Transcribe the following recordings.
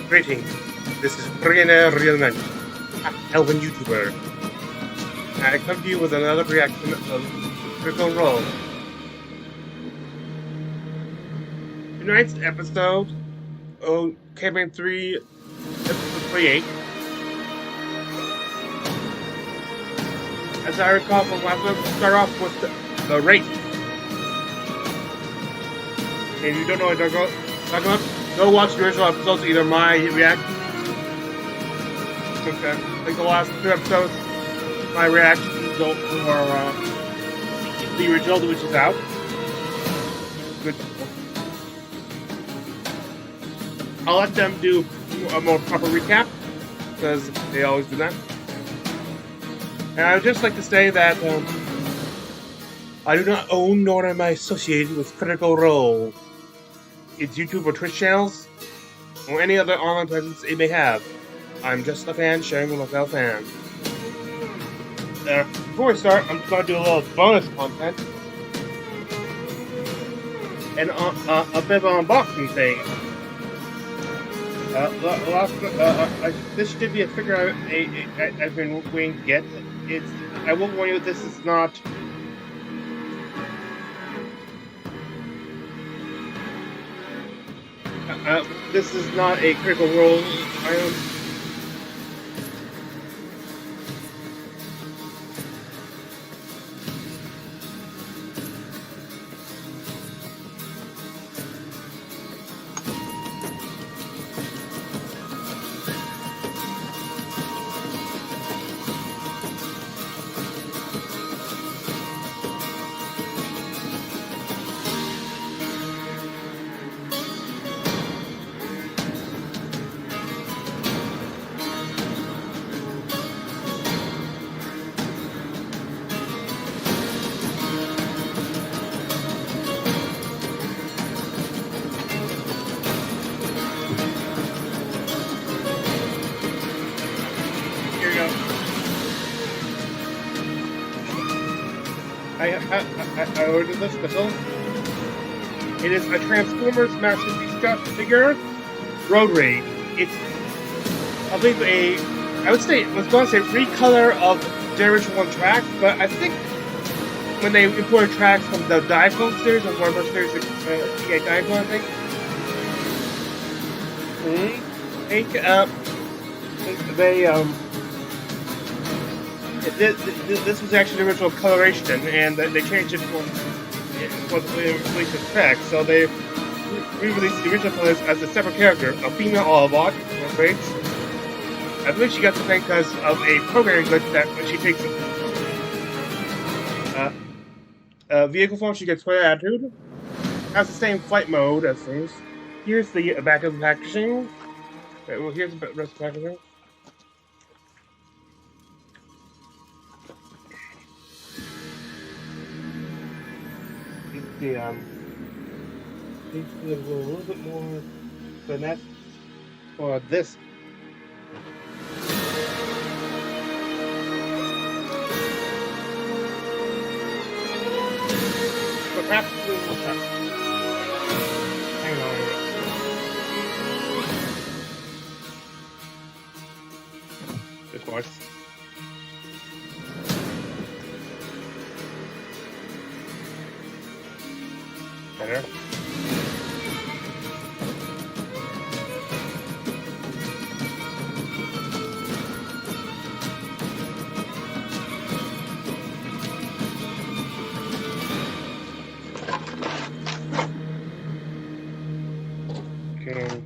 Greetings. This is Billionaire Realman, Elven YouTuber. I come to you with another reaction of Critical Role. Tonight's episode, Campaign 3, Episode 28. As I recall from last week, we'll start off with the race. If you don't know what I'm talking about, go watch the original episodes, either my reaction, like the last two episodes, my reactions, or the original, which is out. Good. I'll let them do a more proper recap, because they always do that. And I would just like to say that I do not own nor am I associated with Critical Role, its YouTube or Twitch channels, or any other online presence it may have. I'm just a fan sharing with my fellow fans. Before we start, I'm just going to do a little bonus content and a bit of an unboxing thing. This should be a figure I've been waiting to get. I will warn you, this is not. This is not a Critical Role item. I ordered this special. It is a Transformers Masterpiece figure, Road Rage. It's, I believe, I was going to say recolor of Generation 1 tracks, but I think when they imported tracks from the Diaclone series, or Warner Bros. Series, Diaclone, I think. This was actually the original coloration, and they changed it for the release of tracks. So they re-released the original colors as a separate character, a female Autobot, I believe she got the thing because of a programming glitch that when she takes vehicle form, she gets Toy Attitude. Has the same flight mode as things. Here's the back of the packaging. Okay, well, here's the rest of the packaging. Needs to be a little bit more finesse for this. Perhaps a little more tough. Hang on. This works. Better. Okay.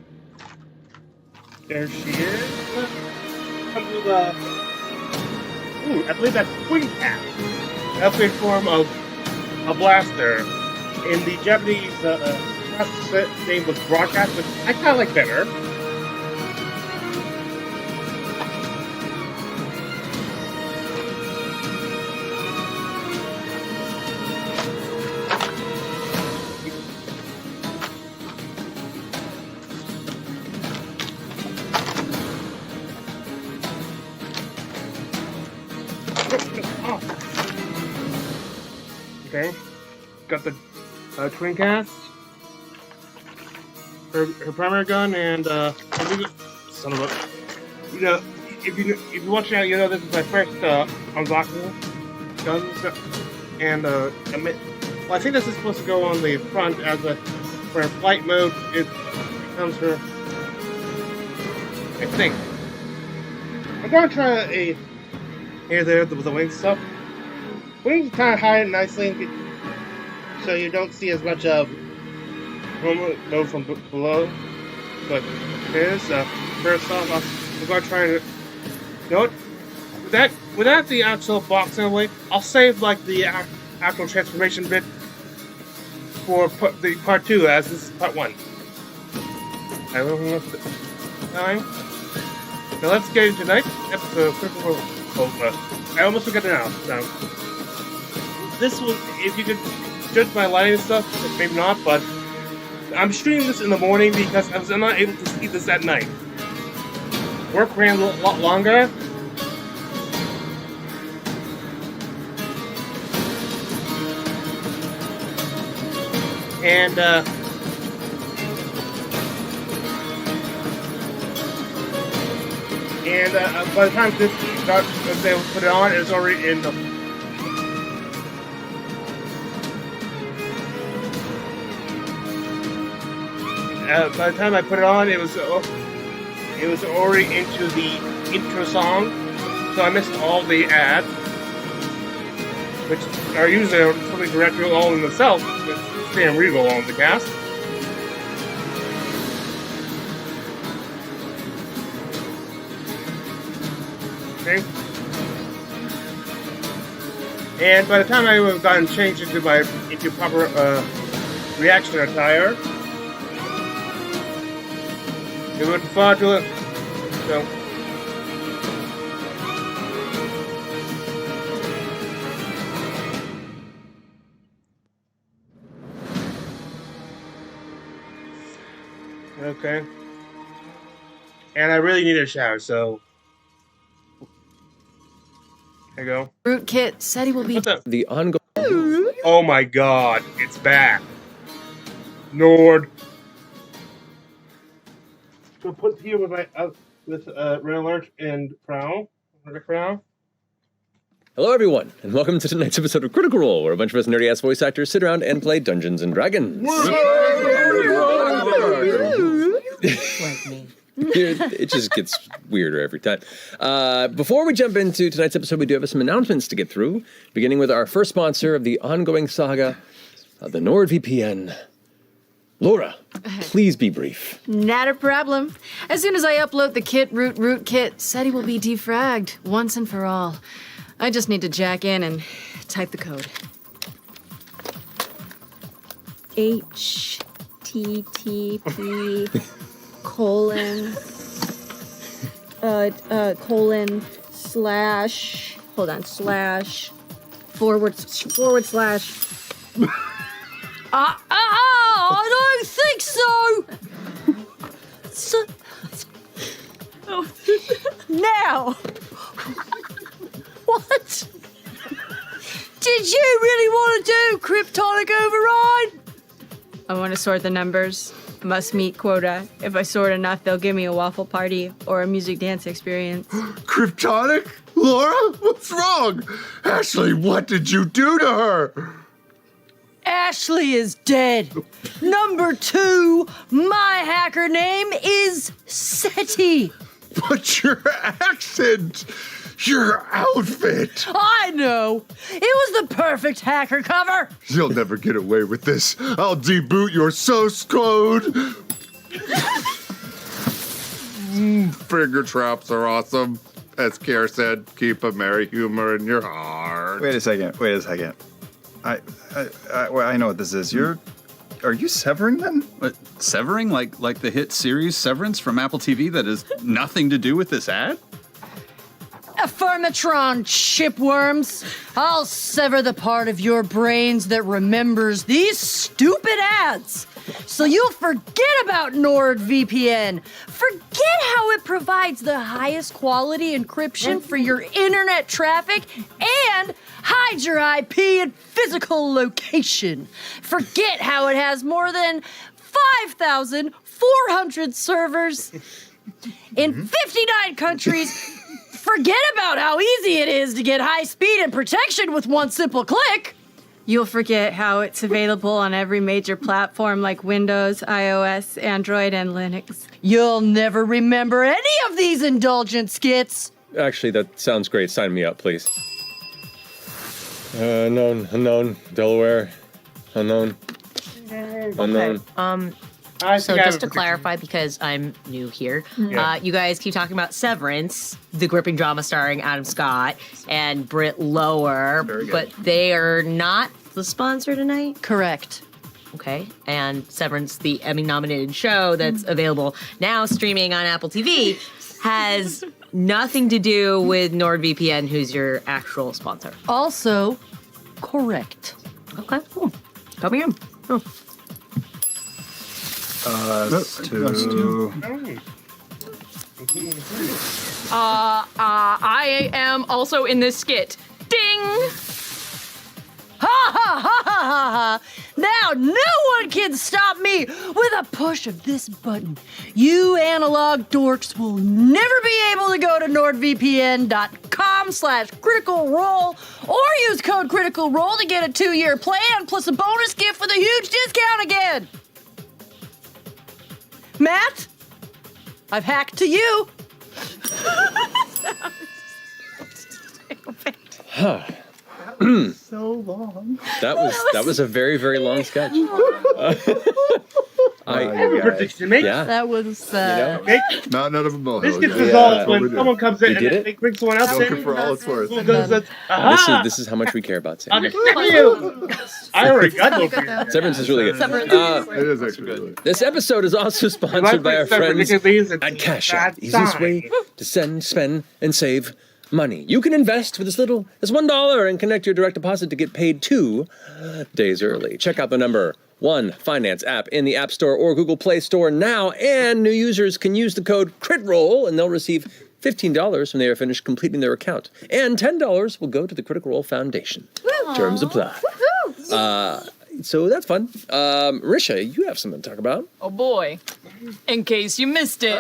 There she is. Comes with I believe that's Twin Cap. Upgrade form of a blaster. In the Japanese name was Broadcast, which I kind of like better. Okay, got the twin cast, her primary gun, and son of a... If you watch out, this is my first unlocking guns. And, well, I think this is supposed to go on the front as for flight mode, it comes for... I think. I'm going to try here, there, with the wings stuff. Wings kind of hide it nicely, so you don't see as much of go from below. But here's first off, I'm going to try to. Without the actual box in the way, I'll save like the actual transformation bit for the part 2, as this is part 1. Now let's get into tonight's episode. I almost forgot it now. So, this was, if you could judge my lighting and stuff, maybe not, but I'm streaming this in the morning because I was not able to see this at night. Work ran a lot longer. And, by the time this got, they would put it on, it was already in the... by the time I put it on, it was already into the intro song, so I missed all the ads, which are usually something directly all in themselves, with Sam Riegel on the cast. Okay. And by the time I would have gotten changed into proper reaction attire, it would far to it. So. Okay. And I really need a shower, so. There you go. Rootkit said he will be the ongoing. Oh my god, it's back. Nord. So put here with my Red Alert and Prowl. Hello, everyone, and welcome to tonight's episode of Critical Role, where a bunch of us nerdy ass voice actors sit around and play Dungeons and Dragons. like me. It just gets weirder every time. Before we jump into tonight's episode, we do have some announcements to get through, beginning with our first sponsor of the ongoing saga, the NordVPN. Laura, please be brief. Not a problem. As soon as I upload the rootkit said he will be defragged once and for all. I just need to jack in and type the code. HTTP colon slash hold on slash forward slash I don't think so. Now what did you really want to do, Cryptonic Override? I want to sort the numbers. Must meet quota. If I sort enough, they'll give me a waffle party or a music dance experience. Cryptonic? Laura? What's wrong? Ashley, what did you do to her? Ashley is dead. Number 2, my hacker name is SETI. But your accent, your outfit. I know. It was the perfect hacker cover. You'll never get away with this. I'll deboot your source code. Finger traps are awesome. As Kier said, keep a merry humor in your heart. Wait a second. I know what this is. Are you severing them? What, severing? Like the hit series Severance from Apple TV that has nothing to do with this ad? Affirmatron shipworms. I'll sever the part of your brains that remembers these stupid ads. So you'll forget about NordVPN. Forget how it provides the highest quality encryption for your internet traffic and hides your IP and physical location. Forget how it has more than 5,400 servers. In 59 countries, forget about how easy it is to get high speed and protection with one simple click. You'll forget how it's available on every major platform like Windows, iOS, Android, and Linux. You'll never remember any of these indulgent skits. Actually, that sounds great. Sign me up, please. Unknown, Delaware, unknown. So just to clarify, because I'm new here, you guys keep talking about Severance, the gripping drama starring Adam Scott and Britt Lower, but they are not the sponsor tonight? Correct. Okay. And Severance, the Emmy-nominated show that's available now streaming on Apple TV, has nothing to do with NordVPN, who's your actual sponsor. Also, correct. Okay, cool. Coming in. Oh. I am also in this skit. Ding! Ha ha ha ha ha ha! Now no one can stop me with a push of this button. You analog dorks will never be able to go to nordvpn.com/critical role or use code critical role to get a 2-year plan plus a bonus gift with a huge discount again. Matt, I've hacked to you. So long. That was a very, very long sketch. I have a prediction to make. Yeah. That was Not out of a molehill. This gets guys. resolved That's what we when do. someone comes in You did and it? they bring someone else Milk in. it for all it's worth. Who goes, aha! This is how much we care about I'll Severance. just stick you. I already got no fear. Severance is really good. It is actually really. This episode is also sponsored by our friends at Cash App. Easiest way to send, spend, and save money. You can invest for as little as $1 and connect your direct deposit to get paid 2 days early. Check out the number 1 finance app in the App Store or Google Play Store now, and new users can use the code CRITROLL and they'll receive $15 when they are finished completing their account. And $10 will go to the Critical Role Foundation. Terms apply. So that's fun. Risha, you have something to talk about. Oh boy. In case you missed it,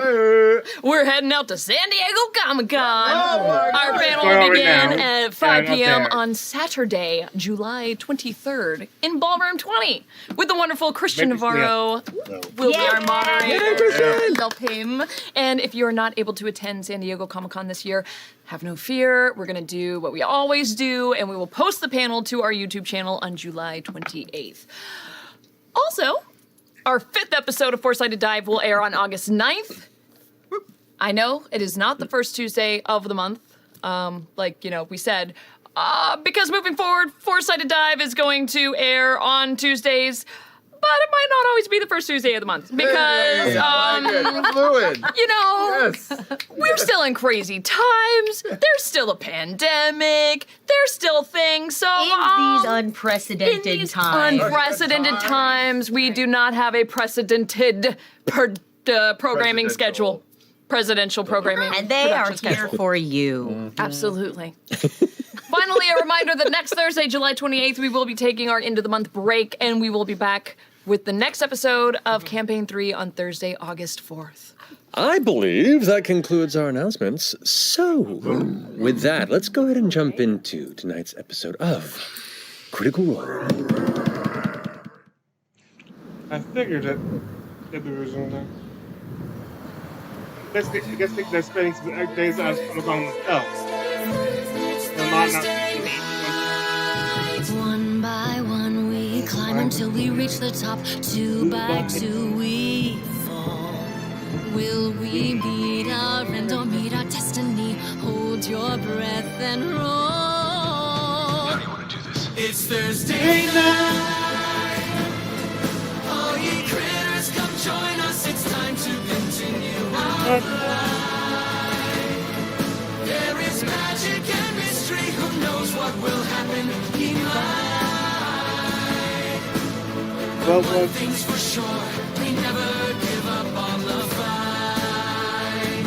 we're heading out to San Diego Comic-Con. Our panel will begin at 5 p.m. on Saturday, July 23rd in Ballroom 20 with the wonderful Christian Navarro will be our moderator. Help him. And if you're not able to attend San Diego Comic-Con this year, have no fear. We're going to do what we always do, and we will post the panel to our YouTube channel on July 28th. Also, our 5th episode of Four-Sided Dive will air on August 9th. I know, it is not the first Tuesday of the month, we said, because moving forward, Four-Sided Dive is going to air on Tuesdays, but it might not always be the first Tuesday of the month, because, Fluid. yes. We're still in crazy times, there's still a pandemic, there's still things, so... In these unprecedented times, we do not have a precedented programming schedule. Presidential programming. And they are production here schedule. for you. Absolutely. Finally, a reminder that next Thursday, July 28th, we will be taking our end of the month break, and we will be back with the next episode of Campaign 3 on Thursday, August 4th. I believe that concludes our announcements. So, with that, let's go ahead and jump into tonight's episode of Critical Role. I figured it. Get the original there. I guess they're spending some days on themselves. One by one we climb until we reach the top. 2 by 2 we fall. Will we meet our end or meet our destiny? Hold your breath and roll. How do you want to do this? It's Thursday night. All ye critters, come join us. It's time to continue our ride. There is magic and mystery. Who knows what will happen? He might. But one thing's for sure, we never give up on the fight.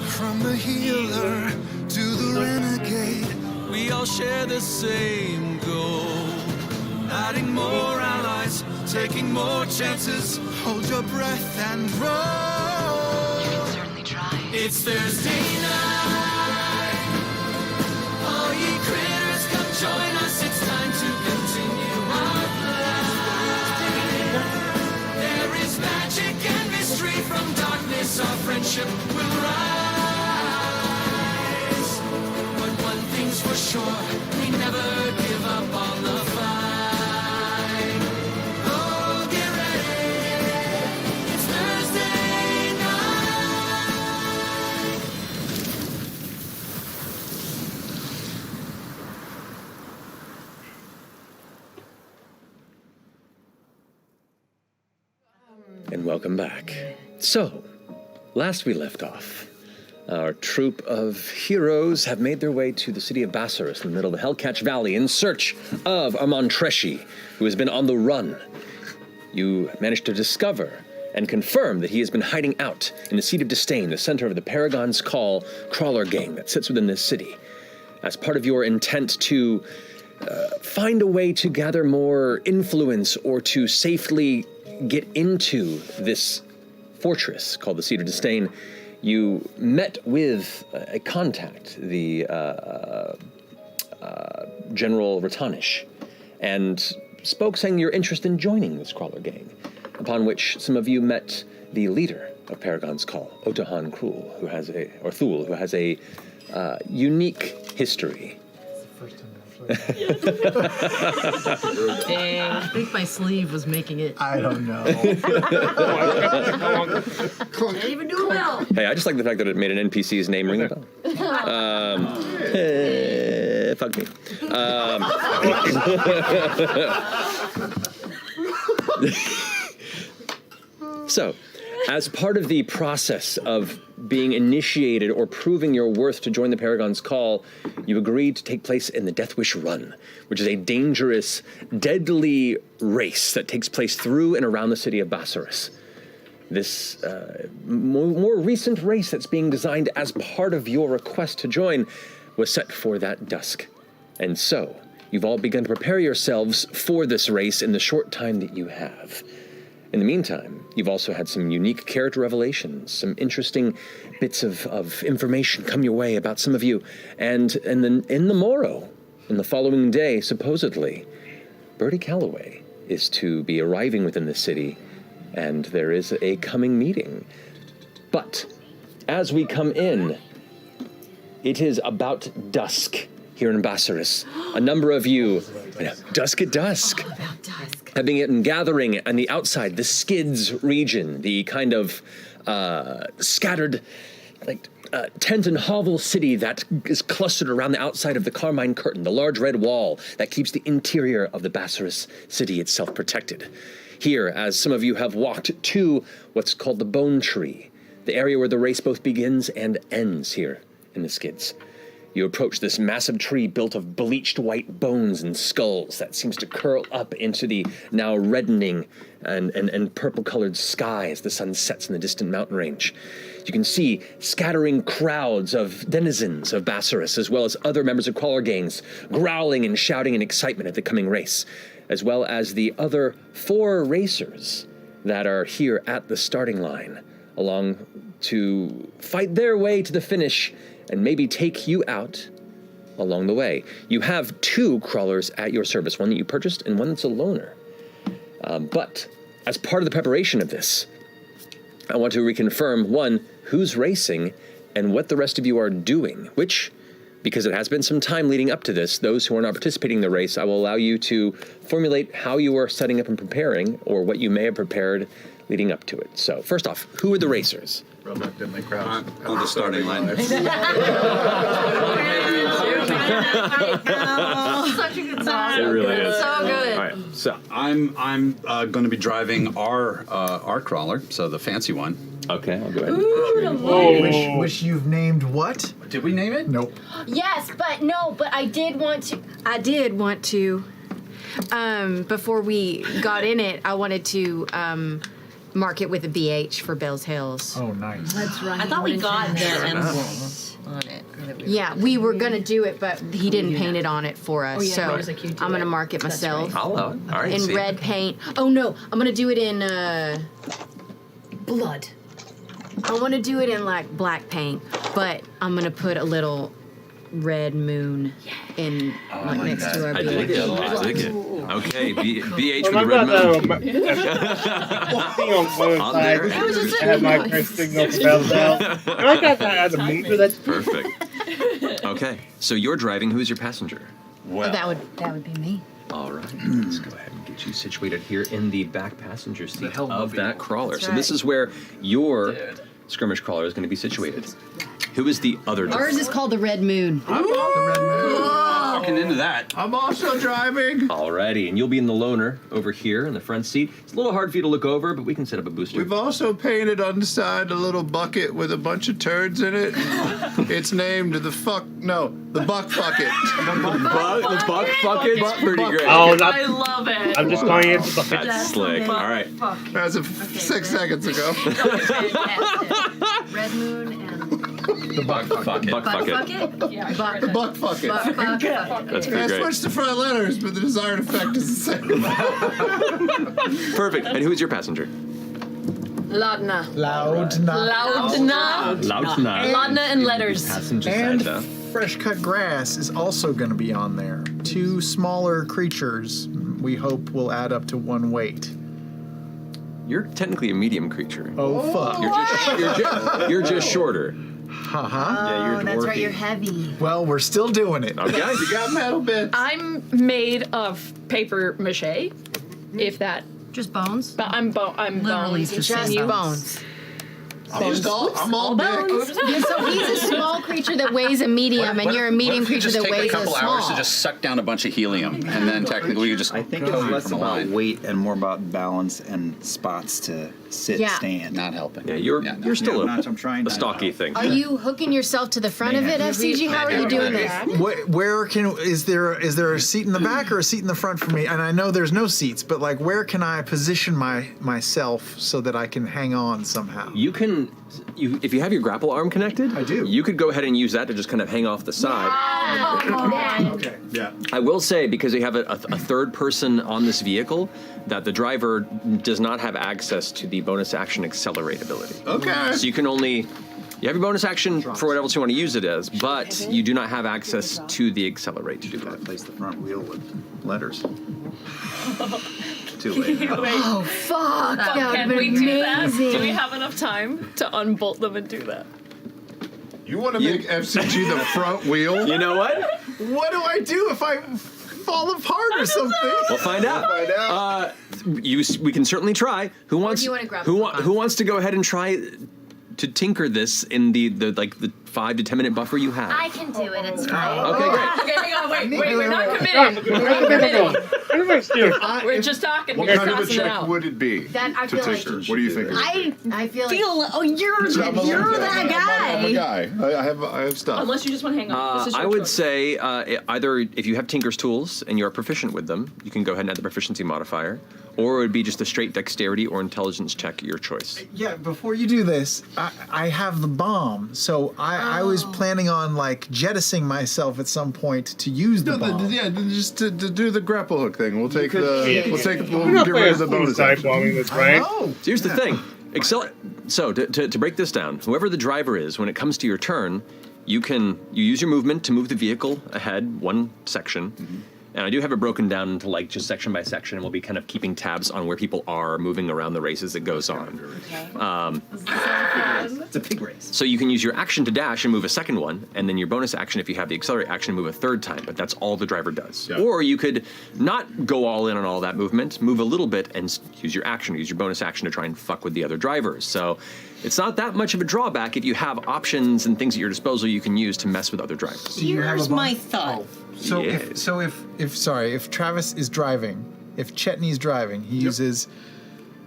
From the healer to the renegade, we all share the same goal. Adding more allies, taking more chances. Hold your breath and roll. It's Thursday night. All ye critters, come join us. It's time to continue our flight. There is magic and mystery from darkness. Our friendship will rise. But one thing's for sure, we never give up on the fight. Oh, get ready. It's Thursday night. And welcome back. So, last we left off, our troop of heroes have made their way to the city of Bassaris in the middle of the Hellcatch Valley in search of Amon-Treshi, who has been on the run. You managed to discover and confirm that he has been hiding out in the Seat of Disdain, the center of the Paragon's Call crawler gang that sits within this city. As part of your intent to find a way to gather more influence or to safely get into this fortress called the Seat of Disdain, you met with a contact, the General Ratanish, and spoke saying you're interested in joining this crawler gang, upon which some of you met the leader of Paragon's Call, Otahan Krul, who has Thul, who has a unique history. Dang, I think my sleeve was making it. I don't know. Can't even do a bell. Hey, I just like the fact that it made an NPC's name ring a bell. Fuck me. So, as part of the process of being initiated or proving your worth to join the Paragon's Call, you agreed to take place in the Death Wish Run, which is a dangerous, deadly race that takes place through and around the city of Bassaris. This more recent race that's being designed as part of your request to join was set for that dusk. And so, you've all begun to prepare yourselves for this race in the short time that you have. In the meantime, you've also had some unique character revelations, some interesting bits of information come your way about some of you. And then in the morrow, in the following day, supposedly, Bertie Calloway is to be arriving within the city, and there is a coming meeting. But as we come in, it is about dusk here in Bassaris. A number of you, dusk at dusk, have been gathering on the outside, the Skids region, the kind of scattered, tent and hovel city that is clustered around the outside of the Carmine Curtain, the large red wall that keeps the interior of the Bassaris city itself protected. Here, as some of you have walked to what's called the Bone Tree, the area where the race both begins and ends here in the Skids. You approach this massive tree built of bleached white bones and skulls that seems to curl up into the now reddening and purple-colored sky as the sun sets in the distant mountain range. You can see scattering crowds of denizens of Bassaris, as well as other members of crawler gangs, growling and shouting in excitement at the coming race, as well as the other 4 racers that are here at the starting line, along to fight their way to the finish and maybe take you out along the way. You have 2 crawlers at your service, one that you purchased and one that's a loaner. But as part of the preparation of this, I want to reconfirm, 1, who's racing and what the rest of you are doing, which, because it has been some time leading up to this, those who are not participating in the race, I will allow you to formulate how you are setting up and preparing, or what you may have prepared leading up to it. So first off, who are the racers? Reluctantly crouched on the starting line. Such a good song. It really is. So good. All right, so I'm going to be driving our crawler, so the fancy one. Okay, I'll go ahead. Which you've named what? Did we name it? Nope. Yes, but I did want to. Before we got in it, I wanted to mark it with a BH for Bell's Hills. Oh, nice. That's right. I thought we got the emblem on it. Yeah, we were gonna do it, but he didn't paint it on it for us. So I'm gonna mark it myself. I'll allow it. All right. In red paint. Oh no, I'm gonna do it in blood. I want to do it in like black paint, but I'm gonna put a little red moon in like next to our I dig building. it. I dig it. Okay, BH Well, with the red moon. Walking on one On side, there. It was just I had my first signal for Belleville. And I got that as a meter. That's Perfect. Okay, so you're driving. Who's your passenger? Oh, that would be me. All right, let's go ahead and get you situated here in the back passenger seat hell of that crawler. That's So this right. is where your skirmish crawler is going to be situated. Who is the other driver? Ours is called the Red Moon. Looking into that. I'm also driving. Alrighty, and you'll be in the loaner over here in the front seat. It's a little hard for you to look over, but we can set up a booster. We've also painted on the side a little bucket with a bunch of turds in it. It's named the buck bucket. The buck bucket's pretty great. Oh, I love it. I'm just calling it the bucket. That's slick. All right. As of 6 seconds ago. Red Moon and The buck bucket. Buck bucket. Yeah, Buck. The buck bucket. Buck. That's I pretty great. switched the front letters, but the desired effect is the same. Perfect. And who's your passenger? Laudna. Loudna. Laudna. Lautna. Laudna and letters. Passenger And side. fresh cut grass is also going to be on there. 2 smaller creatures we hope will add up to 1 weight. You're technically a medium creature. Oh, fuck. You're just shorter. Haha. Yeah, you're That's right, dwarfy. you're heavy. Well, we're still doing it. Okay. You got metal bits. I'm made of paper mache. If that, Just bones? but I'm Literally bones. just Just You- bones. I'm all big. Yeah, so he's a small creature that weighs a medium, and you're a medium What if we creature just that take weighs a couple small. hours to just suck down a bunch of helium, and then technically you just I think it's less about weight and more about balance and spots to sit, Yeah. stand. not helping. Yeah, you're still I'm trying a to- stocky thing. Are you hooking yourself to the front of it, F.C.G? How are you doing this? Where is there a seat in the back or a seat in the front for me? And I know there's no seats, but like where can I position myself so that I can hang on somehow? You can, if you have your grapple arm connected, I do. You could go ahead and use that to just kind of hang off the side. Okay. Yeah. I will say, because you have a third person on this vehicle, that the driver does not have access to the bonus action accelerate ability. Okay. So you can only, you have your bonus action for whatever else you want to use it as, but you do not have access to the accelerate to do that. Replace the front wheel with letters. Too late. now. Oh, fuck. That would have Can been we do that? amazing. Do we have enough time to unbolt them and do that? You want to make F.C.G the front wheel? You know what? What do I do if I fall apart or something? We'll find out. We can certainly try. Who wants? do you wanna grab Who, the who wants to go ahead and try to tinker this in the 5 to 10 minute buffer you have? I can do it. It's fine. Okay, great. Okay, hang on, wait, we're not committing. We're not committing. We're just talking. What We're kind of a crossing it check out. would it be That I to feel like- tinker? What do you think? I feel like... you're that I'm a guy. guy. I have stuff. Unless you just want to hang on. This is your I would choice. say either if you have Tinker's tools and you're proficient with them, you can go ahead and add the proficiency modifier, or it would be just a straight dexterity or intelligence check, your choice. Yeah, before you do this, I have the bomb, so I was planning on like jettisoning myself at some point to use the bomb. Just to do the grapple hook thing. We'll take We're we'll not get rid playing of the bonus suicide action. bombing this, I right? know. So here's the thing. So to break this down, whoever the driver is, when it comes to your turn, you use your movement to move the vehicle ahead one section. And I do have it broken down into like just section by section, and we'll be kind of keeping tabs on where people are moving around the race as it goes on. It's a pig race. So you can use your action to dash and move a second one, and then your bonus action, if you have the accelerate action, move a third time, but that's all the driver does. Yeah. Or you could not go all in on all that movement, move a little bit, and use your action, use your bonus action to try and fuck with the other drivers. So it's not that much of a drawback if you have options and things at your disposal you can use to mess with other drivers. Do you have a Here's bomb? my thought. So Yeah. if Travis is driving, if Chetney's driving, he uses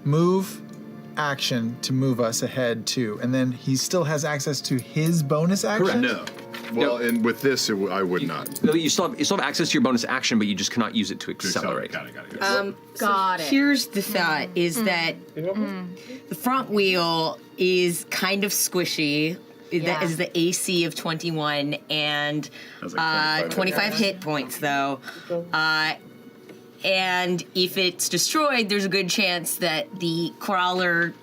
move action to move us ahead too, and then he still has access to his bonus action. No. Well, and with this, I would not. No, you still have access to your bonus action, but you just cannot use it to accelerate. Got it. Got it. Here's the thought: is that the front wheel is kind of squishy. Yeah. That is the AC of 21 and That's like 25 hit points, though. And if it's destroyed, there's a good chance that the crawler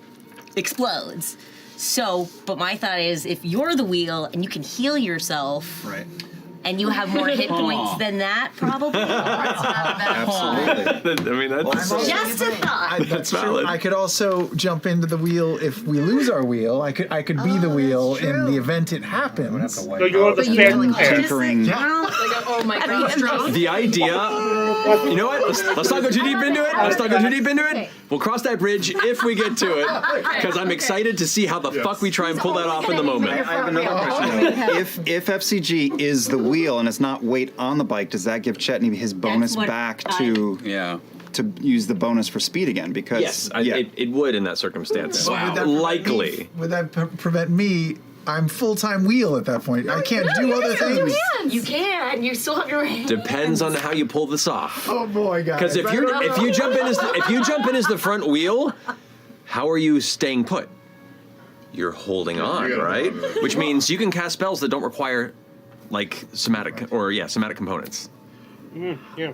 explodes. So, but my thought is, if you're the wheel and you can heal yourself, Right. and you have more hit points than that, probably. I mean, that's Just a thought. that's valid. I could also jump into the wheel if we lose our wheel. I could be the wheel in the event it happens. So you want the stand pair. Tinkering. Oh my god. The idea, you know what? Let's not go too deep into it. Let's not go too deep into it. We'll cross that bridge if we get to it, because I'm excited to see how the fuck we try and pull that off in the moment. I have another question though. If F.C.G is the wheel and it's not weight on the bike, does that give Chetney his bonus what back to use the bonus for speed again? Because Yes, it would in that circumstance. But would that Likely. Would that prevent me? I'm full-time wheel at that point. I can't do other things. You can. You still have your hands. Depends on how you pull this off. Oh boy, guys! Because if you jump in as the front wheel, how are you staying put? You're holding on, right? Which means you can cast spells that don't require like somatic components. Yeah.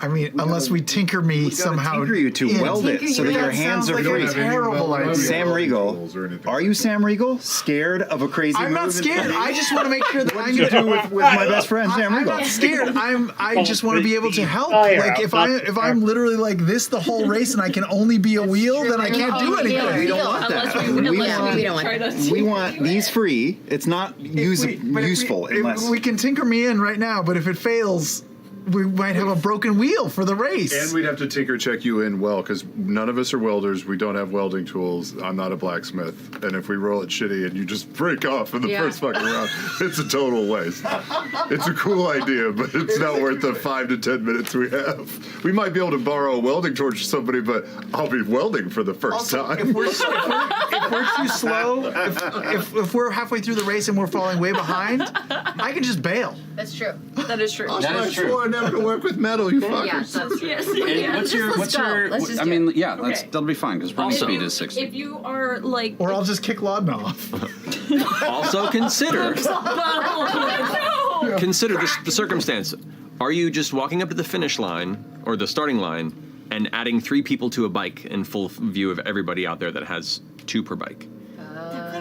I mean, unless we tinker me somehow. Tinker you to in. weld it so that your hands are free. Like a terrible idea. Sam Riegel, are you Sam Riegel? Scared of a crazy I'm move? not scared. I just want to make sure that What did you do with my best friend Sam I'm Riegel? not scared. I just want to be able to help. Like if I'm literally like this the whole race and I can only be a wheel, then I can't do anything. We don't want that. We don't want We want these free. It's not useful unless we can tinker me in right now, but if it fails, we might have a broken wheel for the race. And we'd have to tinker check you in well, because none of us are welders. We don't have welding tools. I'm not a blacksmith. And if we roll it shitty and you just break off in the first fucking round, it's a total waste. It's a cool idea, but it's not worth the 5 to 10 minutes we have. We might be able to borrow a welding torch from somebody, but I'll be welding for the first time. If we're too slow, if we're halfway through the race and we're falling way behind, I can just bail. That's true. That is true. I swore I'd never work with metal, you fuckers. Yeah, that's true. Yes. And what's your? just I do mean, it. yeah, Okay. that'll be fine because running speed is 60. If you are like, Or I'll just kick Laudna off. Also consider the circumstance. Are you just walking up to the finish line or the starting line and adding 3 people to a bike in full view of everybody out there that has 2 per bike?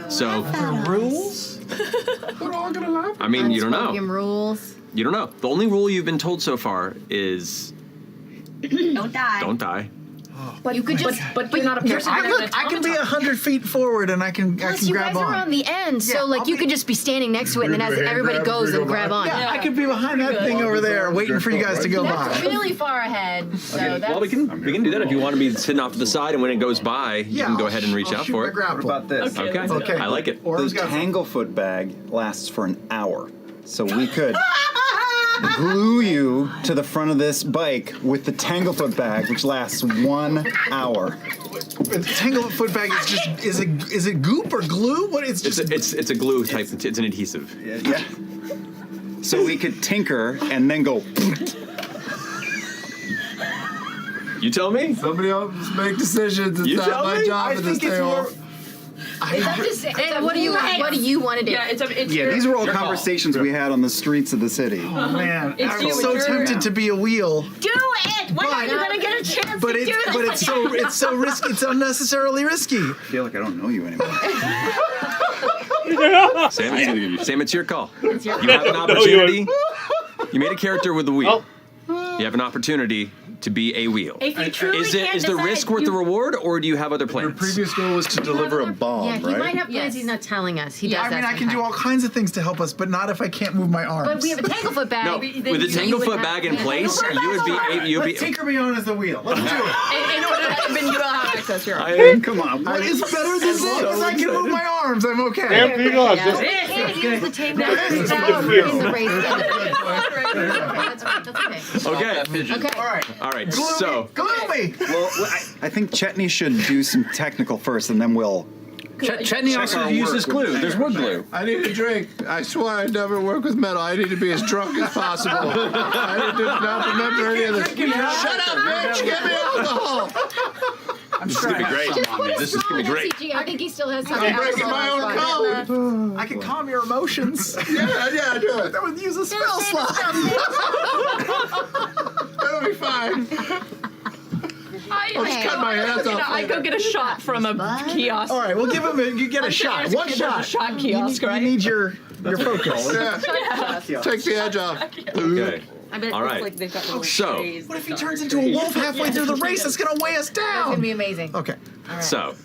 So Rules? We're all gonna laugh. I mean, you don't know. Unspoken rules. You don't know. The only rule you've been told so far is Don't die. don't die. But you could just. but you're not a person. I can be 100 feet forward and I can Plus, you grab guys on. are on the end, so Yeah, like I'll you be- could just be standing next to it, and then as Hand everybody grab, goes, we and go grab on. Yeah, I could be behind that thing over there, waiting for you guys to go That's by. really far ahead. So that's. Well, we can do that if you want to be sitting off to the side, and when it goes by, you can go ahead and reach I'll out shoot for my it. grapple. What about this? Okay. Okay. I like it. Or The Tanglefoot bag lasts for an hour, so we could glue you to the front of this bike with the Tanglefoot bag, which lasts 1 hour. The Tanglefoot bag is it goop or glue? What it's just It's a glue type. It's an adhesive. Yeah. So we could tinker and then go. You tell me. Somebody else make decisions. It's You not tell my me. job I in this think it's tale. more. And what do you want to do? Yeah, it's Yeah, your, these were all your call. conversations we had on the streets of the city. Oh man, It's I'm you, so it's your- tempted to be a wheel. Do it! When are you gonna get a chance But to it's do this? but it's so risky. It's unnecessarily risky. I feel like I don't know you anymore. Sam, it's your call. You have an opportunity. You made a character with the wheel. You have an opportunity to be a wheel. If you truly Is can't the decide, risk worth the reward, or do you have other plans? Your previous goal was to deliver a bomb, Yeah, he right? might have plans he's not telling us. He does I mean, that I can do all sometimes. kinds of things to help us, but not if I can't move my arms. But we have a Tanglefoot bag. No, then with a you would Tanglefoot have- bag in place, you'd be. Let's tinker me on as the wheel. Let's do it. In order to then you will have access to your arm. Come on. What is better than this? As I can move my arms, I'm okay. Sam Riegel has just Can't use the Tanglefoot the in the race. That's fine. That's okay. Okay. Okay. All right. All right. Glue So. me. Glue me. Well, I think Chetney should do some technical first, and then we'll. Chetney also uses glue. There's wood glue. I need a drink. I swear I'd never work with metal. I need to be as drunk as possible. I need to not remember any of this. Shut up, bitch! Give me alcohol! I'm This is gonna be great. This is gonna be great. FCG, I think he still has some. I'm breaking my own code. I can calm your emotions. Yeah, do it. I would use a spell slot. It'll be fine. I'll just cut my hands off. I go get a shot from a kiosk. All right, we'll give him. You get a shot. One shot. Shot kiosk, right? You need your focus. Yeah. Take the edge off. Okay. I bet All it's right. like they've got little So- trays. What if he turns into a wolf halfway through the race? That's gonna weigh us That's down. gonna be amazing. Okay. So,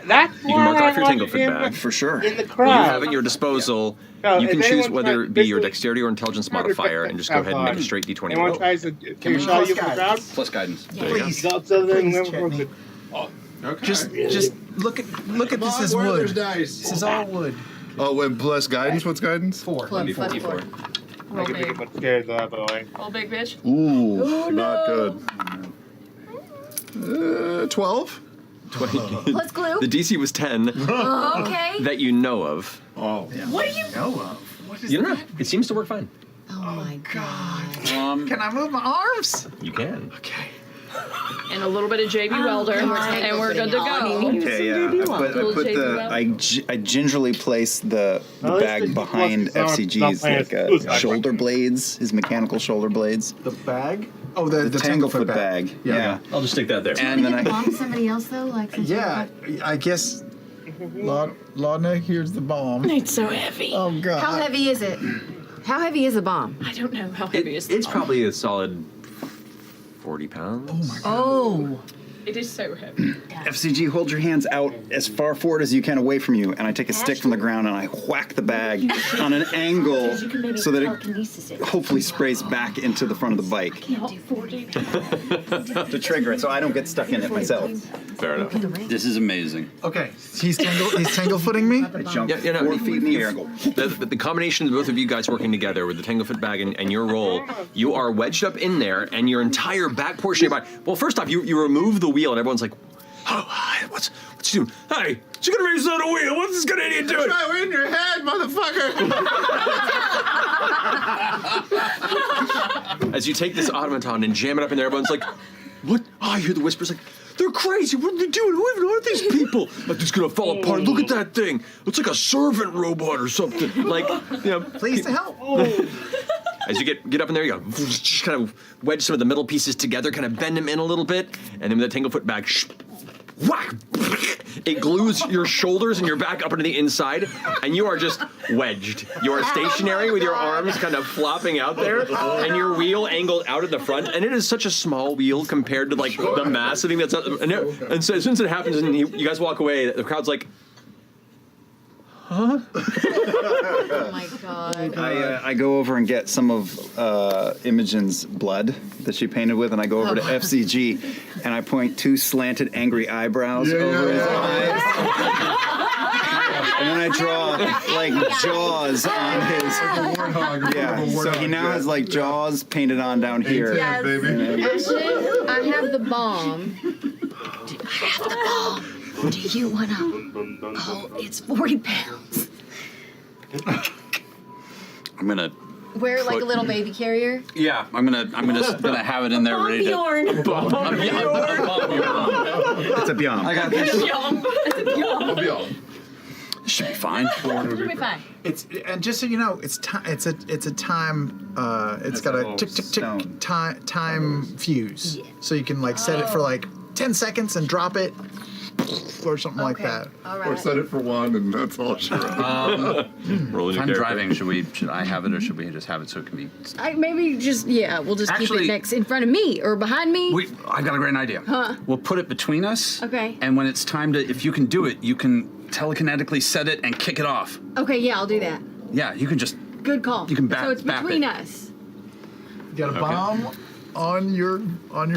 That's you can mark why off your I Tanglefoot want bag. him For sure. in the You crowd. have at your disposal. No, You can if choose anyone whether it tries- be your basically- dexterity or intelligence Try to modifier, pick and just go ahead and make a straight d20 Anyone roll. tries to take a shot at you from the crowd? Plus guidance. There you go. So then Please, whoever Chetney. wants it. Just look at this as Where wood. there's dice. This is all wood. Oh, and plus guidance. What's guidance? 4. Plus 4. I Roll can big. think about scared that, by the way. Roll big, bitch. Ooh, not good. 12. Plus glue. The DC was 10 Okay. that you know of. Oh. What do you know of? What is You don't know. It seems to work fine. Oh my god. Can I move my arms? You can. Okay. And a little bit of JB Welder, and we're good to go. Okay, yeah. I gingerly place the Well, this bag is- behind it's not FCG's playing like suicide. shoulder blades, his mechanical shoulder blades. The bag? Oh, the Tanglefoot bag. Yeah. I'll just stick that there. And then I Bomb somebody else though, like since Yeah, I guess. Laudna, here's the bomb. It's so heavy. Oh god. How heavy is it? How heavy is a bomb? I don't know how heavy is It's probably a solid 40 pounds. Oh my Oh. It is so heavy. FCG, hold your hands out as far forward as you can away from you, and I take a stick from the ground and I whack the bag on an angle so that it hopefully sprays back into the front of the bike to trigger it, so I don't get stuck in it myself. Fair enough. This is amazing. Okay, he's tangle-footing me? I jump Yeah, no, 4 feet in the air and go. The combination of both of you guys working together with the Tanglefoot bag and your roll, you are wedged up in there, and your entire back portion of your body. Well, first off, you remove the wheel, and everyone's like, "Oh, hi, what's he doing? Hey, she's gonna raise on a wheel. What's this good idiot doing?" Try in your head, motherfucker. As you take this automaton and jam it up in there, everyone's like, "What?" Oh, I hear the whispers like, "They're crazy. What are they doing? Who even are these people? Like, this is gonna fall apart. Look at that thing. It's like a servant robot or something." Like, you know, Please to help. as you get up in there, you go, just kind of wedge some of the middle pieces together, kind of bend them in a little bit, and then with the Tanglefoot bag, whack! It glues your shoulders and your back up into the inside, and you are just wedged. You are stationary with your arms kind of flopping out there, and your wheel angled out at the front, and it is such a small wheel compared to like the massive thing that's up. And so as soon as it happens and you guys walk away, the crowd's like, "Huh?" Oh my god. I go over and get some of Imogen's blood that she painted with, and I go over to FCG, and I point 2 slanted, angry eyebrows over his eyes. And then I draw like jaws on his. Yeah, so he now has like jaws painted on down here. Yes. Ashton, I have the bomb. I have the bomb. Do you wanna? Oh, it's 40 pounds. I'm gonna. Wear like a little baby carrier. Yeah, I'm gonna have it in there ready to. Bjorn. It's a beyond. I got this. Be Should be fine. It'll be fine. It's and just so you know, it's a time. It's got a tick tick tick stone. time fuse, so you can like set it for like 10 seconds and drop it, or something like that. All Or right. set it for 1, and that's all she wrote. Rolling If your I'm character. driving, should I have it or should we just have it so it can be? Maybe just we'll just keep Actually- it next in front of me or behind me. I've got a great idea. Huh. We'll put it between us. Okay. And when it's time to, if you can do it, you can telekinetically set it and kick it off. Okay, yeah, I'll do that. Yeah, you can just. Good call. You can So it's bap between it. us. You got a bomb on your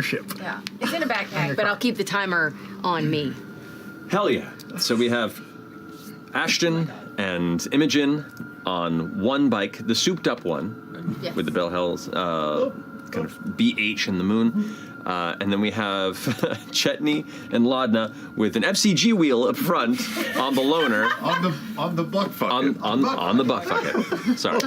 ship. Yeah. It's in a backpack, but I'll keep the timer on me. Hell yeah. So we have Ashton and Imogen on one bike, the souped up one, Yes. with the Bell Hells, kind of BH in the moon. And then we have Chetney and Laudna with an F.C.G wheel up front on the loner. on the buck fucking. On the buck fucket. Sorry.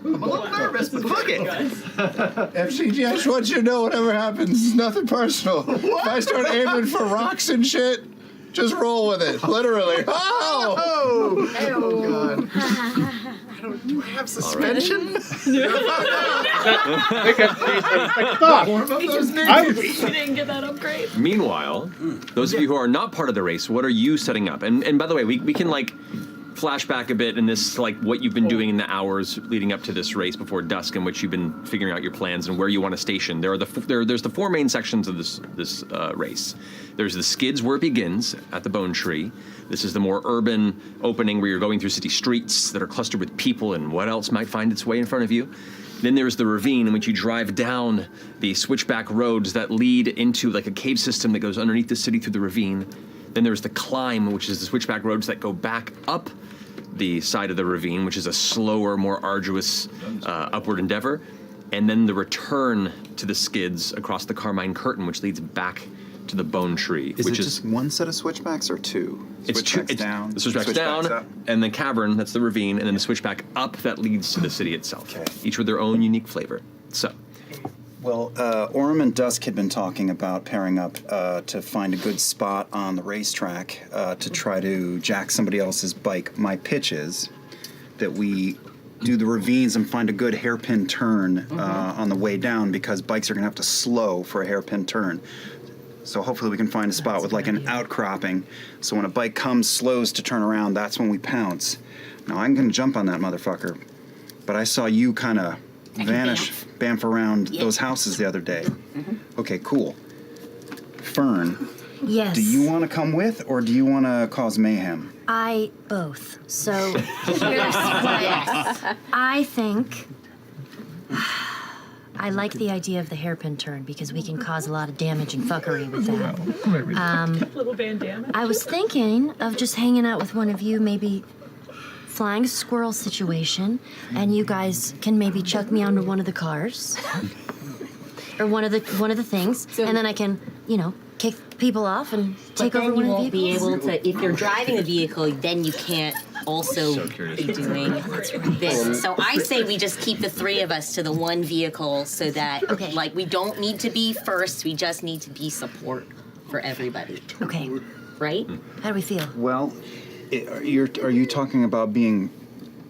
I'm a little nervous, but fuck it. FCG, I just want you to know whatever happens, it's nothing personal. If I start aiming for rocks and shit, just roll with it. Literally. Oh! Oh God. You have suspension? You didn't get that upgrade. Meanwhile, those of you who are not part of the race, what are you setting up? And by the way, we can like flash back a bit in this, like what you've been doing in the hours leading up to this race before dusk, in which you've been figuring out your plans and where you want to station. There's the four main sections of this race. There's the skids where it begins at the Bone Tree. This is the more urban opening where you're going through city streets that are clustered with people and what else might find its way in front of you. Then there's the ravine in which you drive down the switchback roads that lead into like a cave system that goes underneath the city through the ravine. Then there's the climb, which is the switchback roads that go back up the side of the ravine, which is a slower, more arduous upward endeavor. And then the return to the skids across the Carmine Curtain, which leads back to the Bone Tree. Is which it just one set of switchbacks or two? It's two. Switchbacks down. The switchback's switchbacks down, up. and the cavern, that's the ravine, and then the switchback up that leads to the city itself. Okay. Each with their own unique flavor. So, Well, Orem and Dusk had been talking about pairing up to find a good spot on the racetrack to try to jack somebody else's bike. My pitch is that we do the ravines and find a good hairpin turn on the way down, because bikes are going to have to slow for a hairpin turn. So hopefully we can find a spot with like an outcropping. So when a bike comes, slows to turn around, that's when we pounce. Now I'm going to jump on that motherfucker, but I saw you kind of vanish, bamf around those houses the other day. Okay, cool. Fern, Yes. do you want to come with, or do you want to cause mayhem? I both. So here's what I think. I like the idea of the hairpin turn because we can cause a lot of damage and fuckery with that. Little bandana. I was thinking of just hanging out with one of you, maybe flying squirrel situation, and you guys can maybe chuck me onto one of the cars or one of the things, and then I can, kick people off and take over one of the vehicles. Be able to, if you're driving the vehicle, then you can't also be doing this. So I say we just keep the three of us to the one vehicle so that, we don't need to be first. We just need to be support for everybody. Okay. Right? How do we feel? Well, are you talking about being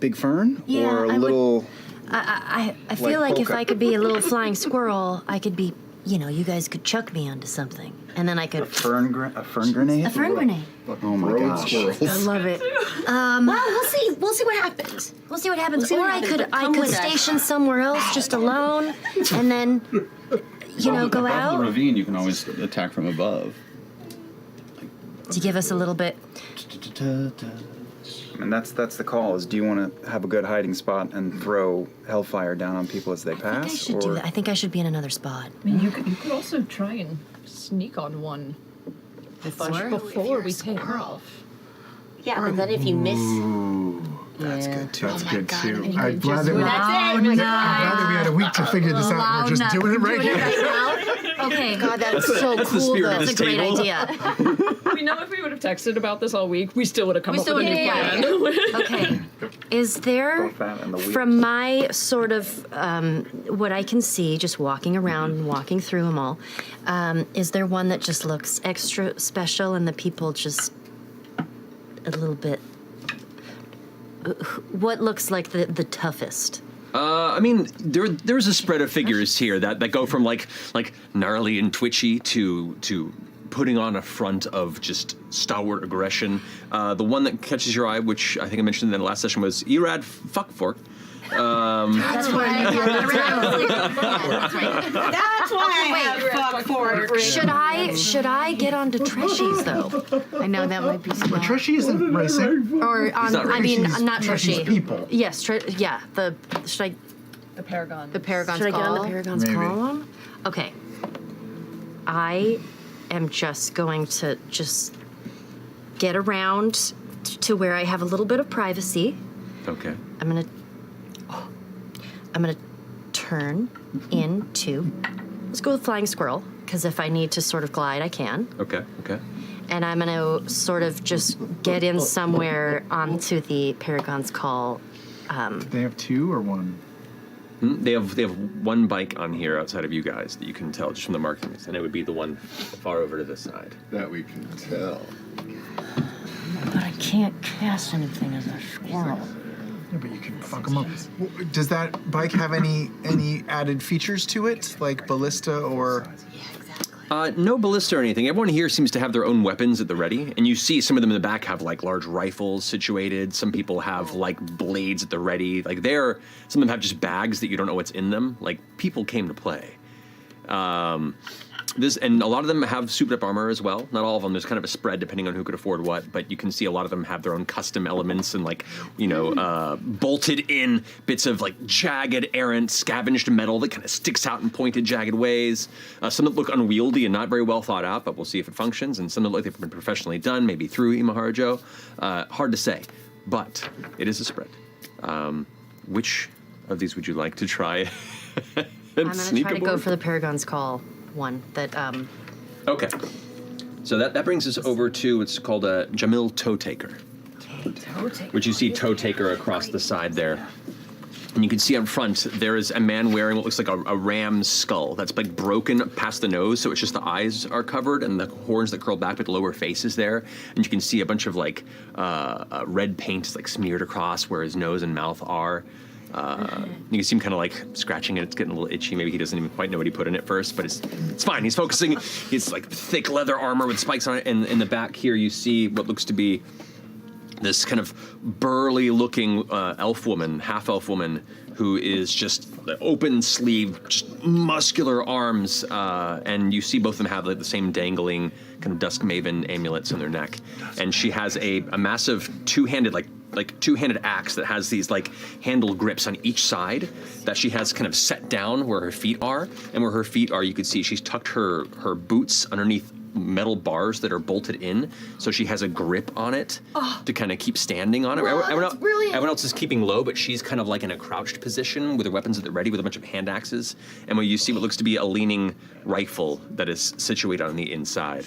Big Fern Yeah, or a I would- little? I feel Like like if Polka. I could be a little flying squirrel, I could be, you guys could chuck me onto something, and then I could. A fern grenade? A fern grenade. Oh my gosh! I love it. Well, we'll see. We'll see what happens. We'll see what happens. We'll see Or what I happens, could but come with us. station somewhere else just alone, and then, go above out the ravine, you can always attack from above. to give us a little bit. And that's the call. Is do you want to have a good hiding spot and throw hellfire down on people as they pass? I should do that. I think I should be in another spot. I mean, you could also try and sneak on one before we take off. Yeah, but then if you miss. That's good too. That's good too. And I'm you glad just- that That's it. I'm glad that we had a week to figure this out. We're just doing it right now. Okay, God, that's so that's the cool. spirit of That's a this great table. idea. We know if we would have texted about this all week, we still would have come up with a new plan. Okay. Is there, Both that and the wheat. from my sort of what I can see, just walking around and walking through them all, is there one that just looks extra special and the people just a little bit? What looks like the toughest? I mean, there's a spread of figures here that go from like gnarly and twitchy to putting on a front of just stalwart aggression. The one that catches your eye, which I think I mentioned in the last session, was Erad Fuckfork. That's why I That's why I have fuck for Should I get onto Treshies though? I know that might be smart. Trishy isn't racing. Or on, not I mean, Treshies- not Treshies Treshy. people. Yes, yeah. Should I? The Paragon. The Paragon's Should I call. get on the Paragon's Maybe. call one? Okay. I am just going to get around to where I have a little bit of privacy. Okay. I'm gonna turn into. Let's go with flying squirrel, because if I need to sort of glide, I can. Okay. And I'm gonna sort of just get in somewhere onto the Paragon's call. They have two or one? They have one bike on here outside of you guys that you can tell just from the markings, and it would be the one far over to this side. That we can tell. But I can't cast anything as a squirrel. Yeah, but you can fuck them up. Does that bike have any added features to it, like ballista or? No ballista or anything. Everyone here seems to have their own weapons at the ready, and you see some of them in the back have like large rifles situated. Some people have like blades at the ready. Like some of them have just bags that you don't know what's in them. Like people came to play. And a lot of them have souped-up armor as well. Not all of them. There's kind of a spread depending on who could afford what, but you can see a lot of them have their own custom elements and bolted in bits of like jagged, errant, scavenged metal that kind of sticks out in pointed, jagged ways. Some that look unwieldy and not very well thought out, but we'll see if it functions. And some that look like they've been professionally done, maybe through Imaharajo. Hard to say, but it is a spread. Which of these would you like to try? I'm going to try to go for the Paragon's Call one that Okay. So that brings us over to what's called a Jamil Toe Taker. Which you see Toe Taker across the side there. And you can see up front there is a man wearing what looks like a ram's skull that's like broken past the nose, so it's just the eyes are covered and the horns that curl back, but the lower face is there. And you can see a bunch of like red paint like smeared across where his nose and mouth are. You can see him kind of like scratching it. It's getting a little itchy. Maybe he doesn't even quite know what he put in it first, but it's fine. He's focusing. It's like thick leather armor with spikes on it. And in the back here, you see what looks to be this kind of burly-looking elf woman, half-elf woman, who is just open-sleeved, just muscular arms. And you see both of them have like the same dangling kind of Dusk Maven amulets on their neck. And she has a massive two-handed two-handed axe that has these like handle grips on each side that she has kind of set down where her feet are, and where her feet are, you can see she's tucked her boots underneath metal bars that are bolted in, so she has a grip on it to kind of keep standing on it. Everyone else is keeping low, but she's kind of like in a crouched position with her weapons at the ready with a bunch of hand axes, and when you see what looks to be a leaning rifle that is situated on the inside.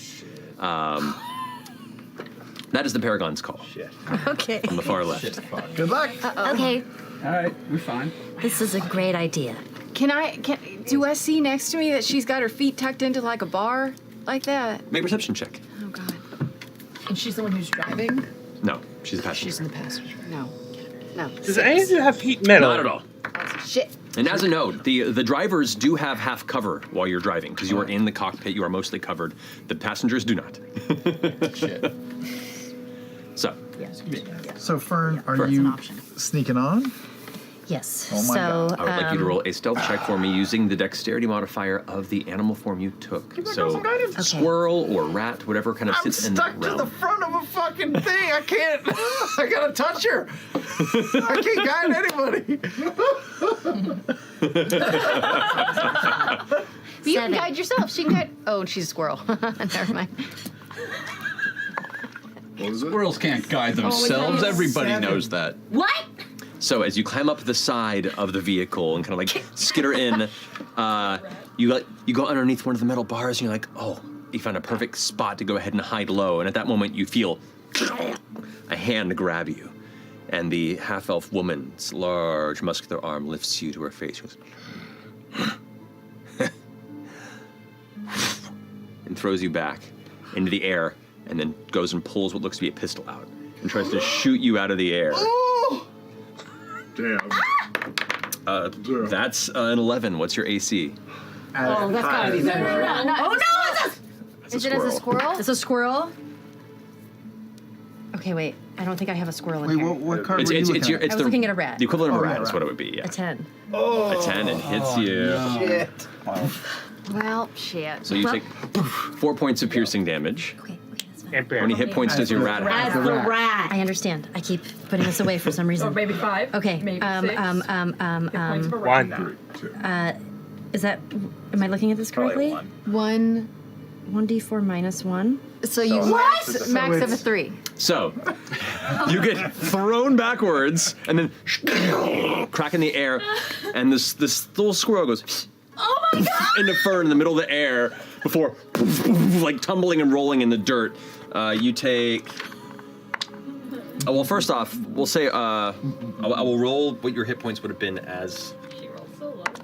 That is the Paragon's Call. Shit. Okay. On the far left. Good luck. Okay. All right, we're fine. This is a great idea. Do I see next to me that she's got her feet tucked into like a bar like that? Make a perception check. Oh God. And she's the one who's driving? No, she's a passenger. She's in the passenger. No. Does any of you have heat metal? Not at all. Shit. And as a note, the drivers do have half cover while you're driving, because you are in the cockpit, you are mostly covered. The passengers do not. Shit. So. So Fern, are you sneaking on? Yes. Oh my God. I would like you to roll a stealth check for me using the dexterity modifier of the animal form you took. So squirrel or rat, whatever kind of sits in that I'm stuck realm. to the front of a fucking thing. I can't. I gotta touch her. I can't guide anybody. But you can guide yourself. She can guide. Oh, she's a squirrel. Never mind. Squirrels can't guide themselves. Everybody knows that. What? So as you climb up the side of the vehicle and kind of like skitter in, you go underneath one of the metal bars and you're like, oh, you found a perfect spot to go ahead and hide low. And at that moment you feel a hand grab you. And the half-elf woman's large muscular arm lifts you to her face. She goes, and throws you back into the air, and then goes and pulls what looks to be a pistol out and tries to shoot you out of the air. Damn. That's an 11. What's your AC? Oh, that's gotta be better. Oh no! Is it as a squirrel? It's a squirrel. Okay, wait. I don't think I have a squirrel in Wait, here. what card were you looking at? I was looking at a rat. The equivalent of a rat is what it would be, yeah. A 10. A 10 and hits you. No. Shit. Well, shit. So you take 4 points of piercing damage. How many hit points does your rat have? As the rat. I understand. I keep putting this away for some reason. Or maybe 5. Okay. Maybe 6. One. Is that? Am I looking at this correctly? 1d4 minus 1. So you max of a 3. So you get thrown backwards and then crack in the air, and this little squirrel goes into Fern in the middle of the air before like tumbling and rolling in the dirt. You take. Well, first off, we'll say I will roll what your hit points would have been as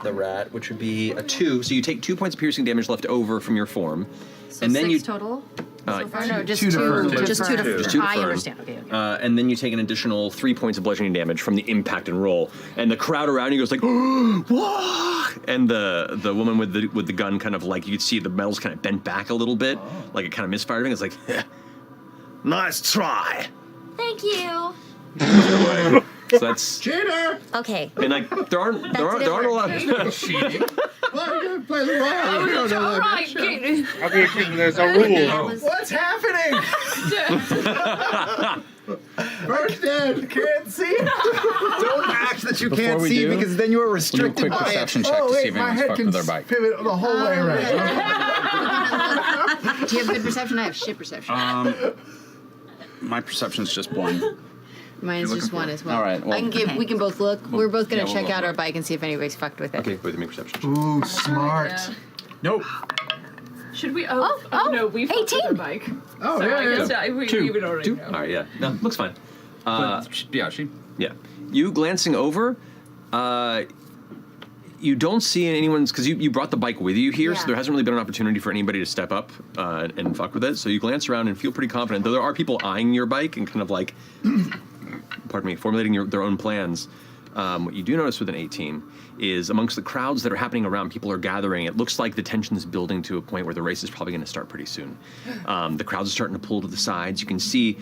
the rat, which would be a 2. So you take 2 points of piercing damage left over from your form, So and then 6 total. So far, no, just two to two. Fern. Just two to Just two to I Fern. understand. Okay. And then you take an additional 3 points of bludgeoning damage from the impact and roll. And the crowd around you goes like, "Whoa!" And the woman with the gun kind of like, you could see the metal's kind of bent back a little bit, like it kind of misfired. It's like, nice try. Thank you. So that's Cheater! Okay. and like there aren't a lot of Cheating? Well, you're gonna play the role. We don't know that. Right, Katie. Okay, there's a rule. What's happening? First dead. Can't see. Don't act that you Before can't we see do, because then you are We'll do a restricted quick by it. perception check Oh to see wait, if my anyone's head fucked can with their bike. pivot the whole way around. Do you have good perception? I have shit perception. My perception's just one. Mine's just one as well. All right, well- We can both look. We're both gonna Yeah, we'll check go out for our it. bike and see if anybody's fucked with it. Okay, wait, make perception. Ooh, smart. Nope. Should we? Oh, no, we fucked with 18. our bike. Oh, Sorry, yeah, I guess we would already know. All right, yeah, no, looks fine. Yeah, she. Yeah, you glancing over, you don't see anyone's because you brought the bike with you here, so Yeah. there hasn't really been an opportunity for anybody to step up and fuck with it. So you glance around and feel pretty confident, though there are people eyeing your bike and kind of like, pardon me, formulating their own plans. What you do notice with an 18 is amongst the crowds that are happening around, people are gathering. It looks like the tension's building to a point where the race is probably going to start pretty soon. The crowds are starting to pull to the sides. You can see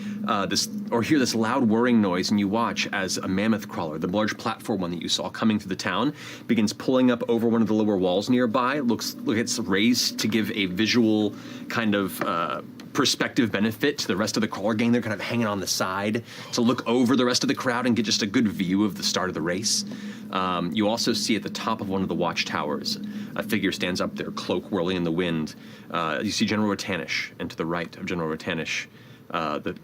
this or hear this loud whirring noise, and you watch as a mammoth crawler, the large platform one that you saw coming through the town, begins pulling up over one of the lower walls nearby. It's raised to give a visual kind of perspective benefit to the rest of the crawler gang. They're kind of hanging on the side to look over the rest of the crowd and get just a good view of the start of the race. You also see at the top of one of the watchtowers, a figure stands up there, cloak whirling in the wind. You see General Rotanish, and to the right of General Rotanish, the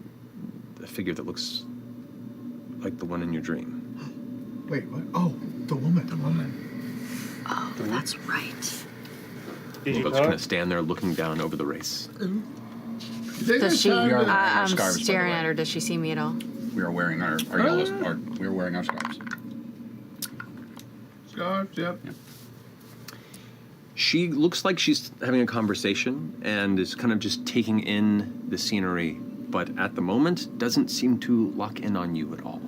figure that looks like the one in your dream. Wait, what? Oh, the woman. Oh, that's right. Folks kind of stand there looking down over the race. Does she? We are wearing our I'm scarves, by the staring way. at her. Does she see me at all? We are wearing our yellow. We are wearing our scarves. Scarves, yep. She looks like she's having a conversation and is kind of just taking in the scenery, but at the moment doesn't seem to lock in on you at all.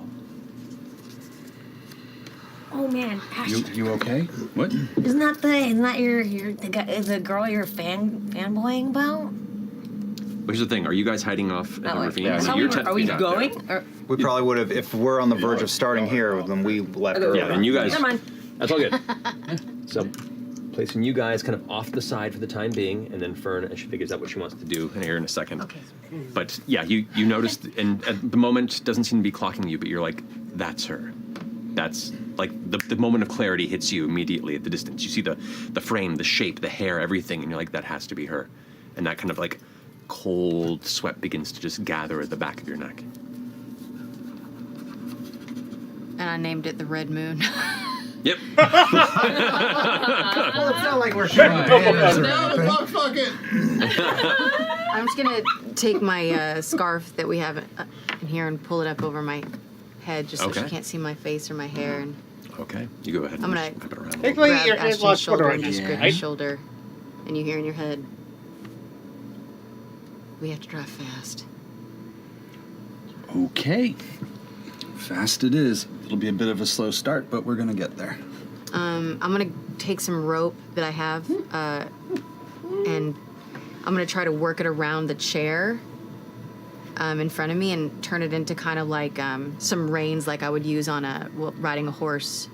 Oh man, Ashton. You okay? What? Isn't that the girl you're fanboying about? Here's the thing: are you guys hiding off in the ravine? Yeah. So Are we going? Or, We probably would have, if we're on the verge of starting here, then we left early. Yeah, and you guys. Never mind. That's all good. So, placing you guys kind of off the side for the time being, and then Fern, as she figures out what she wants to do here in a second. Okay. But yeah, you noticed, and at the moment doesn't seem to be clocking you, but you're like, that's her. That's like the moment of clarity hits you immediately at the distance. You see the frame, the shape, the hair, everything, and you're like, that has to be her. And that kind of like cold sweat begins to just gather at the back of your neck. And I named it the Red Moon. Yep. Well, it's not like we're shooting banners or anything. No, fuck it. I'm just gonna take my scarf that we have in here and pull it up over my head, just so Okay. she can't see my face or my hair. And Okay, you go ahead and I'm gonna just wrap it around. a Take little like bit. your grab head Ashton's lost shoulder water and on just you, grip right? his shoulder, and you hear in your head, "We have to drive fast." Okay. Fast it is. It'll be a bit of a slow start, but we're gonna get there. I'm gonna take some rope that I have, and I'm gonna try to work it around the chair in front of me and turn it into kind of like some reins, like I would use on riding a horse,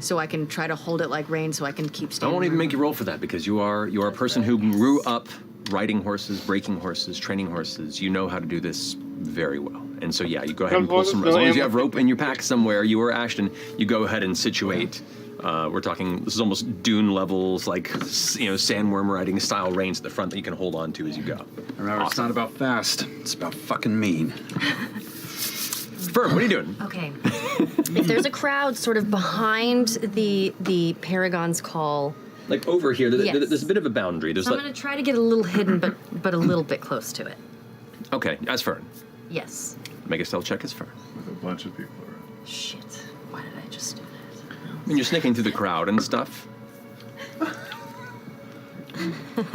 so I can try to hold it like reins, so I can keep I standing. won't even make you roll for that because you are a person who grew up riding horses, breaking horses, training horses. You know how to do this very well. And so yeah, you go ahead and pull some. As long as you have rope in your pack somewhere, you or Ashton, you go ahead and situate. We're talking. This is almost dune levels, like sandworm riding style reins at the front that you can hold on to as you go. Remember, it's not about fast. It's about fucking mean. Fern, what are you doing? Okay. If there's a crowd sort of behind the Paragon's call, Like over here, Yes. there's a bit of a boundary. There's so I'm like, gonna try to get a little hidden, but a little bit close to it. okay, as Fern. Yes. Make a stealth check as Fern. With a bunch of people around. Shit. Why did I just do that? I mean, you're sneaking through the crowd and stuff.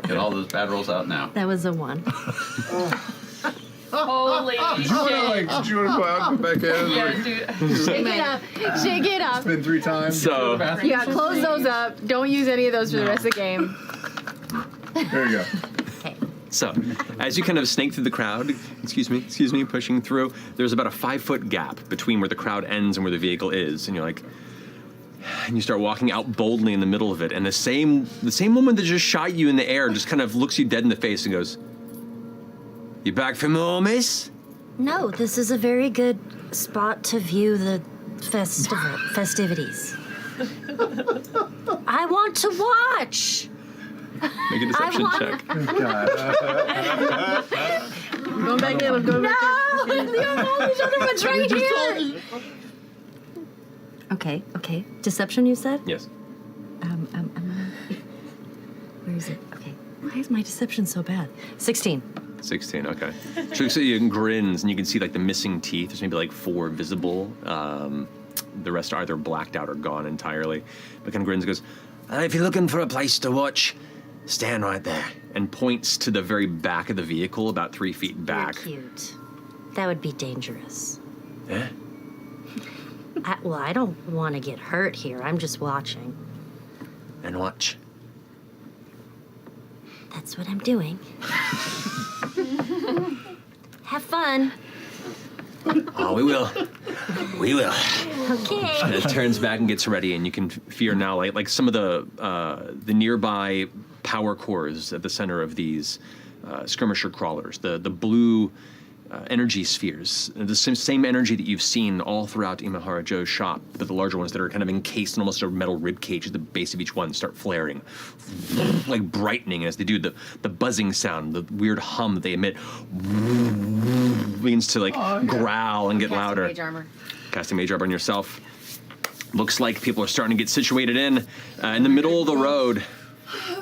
Get all those bad rolls out now. That was a 1. Holy Did you want to go out and come back in? Yeah, dude. Shake it up. Shake it up. It's been 3 times. So Yeah, close those up. Don't use any of those for the rest of the game. There you go. So, as you kind of snake through the crowd, excuse me, pushing through, there's about a 5-foot gap between where the crowd ends and where the vehicle is, and you're like, and you start walking out boldly in the middle of it, and the same woman that just shot you in the air just kind of looks you dead in the face and goes, "You back for more, miss?" No, this is a very good spot to view the festivities. I want to watch. Make a deception check. Going back in. I'm going back in. No! There's other one's right here. Okay. Deception, you said? Yes. Where is it? Okay. Why is my deception so bad? 16. 16, okay. So you see it grins, and you can see like the missing teeth. There's maybe like 4 visible. The rest are either blacked out or gone entirely. But kind of grins and goes, "If you're looking for a place to watch, stand right there." And points to the very back of the vehicle, about 3 feet back. You're cute. That would be dangerous. Eh? I don't want to get hurt here. I'm just watching. And watch. That's what I'm doing. Have fun. Oh, we will. We will. Okay. And it turns back and gets ready, and you can feel now like some of the nearby power cores at the center of these skirmisher crawlers, the blue energy spheres, the same energy that you've seen all throughout Imahara Joe's shop, but the larger ones that are kind of encased in almost a metal rib cage at the base of each one start flaring, like brightening. As they do, the buzzing sound, the weird hum that they emit begins to growl and get louder. Mage armor. Casting mage armor on yourself. Looks like people are starting to get situated in the middle of the road.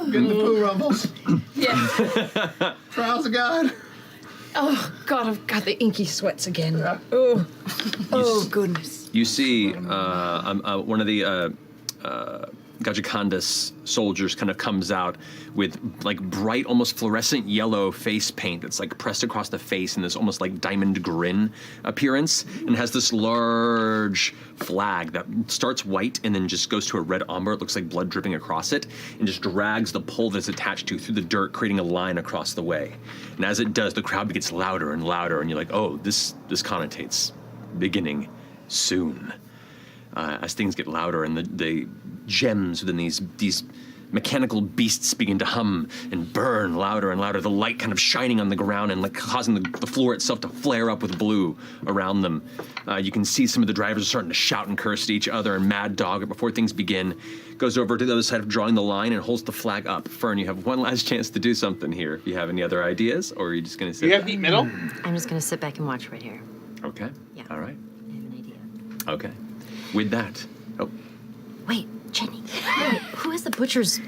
Getting the poo rumbles. Yeah. Trials of God. Oh, God, I've got the inky sweats again. Oh. Oh, goodness. You see one of the Gajakandas soldiers kind of comes out with like bright, almost fluorescent yellow face paint that's like pressed across the face in this almost like diamond grin appearance, and has this large flag that starts white and then just goes to a red umber. It looks like blood dripping across it, and just drags the pole that's attached to through the dirt, creating a line across the way. And as it does, the crowd gets louder and louder, and you're like, oh, this connotates beginning soon. As things get louder and the gems within these mechanical beasts begin to hum and burn louder and louder, the light kind of shining on the ground and like causing the floor itself to flare up with blue around them. You can see some of the drivers are starting to shout and curse at each other, and Mad Dog, before things begin, goes over to the other side of drawing the line and holds the flag up. Fern, you have one last chance to do something here. If you have any other ideas, or are you just going to sit You have back? deep middle? I'm just going to sit back and watch right here. Okay. Yeah. All right. I have an idea. Okay. With that, Wait, Jenny. Wait, who has the butcher's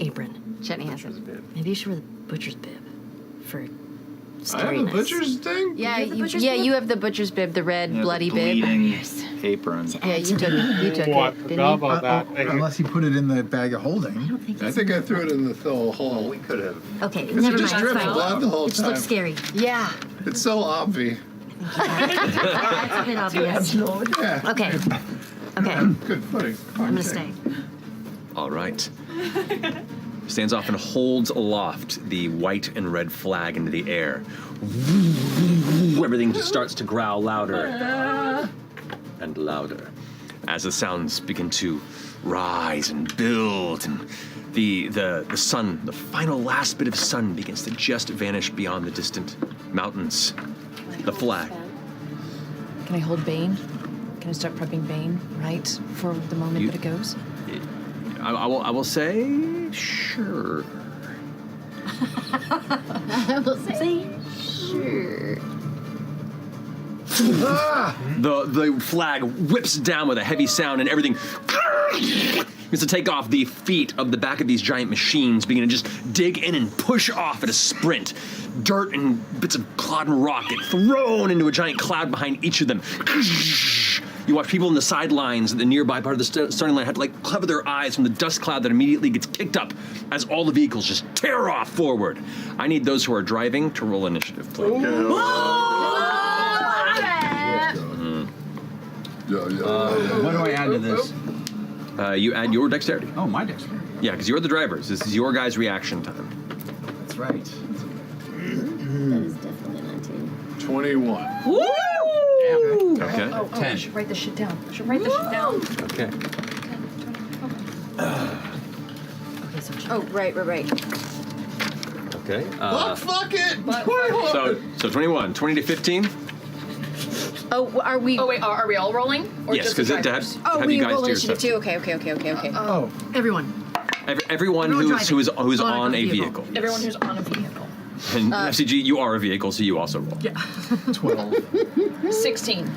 apron? Chetney has it. Maybe you should wear the butcher's bib for I have scariness. a butcher's thing? Yeah, You have the you, butcher's yeah, bib? you have the butcher's bib, the red Yeah, bloody the bib. bleeding apron. Yeah, you took it. You took Oh, I it, forgot didn't you? about that. Thank you. Unless you put it in the bag of holding. I think I threw it in the hole. We could have. Okay, It never just mind. dripped It's fine. blood the whole It just looks time. scary. Yeah. It's so obvious. That's a bit obvious. Yeah. Okay. Okay. Good footing. I'm gonna stay. all right. Stands off and holds aloft the white and red flag into the air. Everything just starts to growl louder and louder as the sounds begin to rise and build, and the sun, the final last bit of sun, begins to just vanish beyond the distant mountains. The flag. Can I hold Bane? Can I start prepping Bane right for the moment that it goes? I will say, sure. I will say, sure. The flag whips down with a heavy sound, and everything begins to take off. The feet of the back of these giant machines begin to just dig in and push off at a sprint. Dirt and bits of clod and rock get thrown into a giant cloud behind each of them. You watch people in the sidelines, the nearby part of the starting line, have to like cover their eyes from the dust cloud that immediately gets kicked up as all the vehicles just tear off forward. I need those who are driving to roll initiative, please. What do I add to this? You add your dexterity. Oh, my dexterity. Yeah, because you're the drivers. This is your guys' reaction time. That's right. That is definitely 19. 21. Woo! Okay. Oh, I should write this shit down. I should write this shit down. Okay. Oh, right. Okay. Fuck it! So 21, 20 to 15. Oh, are we? Oh wait, are we all rolling? Or Yes, just the because to drivers? have we you guys roll do initiative stuff. too. Okay. Oh, everyone. Everyone who's on a vehicle. Everyone who's on a vehicle. And F.C.G, you are a vehicle, so you also roll. Yeah. 12. 16.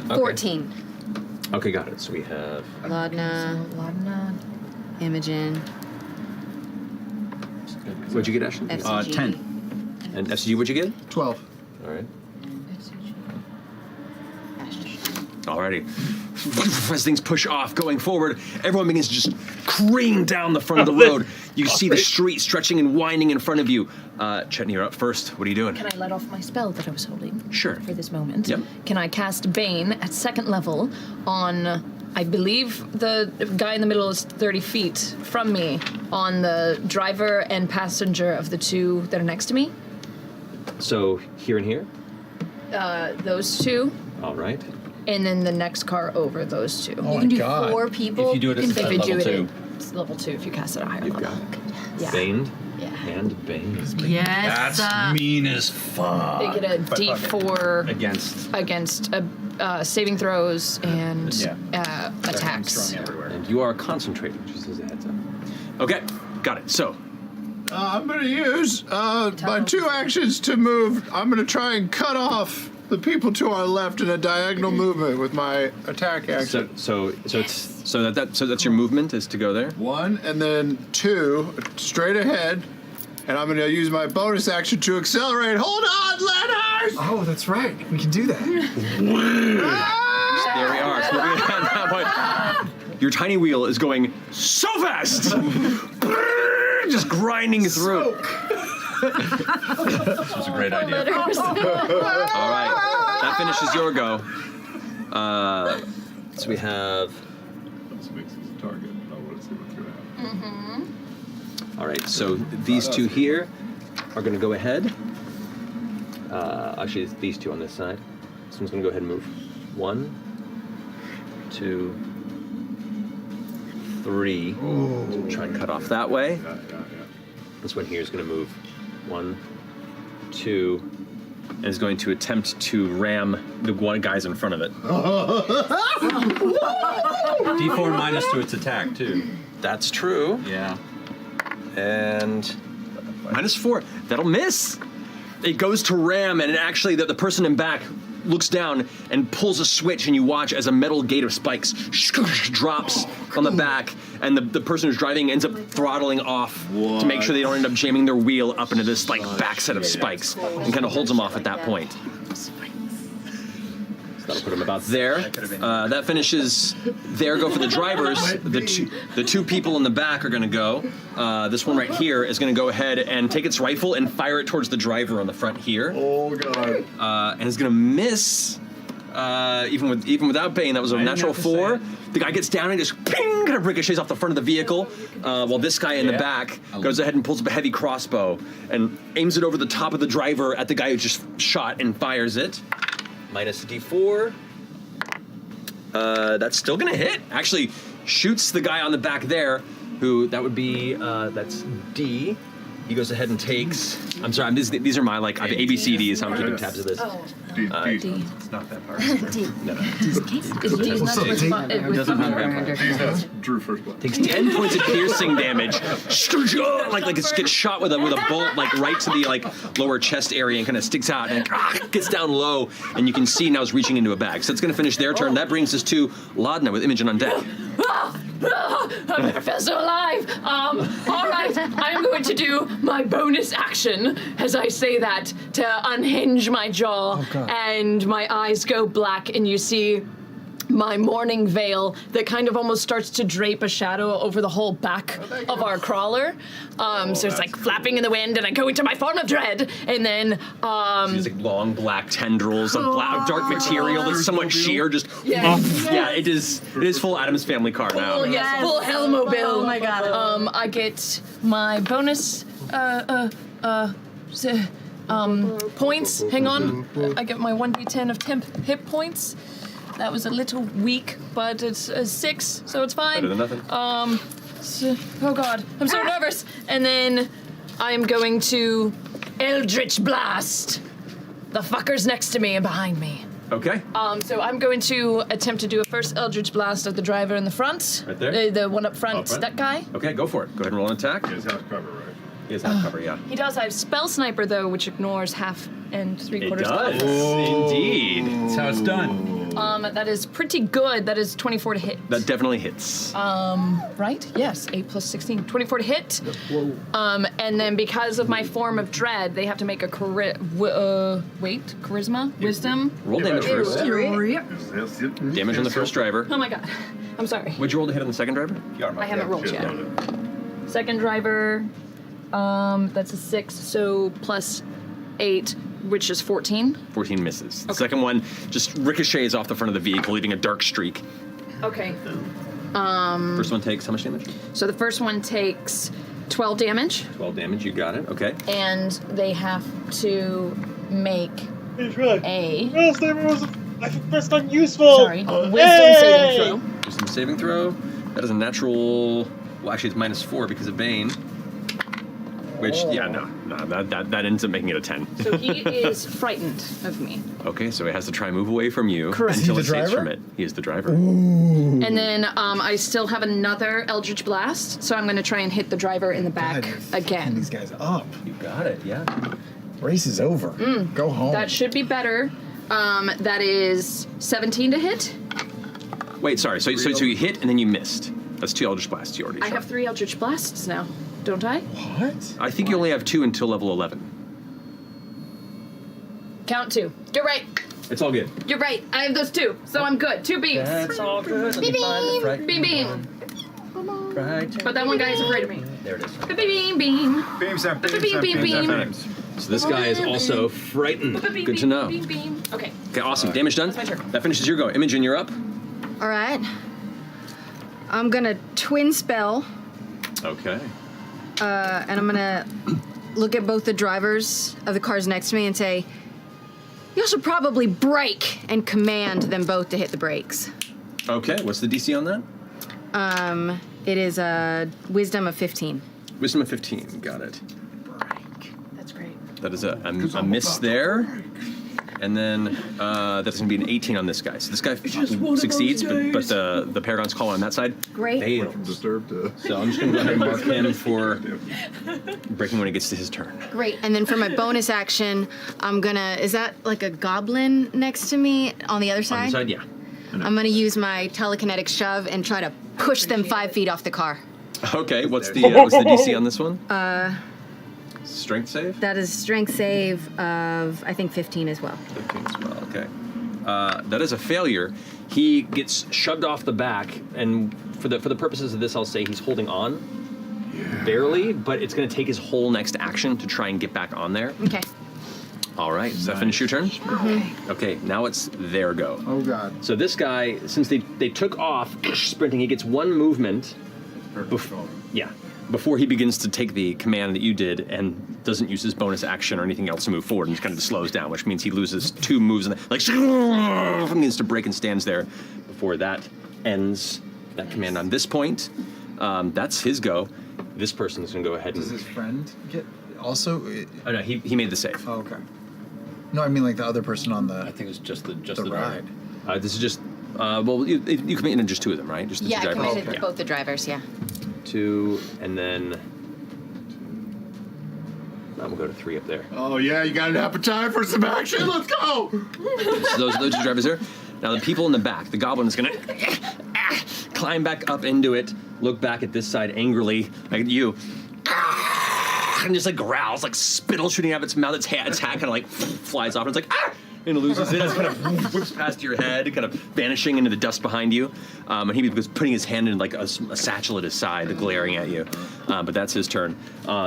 14. Okay, got it. So we have Laudna, Imogen, what'd you get, Ashley? F.C.G. 10. And F.C.G, what'd you get? 12. All right. Alrighty. As things push off, going forward, everyone begins to just careen down the front of the road. You see the street stretching and winding in front of you. Chetney, you're up first. What are you doing? Can I let off my spell that I was holding? Sure. For this moment. Yep. Can I cast Bane at 2nd level on, I believe the guy in the middle is 30 feet from me, on the driver and passenger of the two that are next to me? So here and here. Those two, All right. and then the next car over those two. Oh You can do my God. 4 people. If you do it If at you do level it 2. It's level 2 if you cast it at a higher You've level. got it. Yeah. Baned Yeah. and Bane. Yes. Mean as fuck. They get a D4 Against. against saving throws and attacks. And you are concentrating, just as a heads up. Okay, got it. So, I'm going to use my 2 actions to move. I'm going to try and cut off the people to our left in a diagonal movement with my attack action. so that's your movement is to go there. 1 and then 2 straight ahead, and I'm going to use my bonus action to accelerate. Hold on, Leonard! Oh, that's right. We can do that. There we are. So moving at that point, your tiny wheel is going so fast, just grinding through. This was a great idea. All right, that finishes your go. So we have. This makes this a target. I want to see what's going to happen. All right, so these two here are going to go ahead. Actually, it's these two on this side. This one's going to go ahead and move. 1, 2, 3. So we'll try and cut off that way. This one here is going to move 1, 2, and is going to attempt to ram the one guys in front of it. D4 minus to its attack, too. That's true. Yeah. And -4. That'll miss. It goes to ram, and actually the person in back looks down and pulls a switch, and you watch as a metal gate of spikes drops on the back, and the person who's driving ends up throttling off to make sure they don't end up jamming their wheel up into this like back set of spikes, and kind of holds them off at that point. So that'll put them about there. That finishes their go for the drivers. The two people in the back are going to go. This one right here is going to go ahead and take its rifle and fire it towards the driver on the front here. Oh god! And it's going to miss. Even without Bane, that was a natural 4. The guy gets down and just ping, kind of ricochets off the front of the vehicle, while this guy in the back goes ahead and pulls up a heavy crossbow and aims it over the top of the driver at the guy who just shot and fires it. Minus a D4. That's still gonna hit. Actually, shoots the guy on the back there, who that would be that's D. He goes ahead and takes. I'm sorry. These are my I have ABCDs. How I'm keeping tabs of this. D. It's not that hard. No. It doesn't have vampire. Drew first blood. Takes 10 points of piercing damage. Like it gets shot with a bullet right to the lower chest area and kind of sticks out and gets down low, and you can see now it's reaching into a bag. So it's going to finish their turn. That brings us to Laudna with Imogen on deck. I never felt so alive. All right, I'm going to do my bonus action as I say that to unhinge my jaw, and my eyes go black, and you see my mourning veil that kind of almost starts to drape a shadow over the whole back of our crawler. So it's like flapping in the wind, and I go into my form of dread, and then These like long black tendrils of black, dark material that's somewhat sheer. Just yeah, it is full Adam's Family car now. Oh yes, full Hellmobile. Oh my god. I get my bonus points. Hang on. I get my 1d10 of temp hit points. That was a little weak, but it's a 6, so it's fine. Better than nothing. Oh god, I'm so nervous. And then I am going to Eldritch Blast the fuckers next to me and behind me. Okay. So I'm going to attempt to do a first Eldritch Blast at the driver in the front. Right there? The one up front, that guy. Okay, go for it. Go ahead and roll an attack. He has half cover, right? He has half cover, yeah. He does. I have Spell Sniper, though, which ignores half and 3/4 It does, cover. indeed. That's how it's done. That is pretty good. That is 24 to hit. That definitely hits. Right? Yes, 8 plus 16. 24 to hit. And then because of my form of dread, they have to make a charisma? Wisdom? Roll damage first. Damage on the first driver. Oh my god. I'm sorry. What'd you roll to hit on the second driver? I haven't rolled yet. Second driver, that's a 6, so plus 8, which is 14. 14 misses. The second one just ricochets off the front of the vehicle, leaving a dark streak. Okay. First one takes how much damage? So the first one takes 12 damage. 12 damage, you got it. Okay. And they have to make a... That's not useful. Sorry, wisdom saving throw. Wisdom saving throw. That is a natural... Well, actually, it's -4 because of Bane. Which, no, that ends up making it a 10. So he is frightened of me. Okay, so he has to try and move away from you Correct. until Is it he the saves driver? from it. He is the driver. And then I still have another Eldritch Blast, so I'm going to try and hit the driver in the back again. These guys up. You got it, yeah. Race is over. Go home. That should be better. That is 17 to hit. Wait, sorry. So you hit and then you missed. That's 2 Eldritch Blasts you already I shot. have 3 Eldritch Blasts now, don't I? What? I think you only have 2 until level 11. Count 2. You're right. It's all good. You're right. I have those 2, so I'm good. 2 beams. That's all good. Beam, beam, Right. beam, beam. Right. But that one guy is afraid of me. There it is. Beam, beam, beam. Beams up, Beam, beam, beam, beam. So this guy is also frightened. Good to know. Beam, beam. Okay. Okay, awesome. Damage done. That's my turn. That finishes your go. Imogen, you're up. All right. I'm gonna twin spell, Okay. and I'm gonna look at both the drivers of the cars next to me and say, "You should probably brake," and command them both to hit the brakes. Okay, what's the DC on that? It is a wisdom of 15. Wisdom of 15. Got it. That's great. That is a miss there. And then that's going to be an 18 on this guy. So this guy succeeds, but the Paragon's collar on that side Great. fails. So I'm just going to go ahead and mark him for breaking when it gets to his turn. Great. And then for my bonus action, I'm gonna. Is that like a goblin next to me on the other side? On the side, yeah. I'm gonna use my telekinetic shove and try to push them 5 feet off the car. Okay, what's the DC on this one? Strength save? That is strength save of, I think, 15 as well. 15 as well, okay. That is a failure. He gets shoved off the back, and for the purposes of this, I'll say he's holding on. Barely, but it's going to take his whole next action to try and get back on there. Okay. All right, does that finish your turn? Okay, now it's their go. Oh, God. So this guy, since they took off sprinting, he gets one movement. Before he begins to take the command that you did and doesn't use his bonus action or anything else to move forward and just kind of slows down, which means he loses 2 moves and begins to break and stands there before that ends that command on this point. That's his go. This person is going to go ahead and... Does his friend get also... Oh, no, he made the save. Oh, okay. No, I mean like the other person on the... I think it was just the ride. This is just... you committed just 2 of them, right? Just the Yeah, 2 I drivers? committed both the drivers, yeah. 2, and then... I'm going to go to 3 up there. Oh, yeah, you got an appetite for some action? Let's go! So those 2 drivers there. Now the people in the back, the goblin is going to climb back up into it, look back at this side angrily, like at you, and just like growls, like spittle shooting out of its mouth. Its hat kind of like flies off, and it's like, and loses it as it kind of whips past your head, kind of vanishing into the dust behind you. And he was putting his hand in like a satchel at his side, glaring at you. But that's his turn.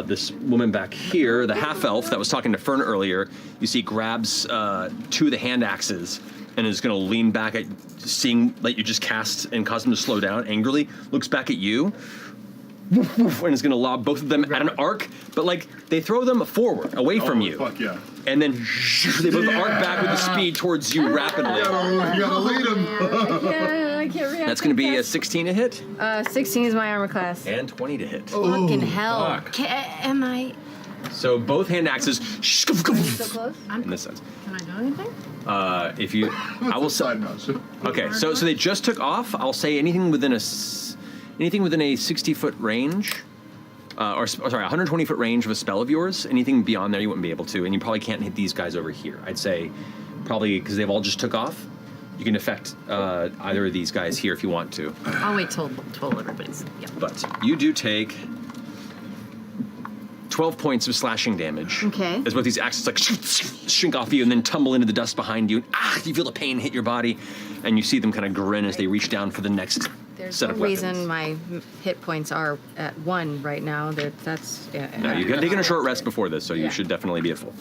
This woman back here, the half elf that was talking to Fern earlier, you see grabs 2 of the hand axes and is going to lean back at seeing that you just cast and cause him to slow down angrily, looks back at you, and is going to lob both of them at an arc, but like they throw them forward, away from you. Fuck yeah. And then they both arc back with the speed towards you rapidly. You gotta lead him. I can't react. That's going to be a 16 to hit. 16 is my armor class. And 20 to hit. Fucking hell. Am I So both hand axes so close? in this sense. Can I do anything? If you, I will say. Okay, so they just took off. I'll say anything within a 60-foot range, or sorry, 120-foot range of a spell of yours. Anything beyond there, you wouldn't be able to, and you probably can't hit these guys over here. I'd say probably because they've all just took off. You can affect either of these guys here if you want to. I'll wait till everybody's. Yeah. But you do take 12 points of slashing damage. Okay. As both these axes like shrink off you and then tumble into the dust behind you. You feel the pain hit your body, and you see them kind of grin as they reach down for the next There's set no of weapons. reason my hit points are at 1 right now. That's No, you've taken a short rest before this, so you should definitely be at full.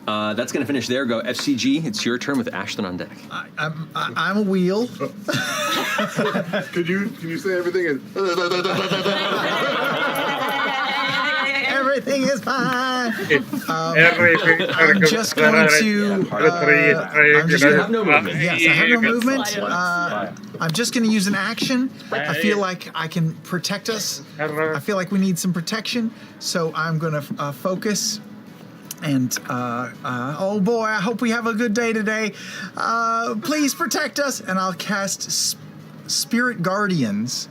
That's going to finish there. Go F.C.G. It's your turn with Ashton on deck. I'm a wheel. Can you say everything? Everything is fine. I'm just going to. have no movement. Yes, I have no movement. I'm just going to use an action. I feel like I can protect us. I feel like we need some protection, so I'm going to focus. And, oh boy, I hope we have a good day today. Please protect us. And I'll cast Spirit Guardians.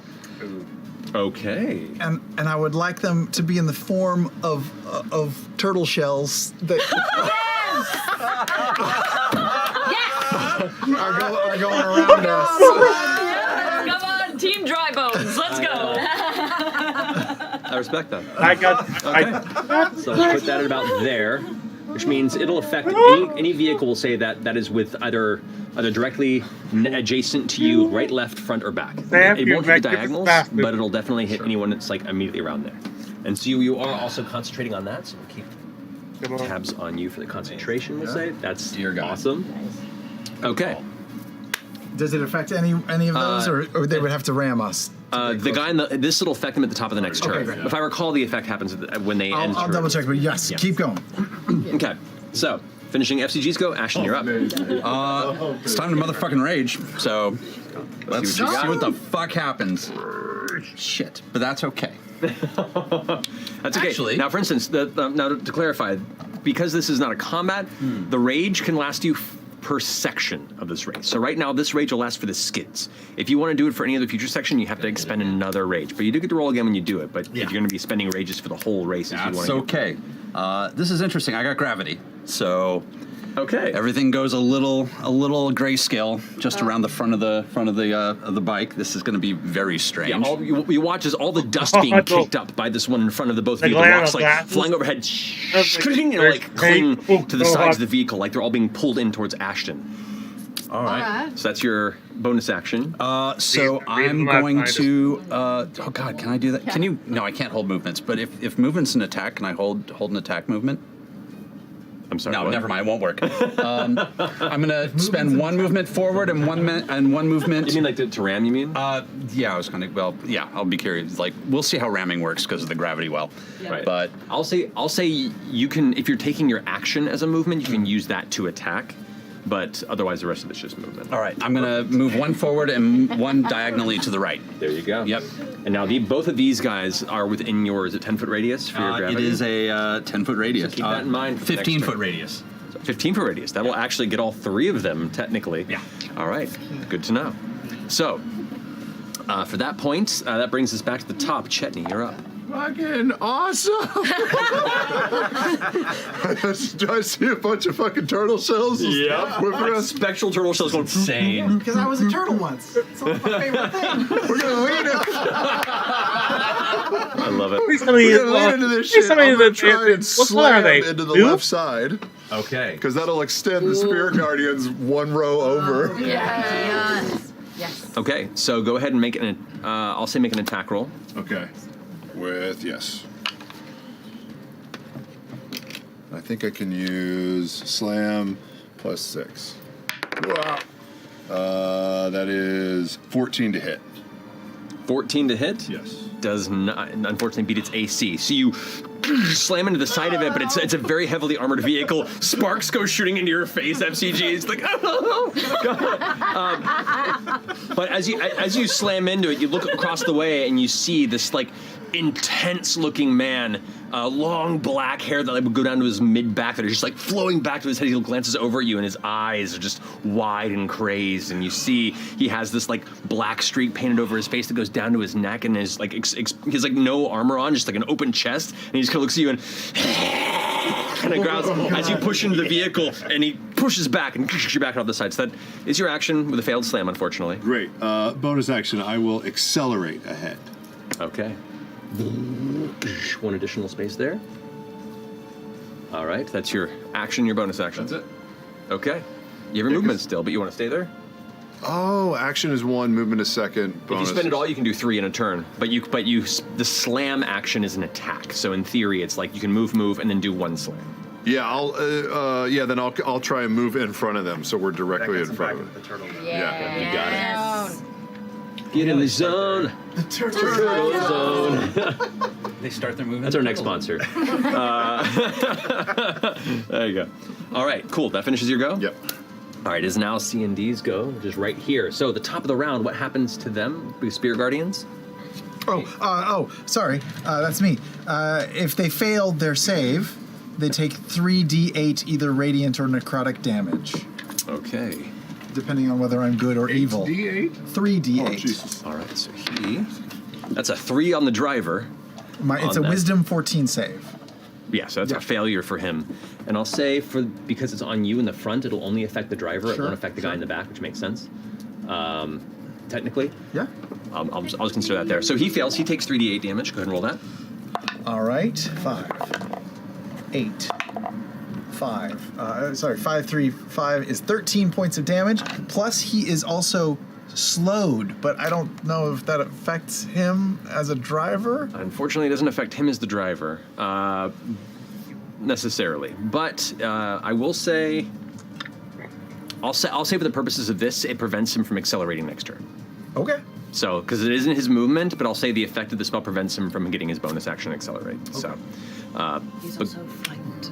Okay. And I would like them to be in the form of turtle shells that are going around us. Come on, Team Dry Bones, let's go. I respect that. I got. So let's put that at about there, which means it'll affect any vehicle. Will say that is with either directly adjacent to you, right, left, front, or back. It won't hit the diagonals, but it'll definitely hit anyone that's like immediately around there. And so you are also concentrating on that. So we'll keep tabs on you for the concentration. We'll say that's awesome. Okay. Does it affect any of those, or they would have to ram us? The guy this will affect them at the top of the next turn. great. If I recall, the effect happens when they enter. I'll double check, but yes, keep going. Okay, so finishing FCG's go. Ashton, you're up. It's time to motherfucking rage. So let's see what the fuck happens. Shit, but that's okay. That's okay. Actually, now, for instance, now to clarify, because this is not a combat, the rage can last you per section of this rage. So right now, this rage will last for the skids. If you want to do it for any other future section, you have to expend another rage. But you do get to roll again when you do it. But if you're going to be spending rages for the whole race, that's okay. This is interesting. I got gravity, so okay. Everything goes a little grayscale just around the front of the bike. This is going to be very strange. Yeah, you watch as all the dust being kicked up by this one in front of the both of you. The rocks like flying overhead, and like cling to the sides of the vehicle, like they're all being pulled in towards Ashton. All right. So that's your bonus action. So I'm going to. Oh God, can I do that? Can you? No, I can't hold movements. But if movement's an attack, can I hold an attack movement? I'm sorry. No, never mind. It won't work. I'm gonna spend one movement forward and one movement. You mean like to ram? You mean? Yeah, I was gonna. Well, yeah, I'll be curious. Like, we'll see how ramming works because of the gravity well. Right. But I'll say you can, if you're taking your action as a movement, you can use that to attack. But otherwise, the rest of it's just movement. All right, I'm gonna move one forward and one diagonally to the right. There you go. Yep. And now both of these guys are within your 10-foot radius for your gravity? It is a 10-foot radius. So keep that in mind. 15-foot radius. So 15-foot radius. That will actually get all three of them technically. Yeah. All right. Good to know. So for that point, that brings us back to the top. Chetney, you're up. Fucking awesome! Do I see a bunch of fucking turtle shells? Yep. Spectral turtle shells going insane. Because I was a turtle once. It's my favorite thing. We're gonna lean it. I love it. Please tell me We're gonna lean into this shit. I'm gonna try and what color are slam they? into the Blue? left side. Okay. Because that'll extend the Spirit Guardians one row over. Yes. Yes. Okay, so go ahead and make an. I'll say make an attack roll. Okay. With, yes. I think I can use Slam plus 6. That is 14 to hit. 14 to hit? Yes. Does not, unfortunately, beat its AC. So you slam into the side of it, but it's a very heavily armored vehicle. Sparks go shooting into your face, F.C.G. It's like, oh! But as you slam into it, you look across the way and you see this like intense-looking man, long black hair that would go down to his mid-back that are just like flowing back to his head. He glances over at you and his eyes are just wide and crazed, and you see he has this like black streak painted over his face that goes down to his neck, and his like he's like no armor on, just like an open chest, and he just kind of looks at you and kind of growls as you push into the vehicle, and he pushes back and kicks you back off the side. So that is your action with a failed slam, unfortunately. Great. Bonus action, I will accelerate ahead. Okay. One additional space there. All right, that's your action, your bonus action. That's it. Okay. You have your movement still, but you want to stay there? Oh, action is 1, movement is 2nd. If you spend it all, you can do 3 in a turn. But the slam action is an attack. So in theory, it's like you can move, and then do 1 slam. Yeah, then I'll try and move in front of them, so we're directly in front of them. Yeah, you got it. Get in the zone. The turtle zone. They start their movement. That's our next sponsor. There you go. All right, cool. That finishes your go? Yep. All right, it is now C&D's go, which is right here. So the top of the round, what happens to them, the Spirit Guardians? Sorry. That's me. If they failed their save, they take 3d8 either radiant or necrotic damage. Okay. Depending on whether I'm good or evil. 3d8? 3d8. Oh, Jesus. All right, so that's a 3 on the driver. It's a wisdom 14 save. Yeah, so that's a failure for him. And I'll say because it's on you in the front, it'll only affect the driver. It won't affect the guy in the back, which makes sense. Technically. Yeah. I'll just consider that there. So he fails. He takes 3d8 damage. Go ahead and roll that. All right. 5, 8, 5. 5, 3, 5 is 13 points of damage. Plus, he is also slowed, but I don't know if that affects him as a driver. Unfortunately, it doesn't affect him as the driver, necessarily. But I will say, I'll say for the purposes of this, it prevents him from accelerating next turn. Okay. So, because it isn't his movement, but I'll say the effect of the spell prevents him from getting his bonus action accelerate. Okay. So, he's also frightened.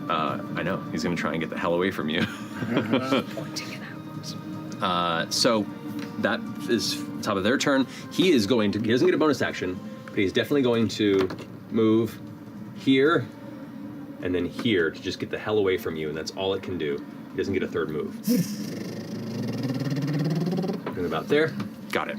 I know he's going to try and get the hell away from you. Pointing it out. So that is top of their turn. He doesn't get a bonus action, but he's definitely going to move here and then here to just get the hell away from you, and that's all it can do. He doesn't get a third move. And about there. Got it.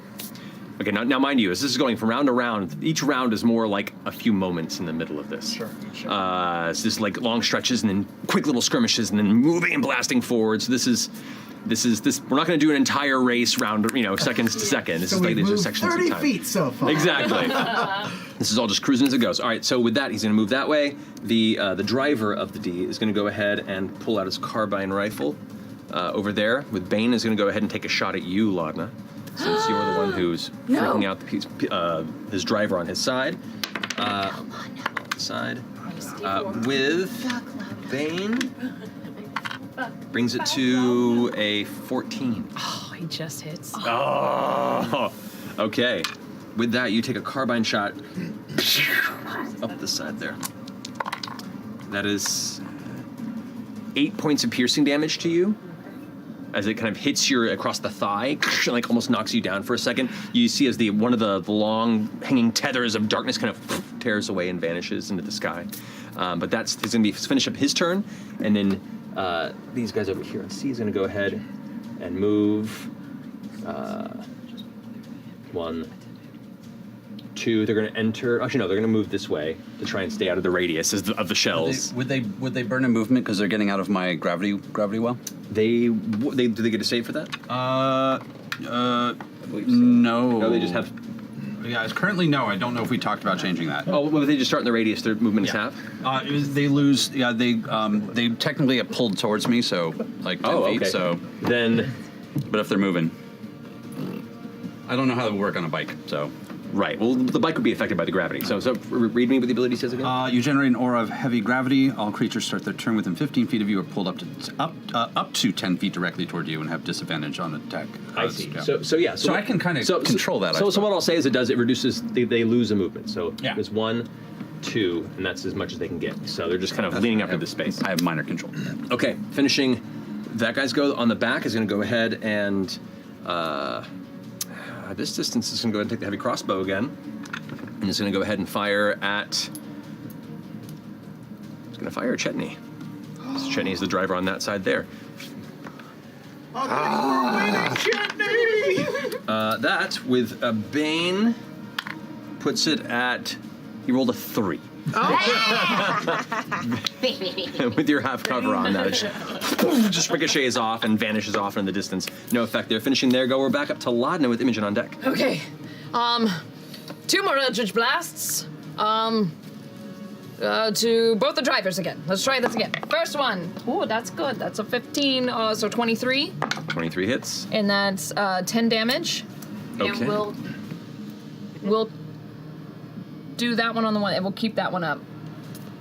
Okay, now mind you, as this is going from round to round, each round is more like a few moments in the middle of this. Sure. It's just like long stretches and then quick little skirmishes and then moving and blasting forward. So this is we're not going to do an entire race round, seconds to second. This So is like we've these are moved sections 30 of time. feet so far. Exactly. This is all just cruising as it goes. All right, so with that, he's going to move that way. The driver of the D is going to go ahead and pull out his carbine rifle over there. With Bane is going to go ahead and take a shot at you, Laudna, since you're the one who's freaking out his driver on his side. With Bane, brings it to a 14. Oh, he just hits. Oh, okay. With that, you take a carbine shot up the side there. That is 8 points of piercing damage to you. As it kind of hits you across the thigh, like almost knocks you down for a second. You see as one of the long hanging tethers of darkness kind of tears away and vanishes into the sky. But he's going to finish up his turn, and then these guys over here on C is going to go ahead and move 1, 2. They're going to enter. Actually, no, they're going to move this way to try and stay out of the radius of the shells. Would they burn a movement because they're getting out of my gravity well? Do they get a save for that? No. No, they just have. Yeah, currently no. I don't know if we talked about changing that. Oh, well, they just start in the radius. Their movement is half. They lose. Yeah, they technically get pulled towards me, so like 10 feet. Okay. So then, but if they're moving, I don't know how that would work on a bike. So. Right. Well, the bike would be affected by the gravity. So read me what the ability says again. You generate an aura of heavy gravity. All creatures start their turn within 15 feet of you are pulled up to 10 feet directly toward you and have disadvantage on attack. I see. Yeah. So I can kind of control that. So what I'll say is it reduces. They lose a movement. So there's 1, 2, and that's as much as they can get. So they're just kind of leaning up into space. I have minor control. Okay, finishing. That guy's go on the back is going to go ahead and. This distance is going to go ahead and take the heavy crossbow again. And it's going to go ahead and fire at... It's going to fire at Chetney. So Chetney is the driver on that side there. That, with a Bane, puts it at... He rolled a 3. With your half cover on that, it just ricochets off and vanishes off in the distance. No effect there. Finishing their go, we're back up to Ladna with Imogen on deck. Okay. 2 more Eldritch Blasts. To both the drivers again. Let's try this again. First one. Ooh, that's good. That's a 15, so 23. 23 hits. And that's 10 damage. Okay. And we'll do that one on the one, and we'll keep that one up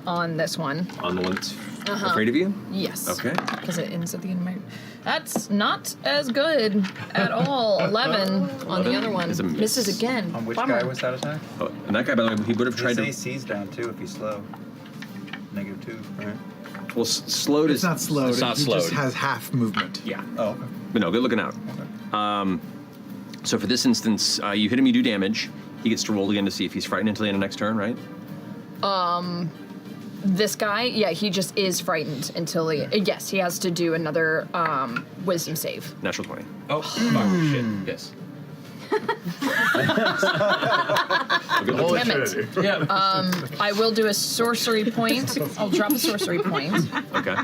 on this one. On the one that's afraid of you? Yes. Okay. Because it ends at the end of my... That's not as good at all. 11 on the other one. Is a miss. Misses again. On which Bummer. guy was that attack? Oh, and that guy, by the way, he would have tried to... His AC's down too if he's slow. -2, right? Well, slowed is... It's not slowed. It's not He slowed. just has half movement. Yeah. Oh, okay. But no, good looking out. So for this instance, you hit him, you do damage. He gets to roll again to see if he's frightened until the end of next turn, right? This guy, yeah, he just is frightened until he... Yes, he has to do another wisdom save. Natural 20. Oh, fuck, shit. Yes. Damn it. Yeah. I will do a sorcery point. I'll drop a sorcery point. Okay.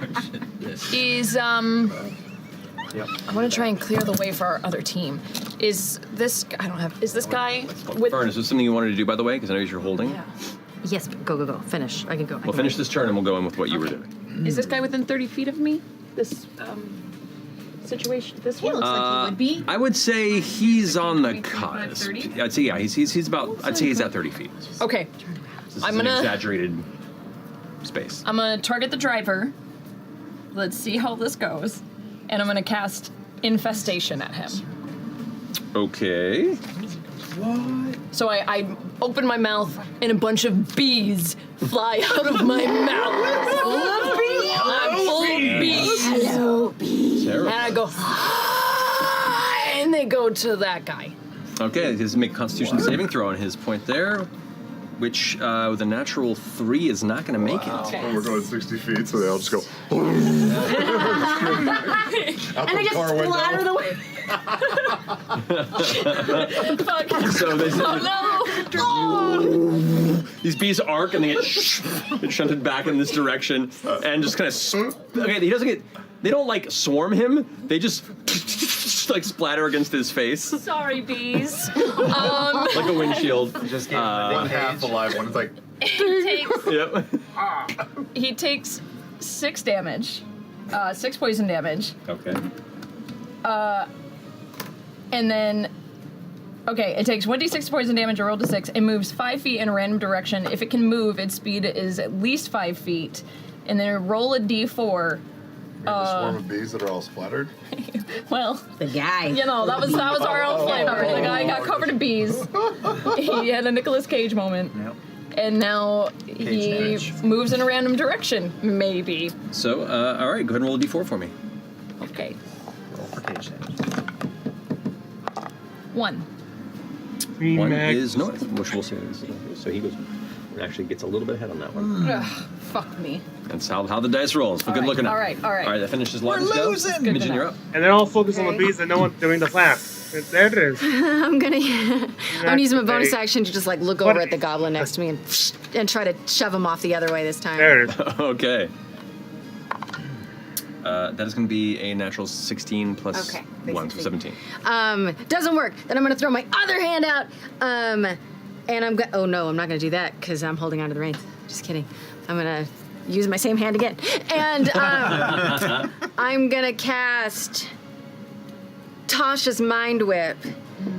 I want to try and clear the way for our other team. Is this guy with... Fern, is this something you wanted to do, by the way? Because I know you're holding. Yeah. Yes, go. Finish. I can go. We'll finish this turn and we'll go in with what you were doing. Is this guy within 30 feet of me? This situation. This one looks like he would be. I would say he's on the 25, cusp. 30? I'd say yeah, he's about. I'd say he's at 30 feet. Okay. This I'm is gonna- an exaggerated space. I'm gonna target the driver. Let's see how this goes. And I'm gonna cast Infestation at him. Okay. So I open my mouth and a bunch of bees fly out of my mouth. I'm full of bees. Hello, bee. And I go, and they go to that guy. Okay, he has to make a Constitution saving throw on his point there, which with a natural 3 is not going to make it. Well, we're going 60 feet, so they all just go. Out And they the just car window. splatter the way. Fuck. So they Oh these bees arc and they get shunted back in this direction and just kind of. Okay, he doesn't get. They don't like swarm him. They just like splatter against his face no! Sorry, bees. like a windshield. Just get One half alive, one is like. Yep. He takes 6 damage, 6 poison damage, Okay. and then. Okay, it takes 1d6 poison damage, or roll to 6. It moves 5 feet in a random direction. If it can move, its speed is at least 5 feet. And then roll a d4. A swarm of bees that are all splattered. Well, The guy. you know, that was our own flavor. The guy got covered in bees. He had a Nicolas Cage moment. Yep. And now he damage. moves in a random direction, maybe. So, all right, go ahead and roll a d4 for me. Okay. Roll for cage damage. 1. One is north, which we'll say is so he goes. Actually gets a little bit ahead on that one. Ugh, fuck me. That's how the dice rolls. But good right, looking at. all right. All right, that finishes Lawton's go. losing! Good Imogen, to you're know. up. And then all focus on the bees and no one doing the flap. There it is. I'm gonna use my bonus action to just like look over at the goblin next to me and try to shove him off the other way this time. There it is. Okay. That is going to be a natural 16 plus Okay, 1, so 17. Doesn't work. Then I'm gonna throw my other hand out. And oh no, I'm not gonna do that because I'm holding onto the reins. Just kidding. I'm gonna use my same hand again. And I'm gonna cast Tasha's Mind Whip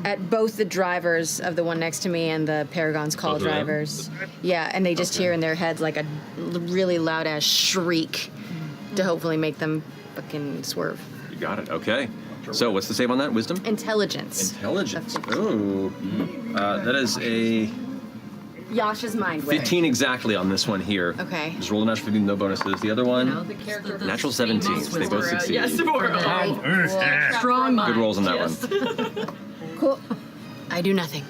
at both the drivers of the one next to me and the Paragon's Call Both of them? drivers. Yeah, and they just hear in their heads like a really loud ass shriek to hopefully make them fucking swerve. You got it. Okay. So what's the save on that? Wisdom? Intelligence. Intelligence. Ooh. That is a Yasha's Mind Whip. 15 exactly on this one here. Okay. Just roll a natural 15, no bonuses. The other one, natural 17. So they both succeed. Yes, strong mind. Good rolls on that one. Cool. I do nothing.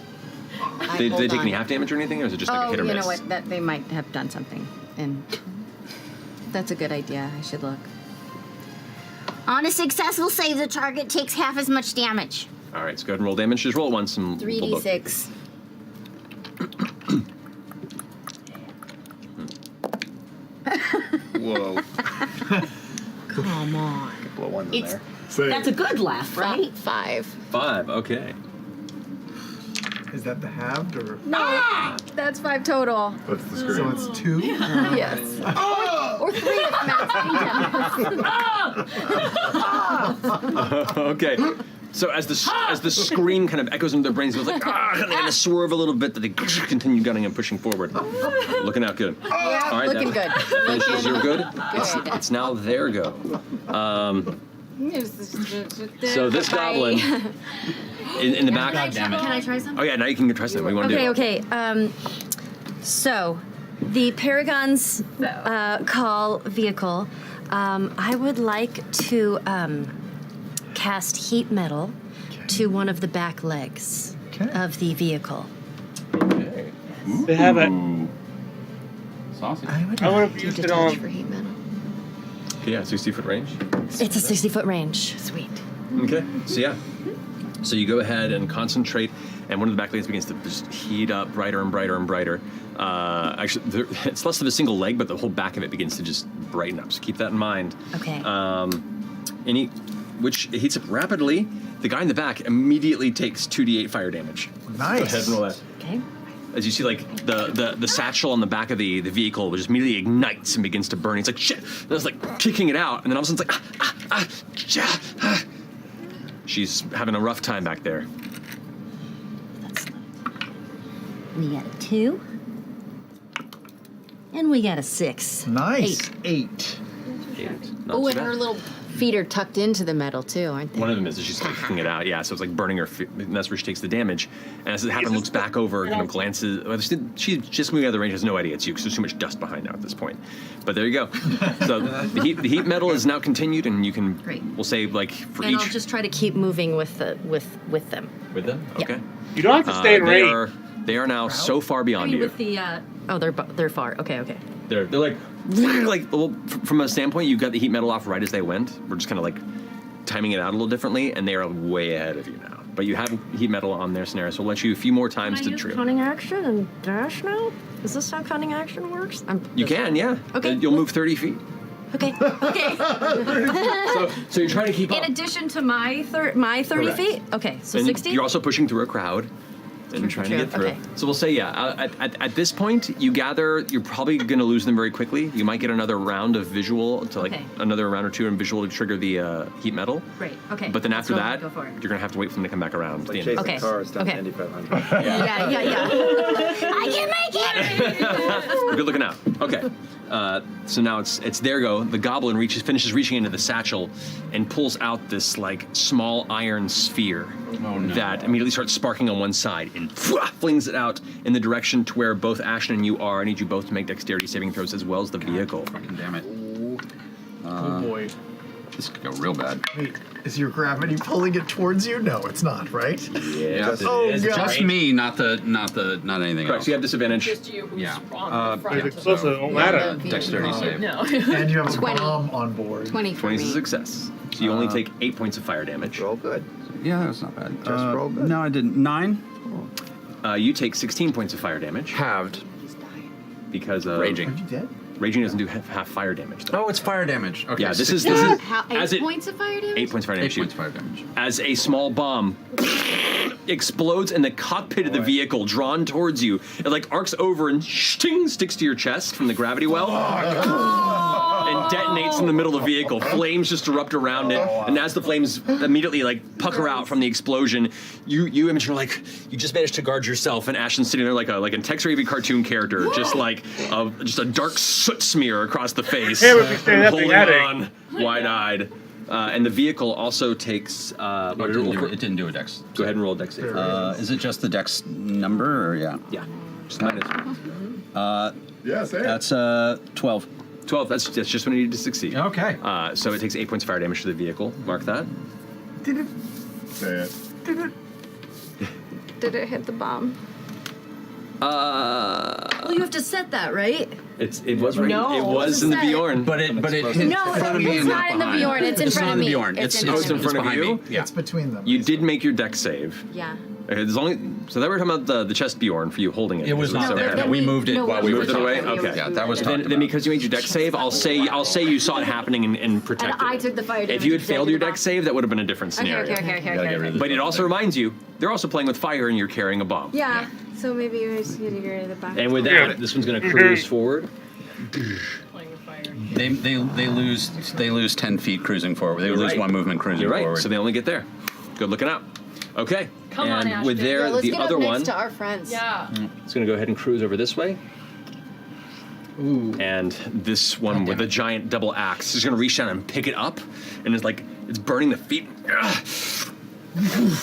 Did they take any half damage or anything, or is it just like a hit or miss? You know what? That they might have done something, and that's a good idea. I should look. On a successful save, the target takes half as much damage. All right, so go ahead and roll damage. Just roll it once and we'll both- 3d6. Whoa. Come on. Blow one in It's there. that's a good laugh, right? 5. 5, okay. Is that the halved or? No, that's 5 total. That's the screen. So it's 2? Yes. Or 3 if Matt's Okay. So as the scream kind of echoes into their brains, it was like, and they kind of swerve a little bit, but they continue gunning and pushing forward. Looking out good. Yeah, All right, looking good. Finishes your good. Good. It's now their go. So this goblin in the back. Can I try something? Oh yeah, now you can try something. What do you want to do? Okay. So, the Paragon's call vehicle, I would like to cast heat metal to one of the back legs of the vehicle. Okay. They have it. Saucy. I want to use it on. Yeah, 60-foot range. It's a 60-foot range. Sweet. Okay, so yeah. So you go ahead and concentrate, and one of the back legs begins to just heat up brighter and brighter and brighter. Actually, it's less of a single leg, but the whole back of it begins to just brighten up. So keep that in mind. Okay. Which it heats up rapidly. The guy in the back immediately takes 2d8 fire damage. Nice. Go ahead and roll that. Okay. As you see, like, the satchel on the back of the vehicle just immediately ignites and begins to burn. He's like, shit! And it's like kicking it out, and then all of a sudden it's like, She's having a rough time back there. We got a 2. And we got a 6. Nice. 8. 8. Not Oh, too and bad. her little feet are tucked into the metal too, aren't they? One of them is she's like kicking it out, yeah. So it's like burning her feet, and that's where she takes the damage. And as it happens, looks back over, kind of glances. Well, she's just moving out of the range, has no idea it's you because there's too much dust behind now at this point. But there you go. So the heat metal is now continued, and you can. Great. We'll say like for And each. I'll just try to keep moving with them. With them. Yeah. Okay. You don't have to stay in range. They are now so far beyond you. With the they're far. Okay. They're like well, from a standpoint, you got the heat metal off right as they went. We're just kind of like timing it out a little differently, and they are way ahead of you now. But you have heat metal on their scenario, so we'll let you a few more times to trigger. Cunning action and dash now? Is this how cunning action works? You can, yeah. Okay. You'll move 30 feet. Okay. So you're trying to keep up. In addition to my 30 Correct. feet? Okay, so And 60? you're also pushing through a crowd and trying to get through. Okay. So we'll say, yeah, at this point, you gather you're probably going to lose them very quickly. You might get another round of visual, to like another round or two in visual to trigger the heat metal. Great, okay. But then after Let's that, go for it. you're going to have to wait for them to come back around. to the end. Okay. Cars down Okay. to 9500. Yeah. I can make it! Good looking out. Okay. So now it's their go. The goblin finishes reaching into the satchel and pulls out this like small iron sphere that immediately starts sparking on one side and flings it out in the direction to where both Ashton and you are. I need you both to make dexterity saving throws as well as the vehicle. Fucking damn it. Oh boy. This could go real bad. Wait, is your gravity pulling it towards you? No, it's not, right? Yeah. Oh god. Just me, not anything Correct. else. So you have disadvantage. Just you who's Yeah. on the front. So it won't matter. Dexterity save. No. And you have a 20. bomb on board. 20 for 20 is a me. success. So you only take 8 points of fire damage. Roll good. Yeah, that's not bad. Just roll good. No, I didn't. 9? You take 16 points of fire damage Halved. because of Raging. Are you dead? Raging doesn't do half fire damage, though. Oh, it's fire damage. Okay. Yeah, this is How, as 8 it points of fire damage? 8 points of fire damage. 8 points fire damage. As a small bomb explodes in the cockpit of the vehicle, drawn towards you, it like arcs over and sticks to your chest from the gravity well. And detonates in the middle of the vehicle. Flames just erupt around it, and as the flames immediately like pucker out from the explosion, you Imogen are like, you just managed to guard yourself, and Ashton's sitting there like a Tex Avery cartoon character, just like just a dark soot smear across the face, Hey, we'll be staying up holding together. on, wide-eyed. And the vehicle also takes. It didn't do a dex. Go ahead and roll a dex save. Is it just the dex number, or yeah? Yeah. Just minus. Yes, That's 12. 12. That's just when you need to succeed. Okay. So it takes 8 points of fire damage to the vehicle. Mark that. Say it. Did it hit the bomb? Well, you have to set that, right? It was right. No, it was in the set it. Bjorn. But it hit No, in front of me it's and not in the behind. Bjorn. It's in front not of in the me. Bjorn. It's in Oh, it's in front of behind you? me. Yeah. It's between them. You did make your dex save. Yeah. Okay, there's only so that we're talking about the chest Bjorn for you holding it. It was not so there. heavy. No, we moved it while we were moved it away. talking. Okay, Yeah, that was talked then about. because you made your dex save, I'll say you saw it happening and protected And I it. took the fire damage. If you had and failed did your the dex save, that would have been a different Okay, scenario. okay. But it also reminds you they're also playing with fire and you're carrying a bomb. Yeah. So maybe we just need to get rid of the back. And with that, this one's going to cruise forward. They lose 10 feet cruising forward. They You're lose right. 1 movement cruising You're right. forward. So they only get there. Good looking out. Okay. Come and on, with Ashton. there, Let's the get other up next one, to our friends. Yeah. it's going to go ahead and cruise over this way. Ooh. And this one with the giant double axe is going to reach down and pick it up, and it's burning the feet.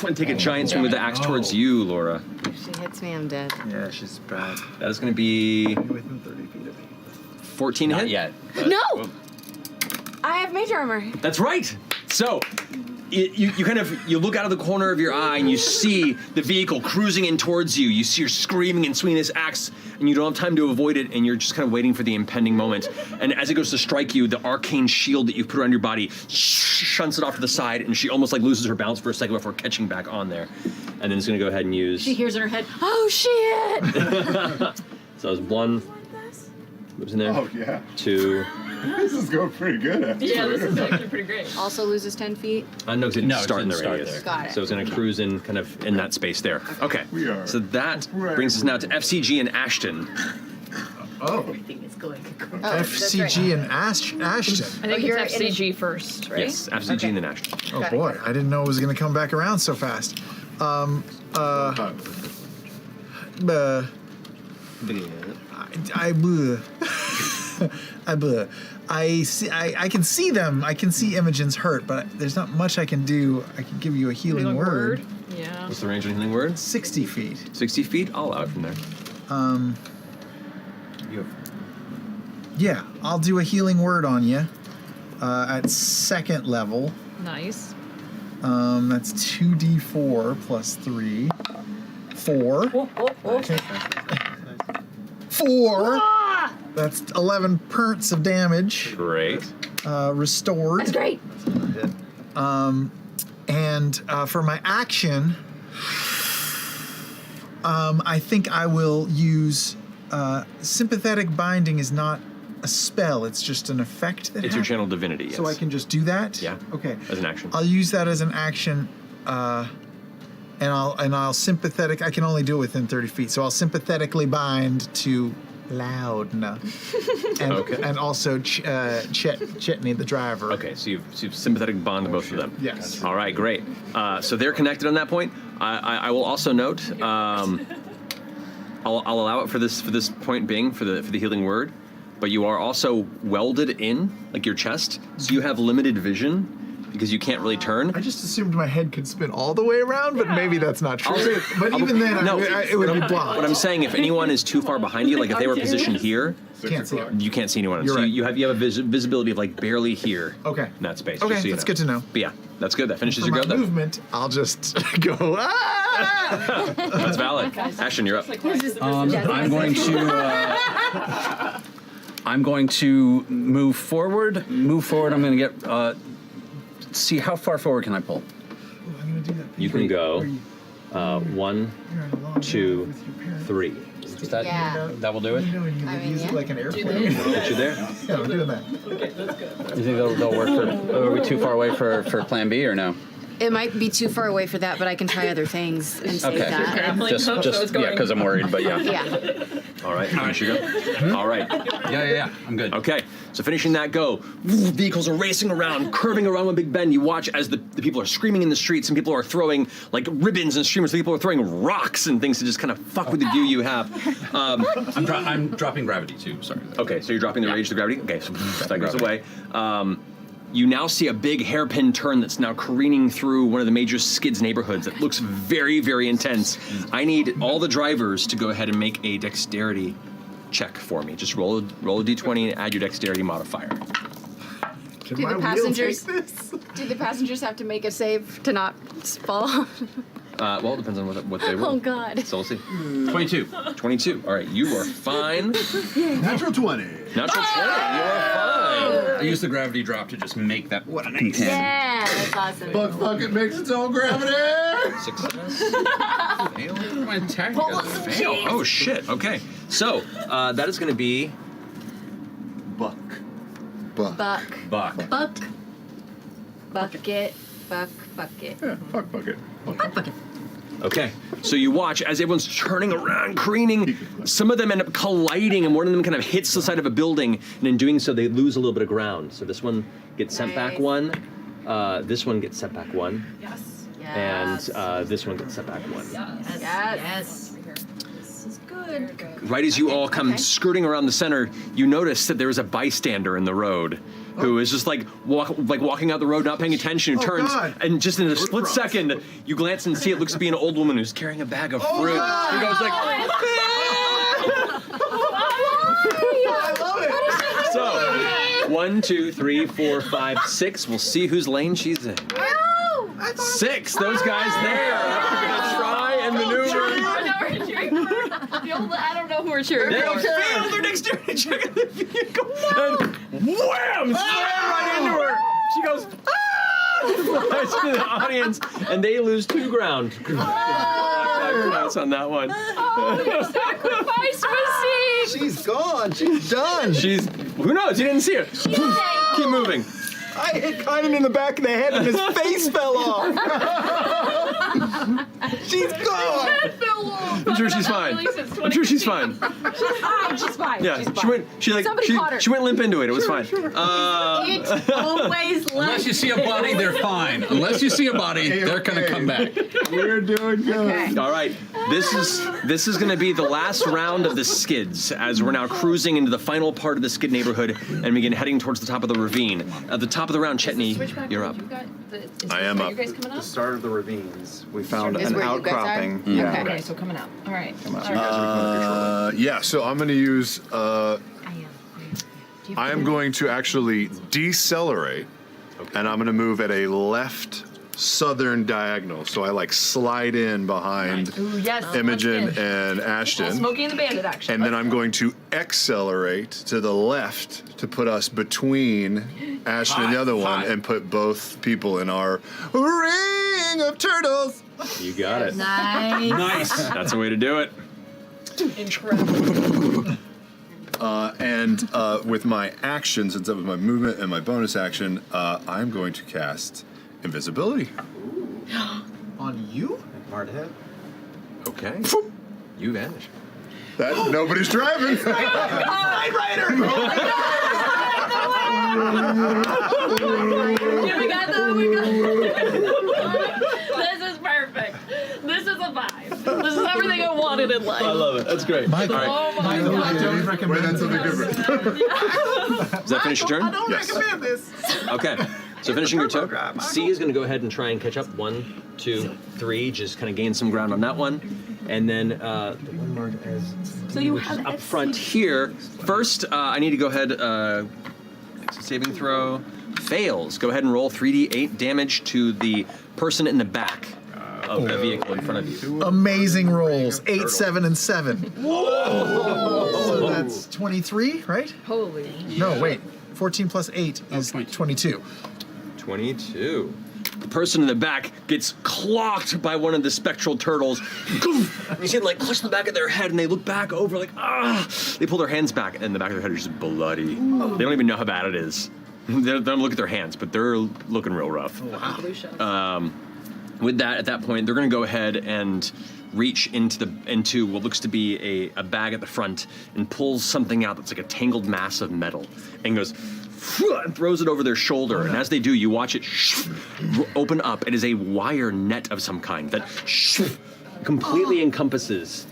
And take a giant swing with the axe towards you, Laura. If she hits me, I'm dead. Yeah, she's bad. That is going to be Within 30 feet of me. 14 Not hit. yet. No! I have mage armor. That's right. So you look out of the corner of your eye and you see the vehicle cruising in towards you. You see her screaming and swinging this axe, and you don't have time to avoid it, and you're just kind of waiting for the impending moment. And as it goes to strike you, the arcane shield that you put around your body shunts it off to the side, and she almost like loses her balance for a second before catching back on there. And then it's going to go ahead and use. She hears in her head, oh shit! So there's one. Moves in there. Oh, yeah. 2. This is going pretty good, actually. Yeah, this is actually pretty great. Also loses 10 feet. No, because it didn't No, it start in the didn't start radius. there. Got it. So it's going to cruise in kind of in that space there. Okay. We are So that brings us now to F.C.G. and Ashton. Oh, Everything is going to go. Oh, that's right. F.C.G. and Ashton. I think you're it's F.C.G. first, right? Yes, F.C.G. and then Ashton. Oh Got it. boy, I didn't know it was going to come back around so fast. I see. I can see them. I can see Imogen's hurt, but there's not much I can do. I can give you a healing word. Yeah. What's the range of healing word? 60 feet. 60 feet? I'll allow it from there. You have Yeah, I'll do a healing word on you at second level. Nice. That's 2d4 plus 3. 4. Okay. 4. That's 11 perts of damage. great. Restored. That's great. And for my action, I think I will use sympathetic binding is not a spell, it's just an effect that It's your happens. channel divinity, yes. So I can just do that? Yeah. Okay. As an action. I'll use that as an action, and I'll sympathetic. I can only do it within 30 feet, so I'll sympathetically bind to Loudna, and also Chetney, the driver. Okay, so you've sympathetic bond to both of them. Yes. All right, great. So they're connected on that point. I will also note. I'll allow it for this point being for the healing word, but you are also welded in like your chest, so you have limited vision because you can't really turn. I just assumed my head could spin all the way around, but maybe that's not true. But even then, no, it would be blocked. What I'm saying, if anyone is too far behind you, like if they were positioned here, Can't see it. you can't see anyone. You're so right. you have a visibility of like barely here. Okay. In that space. Okay, just so you that's know. good to know. But yeah, that's good. That finishes For your my go. Then. movement, I'll just go. Ah! That's valid. Ashton, you're up. I'm going to move forward. I'm going to get. See how far forward can I pull? You can go 1, 2, 3. That, Yeah. that will do it? You know, when you I mean, use yeah. it like an airplane. Get you there? Yeah, I'm doing that. You think they'll work for? Are we too far away for Plan B or no? It might be too far away for that, but I can try other things and save Okay. that. Just yeah, because I'm worried, but yeah. Yeah. All right, finish your go. All right. Yeah. I'm good. Okay, so finishing that go, vehicles are racing around, curving around one big bend. You watch as the people are screaming in the streets, and people are throwing like ribbons and streamers. People are throwing rocks and things to just kind of fuck with the view you have. I'm dropping gravity too. Sorry. Okay, so you're dropping the rage to gravity. Okay, so that goes away. You now see a big hairpin turn that's now careening through one of the major skids neighborhoods. It looks very, very intense. I need all the drivers to go ahead and make a dexterity check for me. Just roll a d20 and add your dexterity modifier. Do the passengers have to make a save to not fall? Well, it depends on what they roll. Oh, God. So we'll see. 22. 22. All right, you are fine. Natural 20. Natural 20. You are fine. I use the gravity drop to just make that contend. Yeah, that's awesome. But fuck it makes its own gravity. Success. Fail. My attack. Fail. Oh, shit. Okay. So, that is going to be... Buck. Buck. Buck. Bucket. Bucket. Yeah, fuck bucket. Okay, so you watch as everyone's turning around, careening. Some of them end up colliding, and one of them kind of hits the side of a building, and in doing so, they lose a little bit of ground. So this one gets sent back one. This one gets sent back one. Yes. And this one gets sent back one. Yes. This is good. Right as you all come skirting around the center, you notice that there is a bystander in the road who is just like walking out the road, not paying attention, who turns, and just in a split second, you glance and see it looks to be an old woman who's carrying a bag of fruit. He goes like, I love it. so 1, 2, 3, 4, 5, 6. We'll see whose lane she's in. 6. Those guys there are gonna try and maneuver. I don't know who we're cheering They for. failed their dexterity check in the vehicle, and wham! Slam right into her. She goes, ah! Flies to the audience, and they lose 2 ground. Points on that one. Oh, your sacrifice was seen. She's gone. She's done. She's, who knows? You didn't see her. Keep moving. I hit Kynan in the back of the head and his face fell off. She's gone. I'm sure she's fine. I'm sure she's fine. She's fine. Yeah, She's fine. she went limp into it. It was fine. It always Unless you see a body, they're fine. Unless you see a body, they're gonna come back. We're doing good. All right, this is going to be the last round of the skids as we're now cruising into the final part of the skid neighborhood and begin heading towards the top of the ravine. At the top of the round, Chetney, you're up. I am up. You guys coming The up? start of the ravines. We found Is an where you guys are? outcropping. Yeah. Okay, so coming up. All right. Yeah, so I'm going to use. I am going to actually decelerate, and I'm going to move at a left southern diagonal. So I slide in behind Ooh, yes. Imogen Let's and Ashton. Smokey and the Bandit action. And then I'm going to accelerate to the left to put us between Ashton and the other one and put both people in our ring of turtles. You got it. Nice. That's a way to do it. Incredible. And with my actions, instead of my movement and my bonus action, I'm going to cast invisibility. On you? Hard hit. Okay. You vanish. That nobody's driving. Yeah, we got This is perfect. This is a vibe. This is everything I wanted in life. I love it. That's great. Michael, All right. Oh my I don't recommend Wait, that's something different. Does that finish your turn? I don't recommend this. Okay. So finishing your turn, C is going to go ahead and try and catch up. 1, 2, 3. Just kind of gain some ground on that one. And then the one marked as So you which is have up front here. First, I need to go ahead. Saving throw fails. Go ahead and roll 3d8 damage to the person in the back of the vehicle in front of you. Amazing rolls. 8, 7, and 7. Whoa! So that's 23, right? Holy. No, wait. 14 plus 8 is 22. 22. The person in the back gets clocked by one of the spectral turtles. You see them like clutch the back of their head, and they look back over like, ah! They pull their hands back, and the back of their head is just bloody. They don't even know how bad it is. They don't look at their hands, but they're looking real rough. With that, at that point, they're going to go ahead and reach into what looks to be a bag at the front and pulls something out that's like a tangled mass of metal and goes and throws it over their shoulder. And as they do, you watch it open up. It is a wire net of some kind that completely encompasses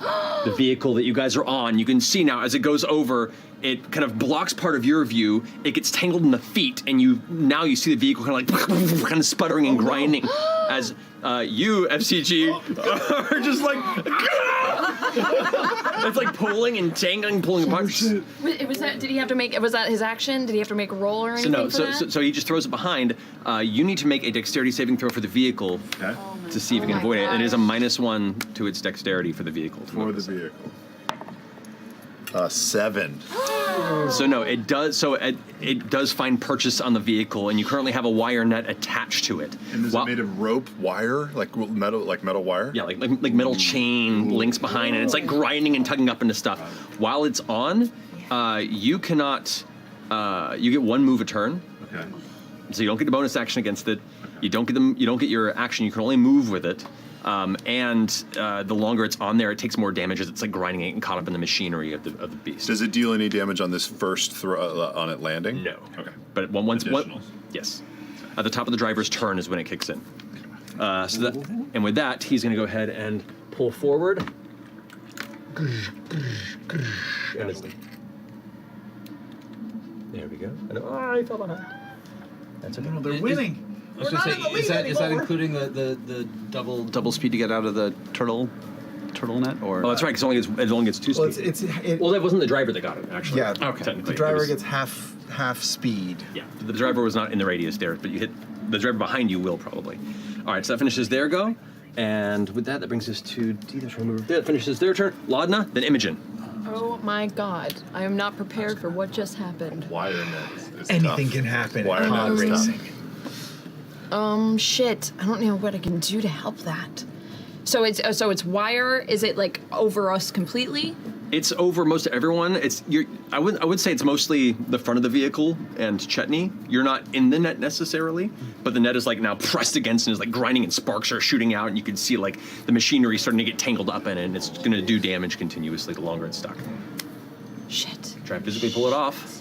the vehicle that you guys are on. You can see now as it goes over, it kind of blocks part of your view. It gets tangled in the feet, and you see the vehicle kind of like kind of sputtering and grinding as you, F.C.G, are just like it's like pulling and tangling, pulling apart. Was that? Did he have to make? Was that his action? Did he have to make a roll or anything? So he just throws it behind. You need to make a dexterity saving throw for the vehicle to see if you can avoid it. It is a -1 to its dexterity for the vehicle. For the vehicle. 7. So no, it does. So it does find purchase on the vehicle, and you currently have a wire net attached to it. And is it made of rope, wire, like metal wire? Yeah, like metal chain links behind, and it's like grinding and tugging up into stuff. While it's on, you cannot. You get 1 move a turn. Okay. So you don't get the bonus action against it. You don't get your action. You can only move with it. And the longer it's on there, it takes more damage as it's like grinding it and caught up in the machinery of the beast. Does it deal any damage on this first throw on it landing? No. Okay. But once yes, at the top of the driver's turn is when it kicks in. And with that, he's going to go ahead and pull forward. And there we go. Oh, I fell behind. That's okay. They're winning. I was going to say, is that including the double speed to get out of the turtle net? Or that's right, because it only gets 2 speed. Well, that wasn't the driver that got it, actually. Yeah, Technically. the driver gets half speed. Yeah, the driver was not in the radius there, but you hit the driver behind you will probably. All right, so that finishes their go, and with that brings us to that finishes their turn. Laudna, then Imogen. Oh my God! I am not prepared for what just happened. Wire net. Anything can happen. Wire net racing. Shit. I don't know what I can do to help that. So it's wire. Is it like over us completely? It's over most of everyone. I would say it's mostly the front of the vehicle and Chetney. You're not in the net necessarily, but the net is like now pressed against and is like grinding and sparks are shooting out, and you can see like the machinery starting to get tangled up in it, and it's going to do damage continuously the longer it's stuck. Shit. Try and physically pull it off.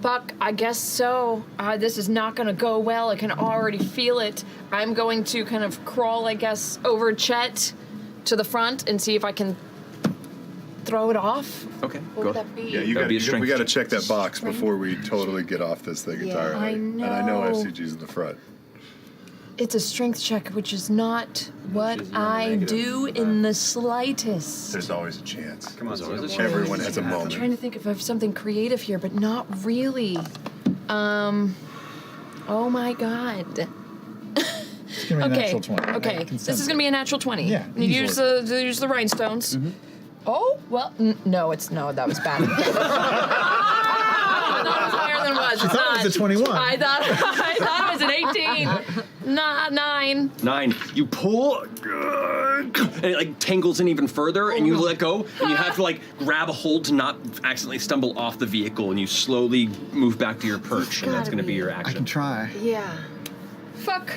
Buck, I guess so. This is not going to go well. I can already feel it. I'm going to kind of crawl, I guess, over Chet to the front and see if I can throw it off. Okay, what would that be? Yeah, we got to check that box before we totally get off this thing entirely. I know. And I know F.C.G's in the front. It's a strength check, which is not what I do in the slightest. There's always a chance. Come on, everyone has a I'm moment. trying to think if I have something creative here, but not really. Oh my God. It's gonna be a natural 20. Okay, this is gonna be a natural 20. Yeah, You use the rhinestones. Mm-hmm. Oh well, no, that was bad. That was higher than it was. She thought it was a 21. I thought it was an 18. 9. 9. You pull, and it like tangles in even further, and you let go, and you have to like grab a hold to not accidentally stumble off the vehicle, and you slowly move back to your perch, and that's going to be your action. I can try. Yeah. Fuck.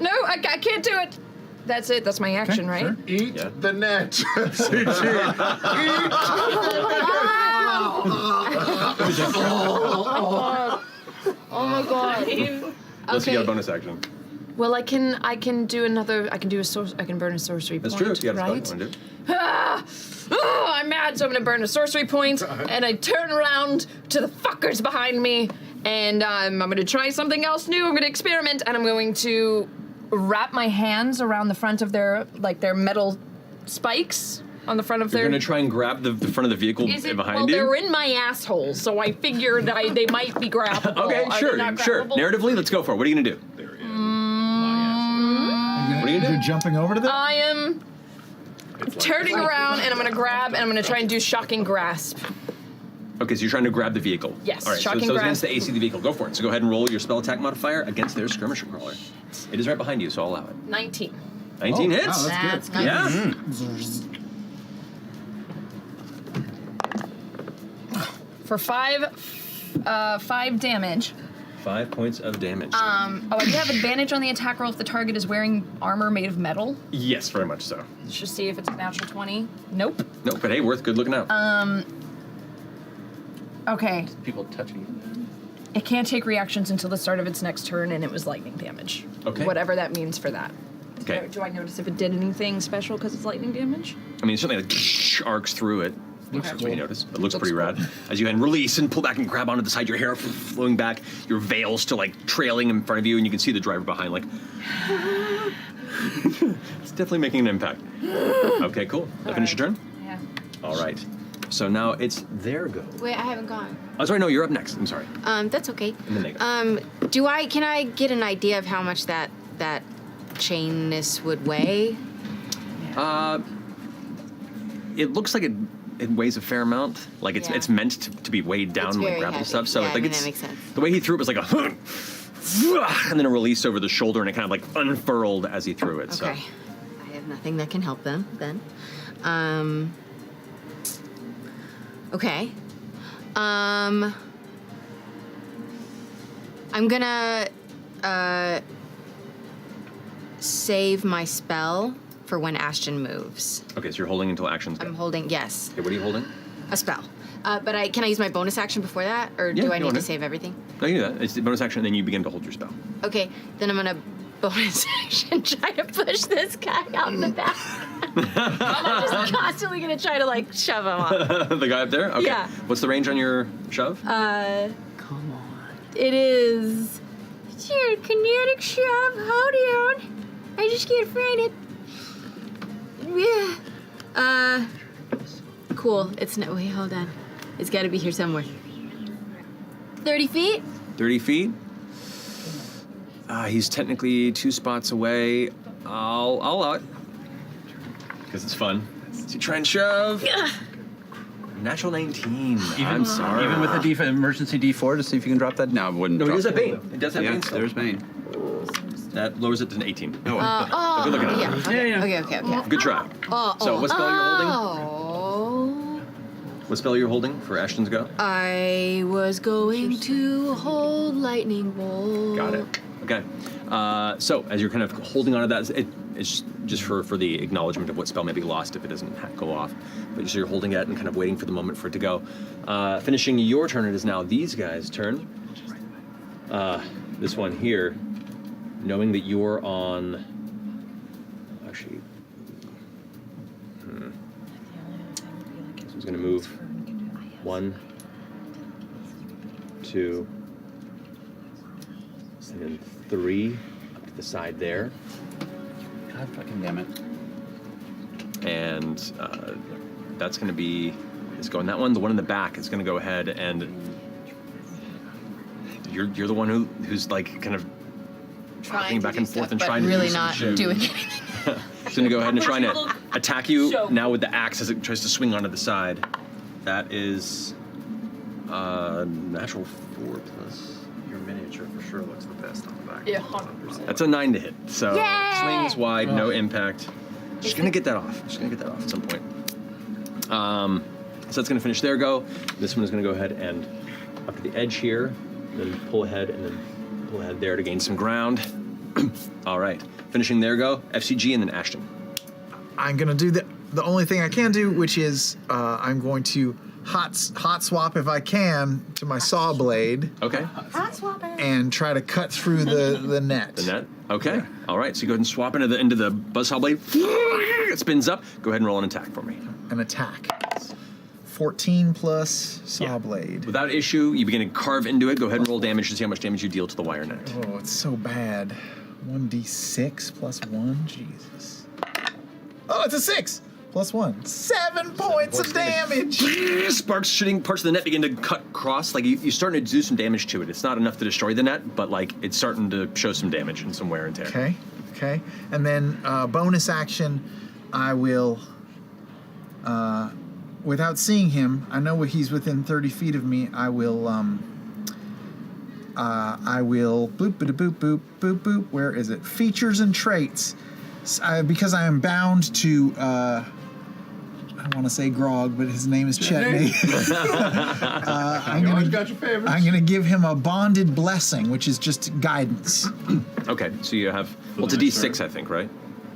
No, I can't do it. That's it. That's my action, right? Sure. Eat the net. C.G. Eat. Oh my God. Unless you got a bonus action. Well, I can do another. I can burn a sorcery That's point. true. You got a right? spell you want to do. Oh, I'm mad, so I'm gonna burn a sorcery point, and I turn around to the fuckers behind me, and I'm gonna try something else new. I'm gonna experiment, and I'm going to wrap my hands around the front of their metal spikes on the front of You're their. going to try and grab the front of the vehicle behind you? They're in my asshole, so I figured they might be grabbable. Okay, Are sure. they not grabbable? Narratively, let's go for it. What are you going to do? What are you going to do? You're jumping over to them? I am turning around, and I'm gonna grab, and I'm gonna try and do shocking grasp. Okay, so you're trying to grab the vehicle. Yes, All right, shocking so it's grab. against the AC of the vehicle. Go for it. So go ahead and roll your spell attack modifier against their skirmisher crawler. It is right behind you, so I'll allow it. 19. 19 hits. Oh, that's good. Yeah. For 5 damage. 5 points of damage. I do have advantage on the attack roll if the target is wearing armor made of metal. Yes, very much so. Let's just see if it's a natural 20. Nope. No, but hey, worth good looking out. Okay. People touching it. It can't take reactions until the start of its next turn, and it was lightning damage. Okay. Whatever that means for that. Okay. Do I notice if it did anything special because it's lightning damage? I mean, it certainly like arcs through it. Okay. That's what you notice. It looks pretty rad. As you then release and pull back and grab onto the side, your hair flowing back, your veil still like trailing in front of you, and you can see the driver behind like. It's definitely making an impact. Okay, cool. That finish your turn? Yeah. All right. So now it's their go. Wait, I haven't gone. Oh, sorry, no, you're up next. I'm sorry. That's okay. And then they go. Can I get an idea of how much that chainness would weigh? It looks like it weighs a fair amount. Like it's meant to be weighed down It's with very gravel heavy. stuff. So Yeah, like I mean, it's that makes sense. the way he threw it was like a and then a release over the shoulder, and it kind of like unfurled as he threw it. Okay. So I have nothing that can help them then. Okay. I'm gonna save my spell for when Ashton moves. okay, so you're holding until actions go. I'm holding, yes, Okay, what are you holding? a spell. But can I use my bonus action before that, or Yeah, do I you need want to it. save everything? No, you do that. It's the bonus action, and then you begin to hold your spell. Okay, then I'm gonna bonus action try to push this guy out in the back. I'm just constantly gonna try to like shove him off. The guy up there? Okay. Yeah. What's the range on your shove? It is. Sure, kinetic shove. Hold on. I just can't find it. Yeah. Cool. It's no. Wait, hold on. It's got to be here somewhere. 30 feet. 30 feet. He's technically 2 spots away. I'll allow it. Because it's fun. So you try and shove. Natural 19. I'm sorry. Even with the emergency D4 to see if you can drop that? No, I wouldn't. No, he drop does have it. Bane. It does have Yeah, Bane still. there's Bane. That lowers it to an 18. Oh, Good looking at it. Yeah. Okay. Yeah. Okay. Good try. So what spell you're holding? Oh. What spell you're holding for Ashton's go? I was going to hold lightning bolt. Got it. Okay. So as you're kind of holding on to that, it's just for the acknowledgement of what spell may be lost if it doesn't go off. But just you're holding it and kind of waiting for the moment for it to go. Finishing your turn, it is now these guys' turn. This one here, knowing that you're on. Actually, this one's going to move 1, 2, and then 3 up to the side there. God fucking damn it. And that's going to be, it's going that one. The one in the back is going to go ahead and you're the one who's like kind of rocking back and forth and trying to really do some not shit. doing He's going to go ahead and trying to attack you now with the axe as it tries to swing onto the side. That is natural 4 plus. Your miniature for sure looks the best on the back. Yeah, 100%. That's a 9 to hit. So Yay! swings wide, no impact. She's gonna get that off. She's gonna get that off at some point. So that's gonna finish their go. This one is gonna go ahead and up to the edge here, then pull ahead and then pull ahead there to gain some ground. All right, finishing their go. F.C.G. and then Ashton. I'm gonna do the only thing I can do, which is I'm going to hot swap if I can to my saw blade. Okay. Hot swapping. And try to cut through the net. The net. Okay. Yeah. All right. So you go ahead and swap into the buzzsaw blade. It spins up. Go ahead and roll an attack for me. An attack. 14 plus saw blade. Without issue, you begin to carve into it. Go ahead and roll damage to see how much damage you deal to the wire net. Oh, it's so bad. 1d6 plus 1. Jesus. Oh, it's a 6 plus 1. 7 points of damage. Sparks shooting, parts of the net begin to cut across. Like you're starting to do some damage to it. It's not enough to destroy the net, but like it's starting to show some damage and some wear and tear. Okay. And then bonus action, I will. without seeing him, I know he's within 30 feet of me. I will boop, boop, boop, boop, boop, boop. Where is it? Features and traits. Because I am bound to, I want to say Grog, but his name is Chetney. I'm gonna give him a bonded blessing, which is just guidance. Okay, so you have, well, it's a D6, I think, right?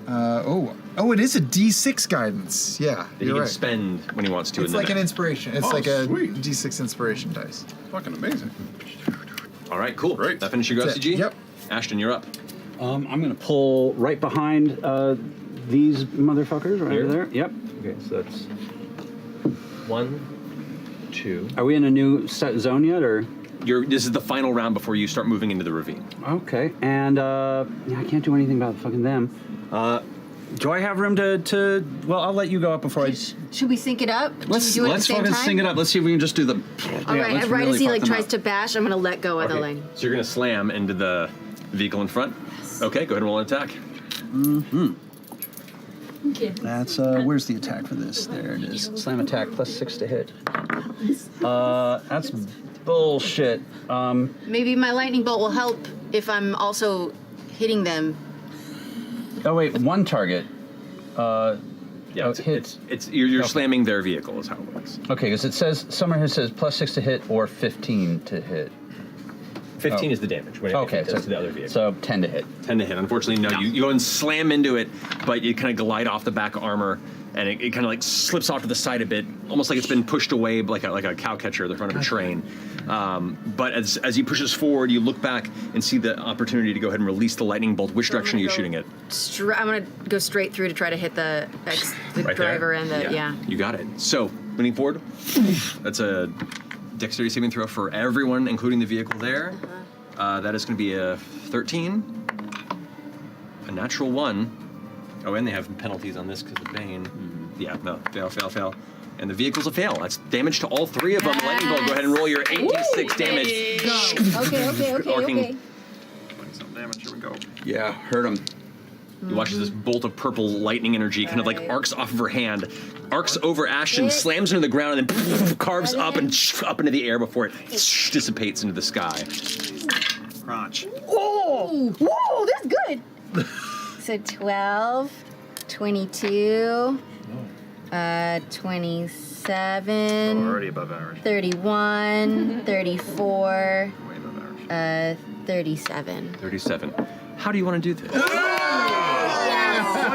It is a D6 guidance. Yeah, That he can spend when he wants to. It's like an inspiration. It's like a D6 inspiration dice. Fucking amazing. All right, cool. Great. That finished your F.C.G? Yep. Ashton, you're up. I'm going to pull right behind these motherfuckers right over there. Yep. Okay, so that's 1, 2. Are we in a new set zone yet, or? This is the final round before you start moving into the ravine. Okay, and I can't do anything about fucking them. Do I have room to? Well, I'll let you go up before I. Should we sync it up? Let's do it at the same fucking time? sync it up. Let's see if we can just do the. All right, right as he tries to bash, I'm gonna let go of the lane. So you're going to slam into the vehicle in front? Okay, go ahead and roll an attack. Mm-hmm. Okay. That's where's the attack for this? There it is. Slam attack +6 to hit. That's bullshit. Maybe my lightning bolt will help if I'm also hitting them. Oh wait, one target. Yeah, you're slamming their vehicle is how it works. Okay, because it says somewhere here says +6 to hit or 15 to hit. 15 is the damage when it does to the other vehicle. So 10 to hit. 10 to hit. Unfortunately, no. You go and slam into it, but you kind of glide off the back armor, and it kind of like slips off to the side a bit, almost like it's been pushed away like a cow catcher at the front of a train. But as he pushes forward, you look back and see the opportunity to go ahead and release the lightning bolt. Which direction are you shooting it? I'm gonna go straight through to try to hit the Right driver there? and the yeah. You got it. So, moving forward, that's a dexterity saving throw for everyone, including the vehicle there. That is going to be a 13, a natural 1. Oh, and they have penalties on this because of Bane. Yeah, no, fail. And the vehicle's a fail. That's damage to all 3 of them. Lightning bolt, go ahead and roll your 8d6 damage. Okay. Arcing. Some damage, here we go. Yeah, hurt him. You watch as this bolt of purple lightning energy kind of like arcs off of her hand, arcs over Ashton, slams her into the ground, and then carves up and up into the air before it dissipates into the sky. Crunch. Whoa, that's good. So 12, 22, 27, Already above average. 31, 34, Way above average. 37. 37. How do you want to do this? What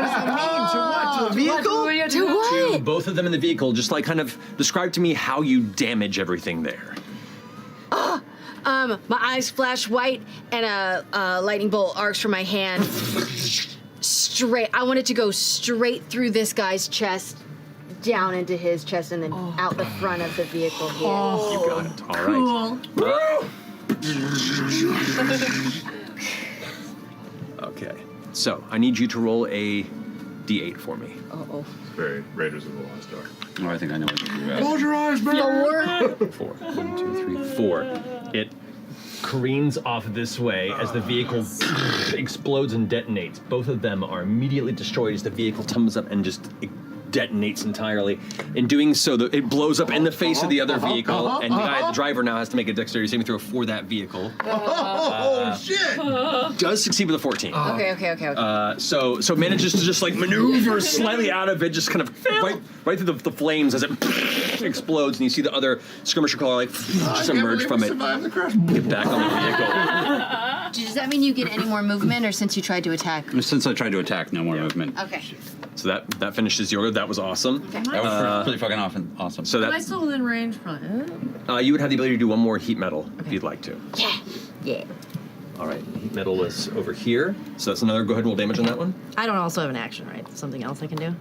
does that mean? To what? To the vehicle? To what? Both of them in the vehicle, just like kind of describe to me how you damage everything there. My eyes flash white and a lightning bolt arcs from my hand. Straight. I want it to go straight through this guy's chest, down into his chest, and then out the front of the vehicle here. You got it. All right. Okay. So I need you to roll a d8 for me. Uh-oh. It's very Raiders of the Lost Ark. Oh, I think I know what you're doing. Close your eyes, man. 4. 1, 2, 3, 4. It careens off this way as the vehicle explodes and detonates. Both of them are immediately destroyed as the vehicle tumbles up and just detonates entirely. In doing so, it blows up in the face of the other vehicle, and the driver now has to make a dexterity saving throw for that vehicle. Shit! Does succeed with a 14. Okay. So manages to just like maneuver slightly out of it, just kind of right through the flames as it explodes, and you see the other skirmisher caller like just emerge from it. Get back on the vehicle. Does that mean you get any more movement, or since you tried to attack? Since I tried to attack, no more movement. Okay. So that finishes your. That was awesome. Okay. That was pretty fucking awesome. So Am I that still within range? you would have the ability to do one more heat metal if you'd like to. Yeah. All right, heat metal is over here. So that's another. Go ahead and roll damage on that one. I don't also have an action, right? Something else I can do? Am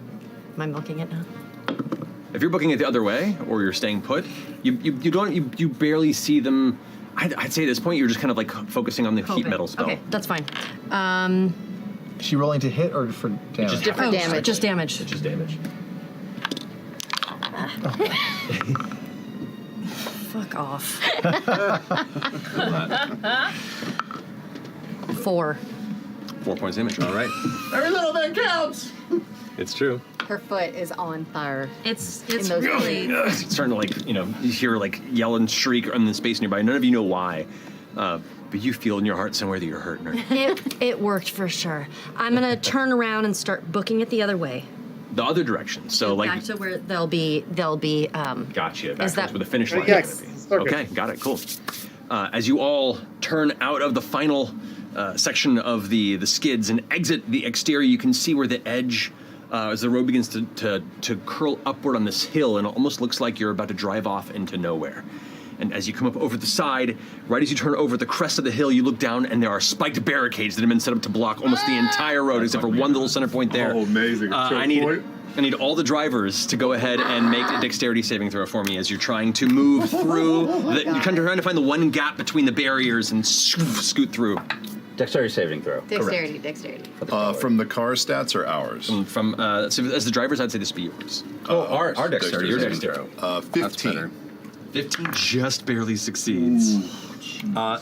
I milking it now? If you're booking it the other way, or you're staying put, you barely see them. I'd say at this point you're just kind of like focusing on the heat metal spell. Okay, that's fine. Is she rolling to hit or for damage? Just Different damage. Just damage. It's just damage. Fuck off. 4. 4 points damage. All right. Every little bit counts. It's true. Her foot is on fire. It's in those really. blades. It's starting to you hear yell and shriek in the space nearby. None of you know why, but you feel in your heart somewhere that you're hurting her. It worked for sure. I'm gonna turn around and start booking it the other way. The other direction. So back to where they'll be. Gotcha. Back that where the finish line Yes. is going to be. Okay, got it. Cool. As you all turn out of the final section of the skids and exit the exterior, you can see where the edge, as the road begins to curl upward on this hill, and it almost looks like you're about to drive off into nowhere. And as you come up over the side, right as you turn over the crest of the hill, you look down and there are spiked barricades that have been set up to block almost the entire road, except for one little center point there. Oh, amazing. I need all the drivers to go ahead and make a dexterity saving throw for me as you're trying to move through. You're trying to find the one gap between the barriers and scoot through. Dexterity saving throw. Dexterity. From the car stats or ours? So as the drivers, I'd say this would be yours. Our dexterity. Your saving dexterity. throw. 15. 15 just barely succeeds.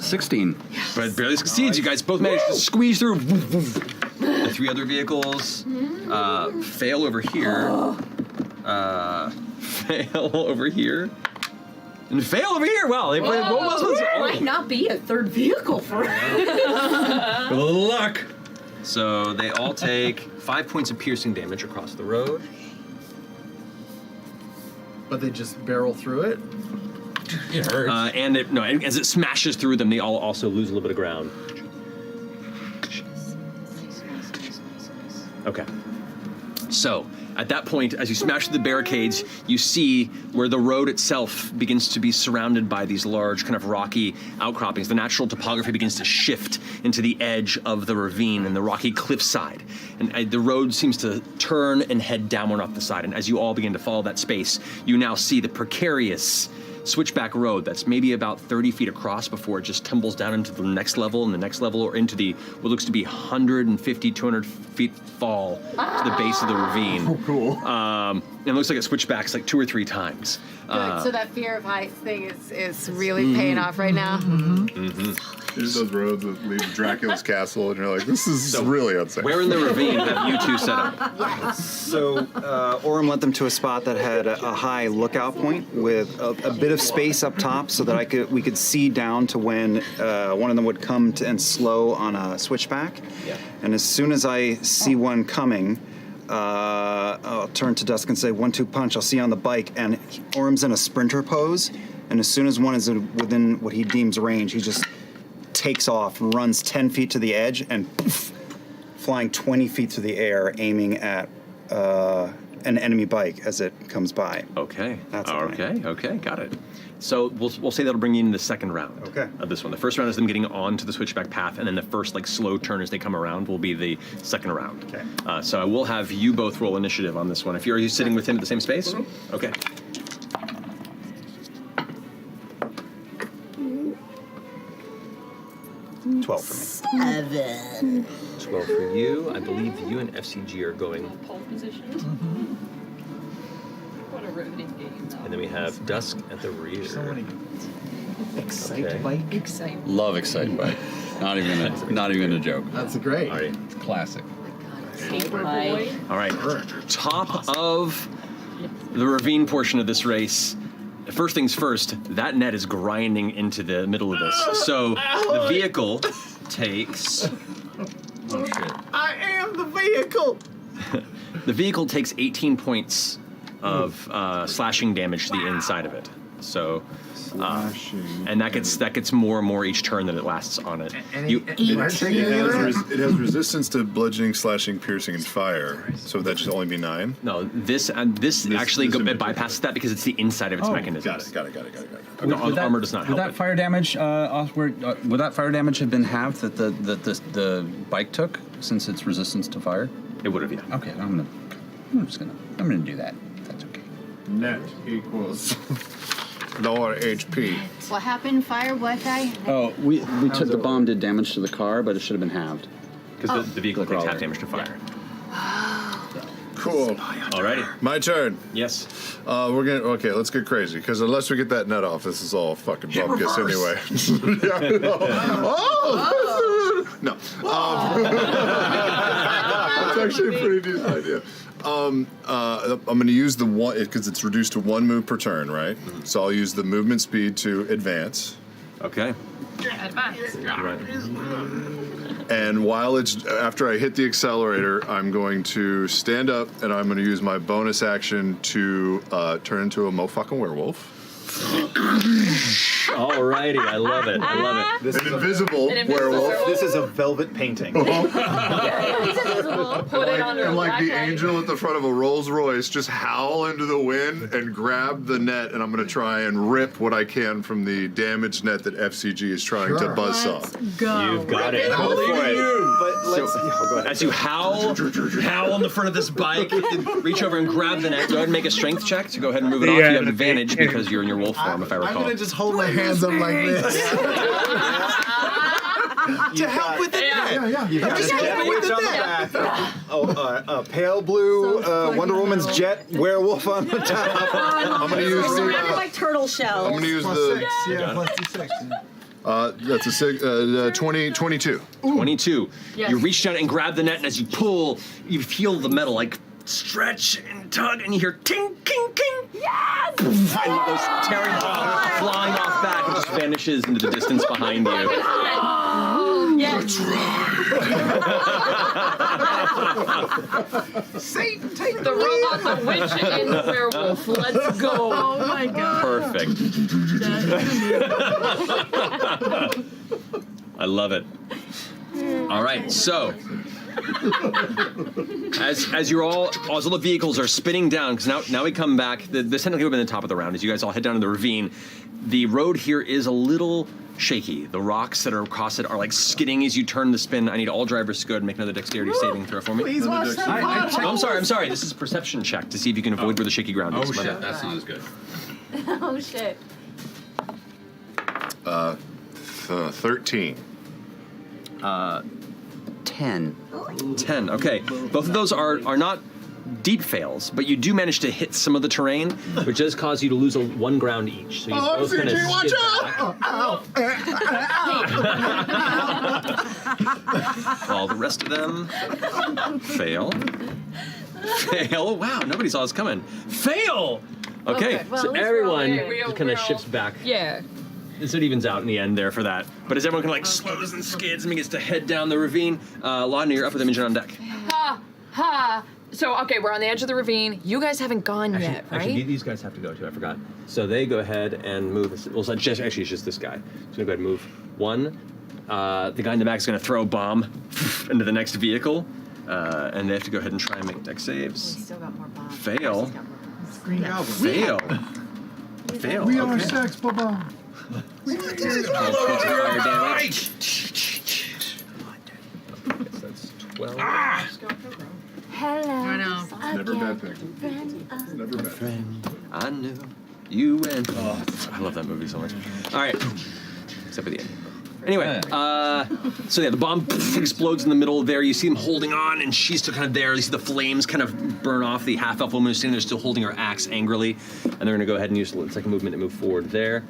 16. But barely succeeds. You guys both manage to squeeze through. The three other vehicles fail over here. Fail over here. And fail over here. Wow. They played roll There might not be a third vehicle for it. with a little luck. So they all take 5 points of piercing damage across the road. But they just barrel through it? It hurts. And as it smashes through them, they all also lose a little bit of ground. Okay. So, at that point, as you smash through the barricades, you see where the road itself begins to be surrounded by these large kind of rocky outcroppings. The natural topography begins to shift into the edge of the ravine and the rocky cliffside. And the road seems to turn and head downward off the side. And as you all begin to follow that space, you now see the precarious switchback road that's maybe about 30 feet across before it just tumbles down into the next level and the next level, or into the what looks to be 150, 200 feet fall to the base of the ravine. Oh, cool. And it looks like it switchbacks 2 or 3 times. Good. So that fear of heights thing is really paying off right now. There's those roads that lead to Dracula's castle, and you're like, this is really unsafe. Where in the ravine have you two set up? So Orem led them to a spot that had a high lookout point with a bit of space up top, so that we could see down to when one of them would come and slow on a switchback. Yeah. And as soon as I see one coming, I'll turn to Dusk and say, 1-2 punch. I'll see you on the bike. And Orem's in a sprinter pose, and as soon as one is within what he deems range, he just takes off, runs 10 feet to the edge, and poof, flying 20 feet through the air, aiming at an enemy bike as it comes by. Okay. That's okay, got it. So we'll say that'll bring you into the second round of this one. The first round is them getting onto the switchback path, and then the first slow turn as they come around will be the second round. Okay. So I will have you both roll initiative on this one. Are you sitting with him at the same space? Okay. Okay. 12 for me. 12 for you. I believe you and F.C.G are going. Pole position. What a riveting game. And then we have Dusk at the rear. So many. Excite bike. Excite. Love Excite Bike. Not even gonna joke. That's great. All right. Classic. Paperboy. All right. Top of the ravine portion of this race. First things first, that net is grinding into the middle of this. So the vehicle takes. Oh shit. I am the vehicle! The vehicle takes 18 points of slashing damage to the inside of it. So, and that gets more and more each turn that it lasts on it. It has resistance to bludgeoning, slashing, piercing, and fire. So that should only be 9. No, this actually bypasses that because it's the inside of its mechanism. Got it. The armor does not help. Would that fire damage? Would that fire damage have been halved that the bike took since its resistance to fire? It would have, yeah. Okay, I'm gonna do that. That's okay. Net equals lower HP. What happened? Fire? What guy? Oh, we took the bomb did damage to the car, but it should have been halved. Because the vehicle takes half damage to fire. Cool. Alrighty. My turn. Yes. Let's get crazy, because unless we get that net off, this is all fucking bupkis anyway. No. That's actually a pretty decent idea. I'm going to use the one because it's reduced to 1 move per turn, right? So I'll use the movement speed to advance. Okay. Advance. Right. And while it's after I hit the accelerator, I'm going to stand up and I'm going to use my bonus action to turn into a mo-fucking werewolf. Alrighty, I love it. I love it. An invisible werewolf. This is a velvet painting. Put it on your And like the black angel at the front of a Rolls Royce, just howl into the wind and grab the net, and I'm going to try and rip what I can from the damaged net that F.C.G is trying to buzzsaw. Go. You've got it. Go for it. But let's, So, as you howl on the front of this bike, reach over and grab the net. Go ahead and make a strength check to go ahead and move it off. You have advantage because you're in your wolf form, if I I'm recall. gonna just hold my hands up like this. To help with the net. Yeah. You've got Just a help jet with witch the on the net. back. Pale blue Wonder Woman's jet, werewolf on the top. I'm going to use Surrounded by turtle shells. I'm going to use Plus the. 6. Yeah, plus 2 6. That's a 22. 22. Yes. You reach down and grab the net, and as you pull, you feel the metal like stretch and tug, and you hear ting, ting, ting. Yes! And it goes tearing off, flying off back, and just vanishes into the distance behind you. Yes. Satan, take The robot, the witch, and the werewolf. Let's go. Oh my god. Perfect. I love it. All right, so as all the vehicles are spinning down, because now we come back. This technically would have been the top of the round. As you guys all head down to the ravine, the road here is a little shaky. The rocks that are across it are like skidding as you turn the spin. I need all drivers to go ahead and make another dexterity saving throw for me. Please watch that. I'm sorry. This is a perception check to see if you can avoid where the shaky ground is. Oh shit, that's not as good. Oh shit. 13. 10. 10. Okay, both of those are not deep fails, but you do manage to hit some of the terrain, which does cause you to lose 1 ground each. So you both kind of watch skid out! back. All the rest of them fail. Fail. Wow, nobody saw us coming. Fail. Okay, Okay, well, so at least everyone we're all- just kind we're of all- shifts back. Yeah. So it evens out in the end there for that. But as everyone kind of like slows and skids and begins to head down the ravine, Laudna, you're up with Imogen on deck. Ha ha. So okay, we're on the edge of the ravine. You guys haven't gone yet, right? Actually, these guys have to go too. I forgot. So they go ahead and move. Well, it's just actually it's just this guy. So I'm gonna go ahead and move 1. The guy in the back is gonna throw a bomb into the next vehicle, and they have to go ahead and try and make deck saves. Still got more bombs. Fail. Green album. Fail. Fail. We are Okay. sex, Baba. 12 points of fire damage. That's 12. Hello. I know. Never bad thing. Never bad. I knew you and I love that movie so much. All right, except for the end. Anyway, so yeah, the bomb explodes in the middle there. You see them holding on, and she's still kind of there. You see the flames kind of burn off the half-elf woman who's standing there, still holding her axe angrily. And they're going to go ahead and use the second movement to move forward there.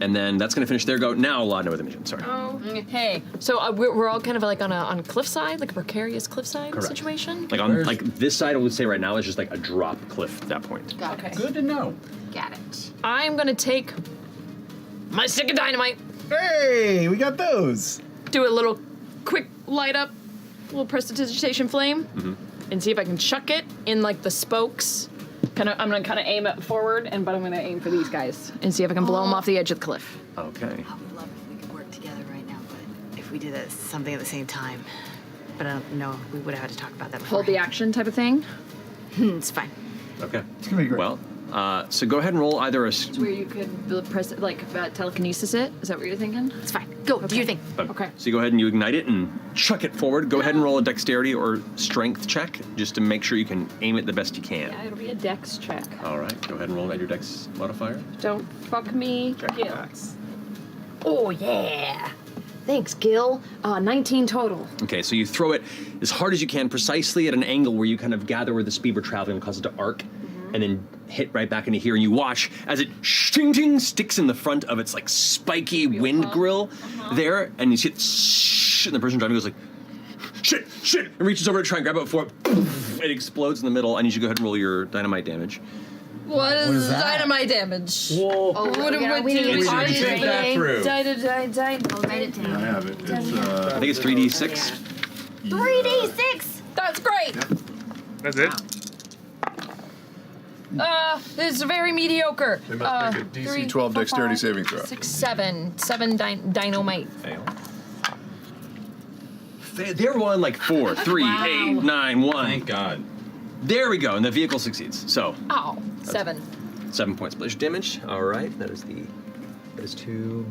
And then that's going to finish their go. Now, Laudna with Imogen. Sorry. Oh, hey. So we're all kind of like on a cliffside, like a precarious cliffside Correct. situation. Like on this side, I would say right now is just like a drop cliff at that point. Okay. Good to know. Got it. I'm gonna take my stick of dynamite, Hey, we got those. do a little quick light up, little prestidigitation flame, and see if I can chuck it in like the spokes. I'm gonna kind of aim it forward, but I'm gonna aim for these guys and see if I can blow them off the edge of the cliff. Okay. I would love if we could work together right now, but if we did something at the same time. But I don't know, we would have had to talk about that before. Hold the action type of thing. It's fine. Okay. It's gonna be great. Well, so go ahead and roll either a. Where you could press it, like telekinesis it. Is that what you're thinking? It's fine. Go, do your thing. Okay. So you go ahead and you ignite it and chuck it forward. Go ahead and roll a dexterity or strength check just to make sure you can aim it the best you can. Yeah, it'll be a dex check. All right. Go ahead and roll at your dex modifier. Don't fuck me, Gil. Oh yeah. Thanks, Gil. 19 total. Okay, so you throw it as hard as you can, precisely at an angle where you kind of gather where the speed we're traveling and cause it to arc, and then hit right back into here. And you watch as it shing sticks in the front of its like spiky wind grill there, and you see it, and the person driving goes like, shit, and reaches over to try and grab it before it explodes in the middle. I need you to go ahead and roll your dynamite damage. What is dynamite damage? Whoa. We didn't think that through. Write it down. I have it. It's, I think it's 3d6. 3d6. That's great. That's it. This is very mediocre. They must make a DC 3, 12 4, dexterity 5, saving throw. 6, 7. 7 dynamite. Fail. They're rolling like 4, 3, 8, 9, 1. Thank God. There we go, and the vehicle succeeds. So, Ow. 7. 7 points splash damage. All right, that is 2.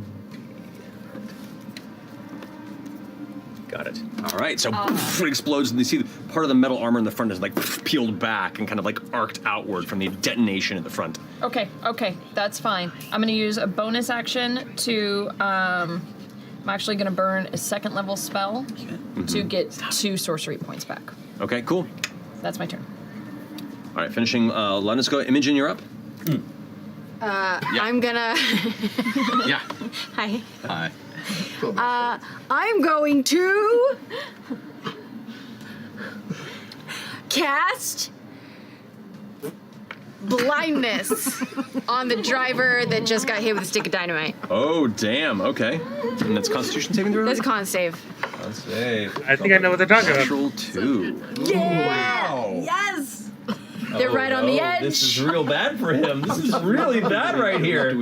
Got it. All right, so it explodes, and you see part of the metal armor in the front is like peeled back and kind of like arced outward from the detonation in the front. Okay, that's fine. I'm gonna use a bonus action to, I'm actually gonna burn a 2nd level spell to get 2 sorcery points back. Okay, cool. That's my turn. All right, finishing Landisco. Imogen, you're up. I'm gonna. Yeah. Hi. Hi. I'm going to cast blindness on the driver that just got hit with a stick of dynamite. Oh, damn. Okay. And that's Constitution saving throw? That's a con save. Con save. I think I know what they're talking about. Natural 2. Yeah! Wow. Yes! They're right on the edge. This is real bad for him. This is really bad right here.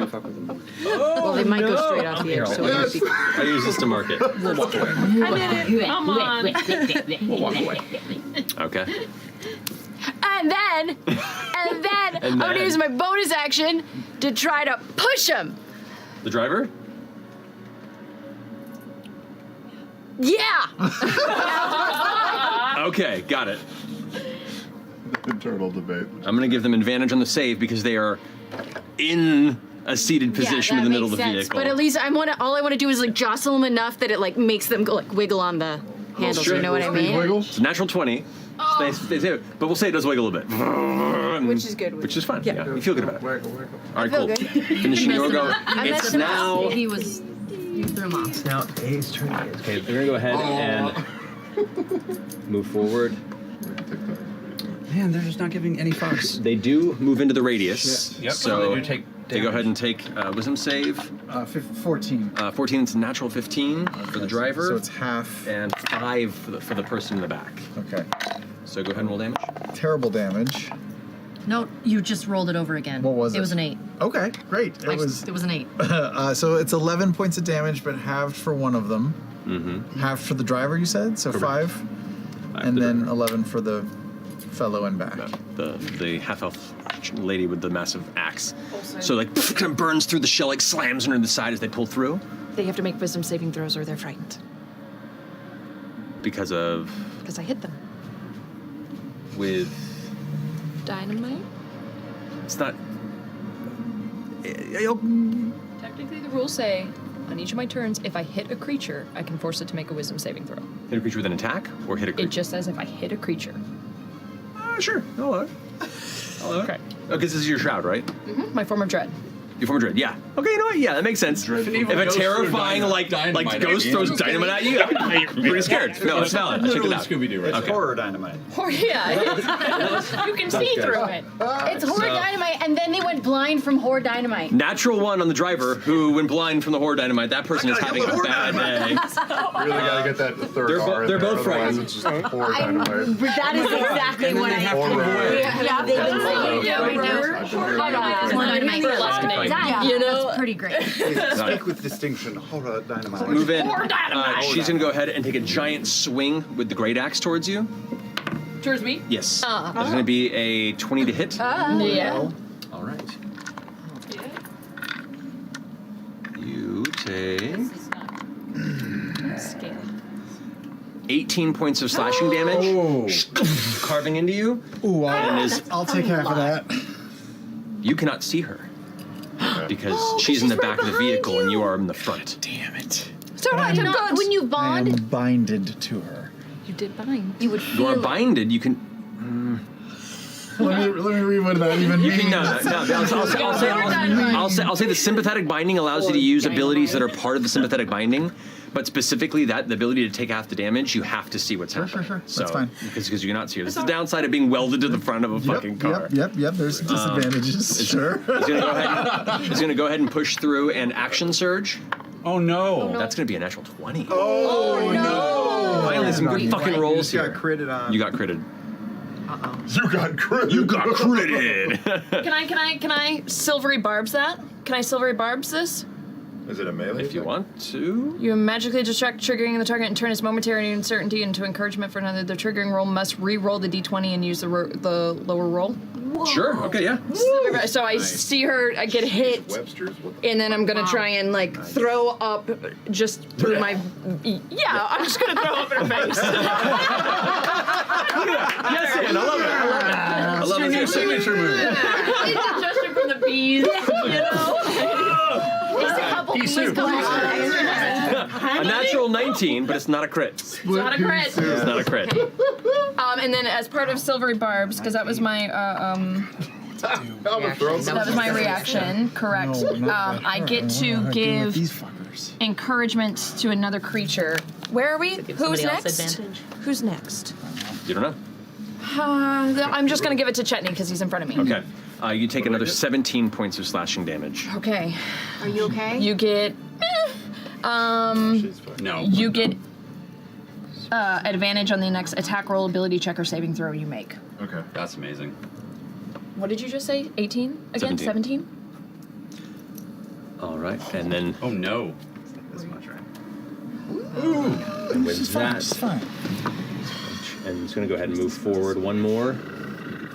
Well, they might go straight off the edge, so it would be. I use this to mark it. We'll walk away. I did it. Come on. We'll walk away. Okay. And then I'm gonna use my bonus action to try to push him. The driver? Yeah! Okay, got it. Internal debate. I'm going to give them advantage on the save because they are in a seated position in the middle of the vehicle. But at least all I want to do is like jostle them enough that it like makes them go, like wiggle on the handles. Sure. You know what I mean? It's a natural 20. They save, but we'll say it does wiggle a bit. Which is good. Which is fun. Yeah. You feel good about it. All right, feel cool. good. Finishing your go. It's now. He threw him off. It's now A's turn. Okay, they're going to go ahead and move forward. Man, they're just not giving any fucks. They do move into the radius. Yep. So they do take they go ahead and take wisdom save. 14. 14, it's a natural 15 for the driver. So it's half. And 5 for the person in the back. Okay. So go ahead and roll damage. Terrible damage. No, you just rolled it over again. What was it? It was an 8. Okay, great. It was an 8. so it's 11 points of damage, but halved for one of them. Mm-hmm. Halved for the driver, you said? So Correct. 5. And then 11 for the fellow and back. The half-elf lady with the massive axe. So like kind of burns through the shell, like slams her in the side as they pull through. They have to make wisdom saving throws or they're frightened. Because of Because I hit them. with Dynamite? it's not. Technically, the rules say on each of my turns, if I hit a creature, I can force it to make a wisdom saving throw. Hit a creature with an attack or hit a creature. It just says if I hit a creature. Sure. Hello. Okay. Oh, because this is your shroud, right? Mm-hmm. My form of dread. Your form of dread. Yeah. Okay. You know what? Yeah, that makes sense. If a terrifying like ghost throws dynamite at you, I'm pretty scared. No, it's valid. I checked it out. Scooby-Doo, right? It's horror dynamite. Or yeah, you can see through it. It's horde dynamite, and then they went blind from horde dynamite. Natural 1 on the driver who went blind from the horde dynamite. That person is having a bad day. You really gotta get that third R in they're there, both otherwise frightened. it's just horde dynamite. That is exactly what I have to You know, That's pretty great. Speak with distinction. Horror dynamite. Move in. She's going to go ahead and take a giant swing with the great axe towards you. towards me? Yes. That's going to be a 20 to hit. Yeah. All right. You take 18 points of slashing damage, carving into you. Ooh, and I'll take half of that. You cannot see her because she's in the back of the vehicle and you are in the front. Damn it. So when you I bond, am binded to her. You did bind. you would You feel are it. binded. You can. Let me read what that even You means. can I'll say the sympathetic binding allows you to use abilities that are part of the sympathetic binding, But specifically the ability to take half the damage, you have to see what's happening. Sure. So, That's fine. Because you're not seeing. This is the downside of being welded to the front of a fucking car. Yep. There's disadvantages. Sure. He's gonna go ahead and push through and action surge. Oh no! That's gonna be a natural 20. Oh no! Finally, some good fucking rolls You here. got critted on. You got critted. You got critted. You got critted. Can I silvery barbs that? Can I silvery barbs this? Is it a melee? If you want to. You magically distract triggering the target and turn its momentary uncertainty into encouragement for another. The triggering roll must re-roll the d20 and use the lower roll. Sure. Okay. Yeah. So I see her, I get hit, Webster's? What and then I'm gonna try and like throw up just through my. Yeah, I'm just gonna throw up in her face. Yes, Ann, I love it. I love it. Your signature move. It's a gesture from the bees, you know. Just a couple bees A natural 19, but it's not a crit. It's not a crit. It's not a crit. And then as part of Silvery Barbs, because that was my that was my reaction. Correct. I get to give encouragement to another creature. Where are we? Who's next? Who's next? You don't know. I'm just gonna give it to Chetney because he's in front of me. Okay. You take another 17 points of slashing damage. Okay. Are you okay? You get. No. You get advantage on the next attack roll, ability check, or saving throw you make. Okay. That's amazing. What did you just say? 18 again? 17? All right, and then. Oh no. This much, right? And with that, It's fine. and it's going to go ahead and move forward one more,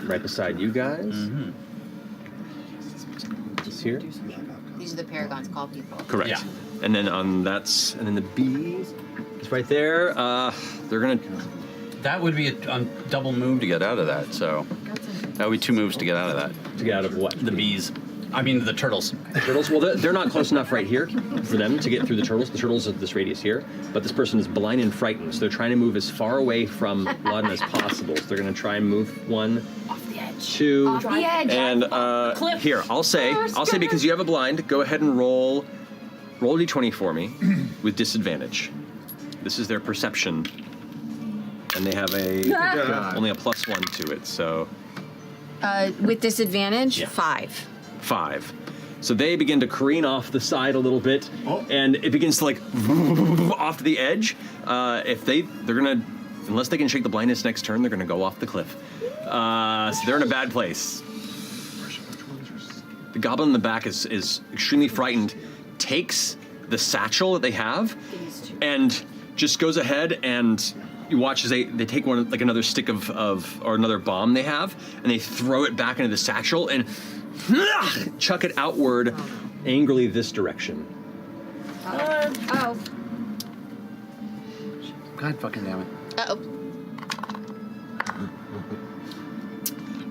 right beside you guys. It's here. These are the Paragons call people. Correct. Yeah. And then and then the bees is right there. They're gonna. That would be a double move to get out of that. So that would be 2 moves to get out of that. To get out of what? The bees. I mean the turtles. The turtles. Well, they're not close enough right here for them to get through the turtles. The turtles are this radius here, but this person is blind and frightened, so they're trying to move as far away from Laden as possible. So they're going to try and move 1, 2, Off the edge. and here I'll say because you have a blind, go ahead and roll a d20 for me with disadvantage. This is their perception, and they have only a +1 to it, so With disadvantage, Yeah. 5. 5. So they begin to careen off the side a little bit, and it begins to like off to the edge. If they're gonna, unless they can shake the blindness next turn, they're gonna go off the cliff. So they're in a bad place. The goblin in the back is extremely frightened, takes the satchel that they have, and just goes ahead and you watch as they take one, like another stick of or another bomb they have, and they throw it back into the satchel and chuck it outward angrily this direction. Oh. God fucking damn it. Uh-oh.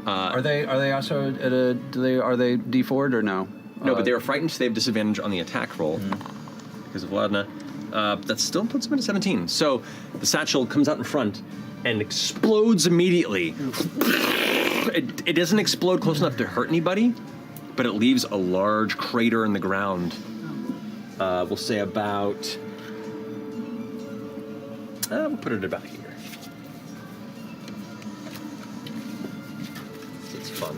Are they also at a? Are they D4'd or no? No, but they are frightened, so they have disadvantage on the attack roll because of Vladna. That still puts them at a 17. So the satchel comes out in front and explodes immediately. It doesn't explode close enough to hurt anybody, but it leaves a large crater in the ground. We'll say about. We'll put it about here. It's fun.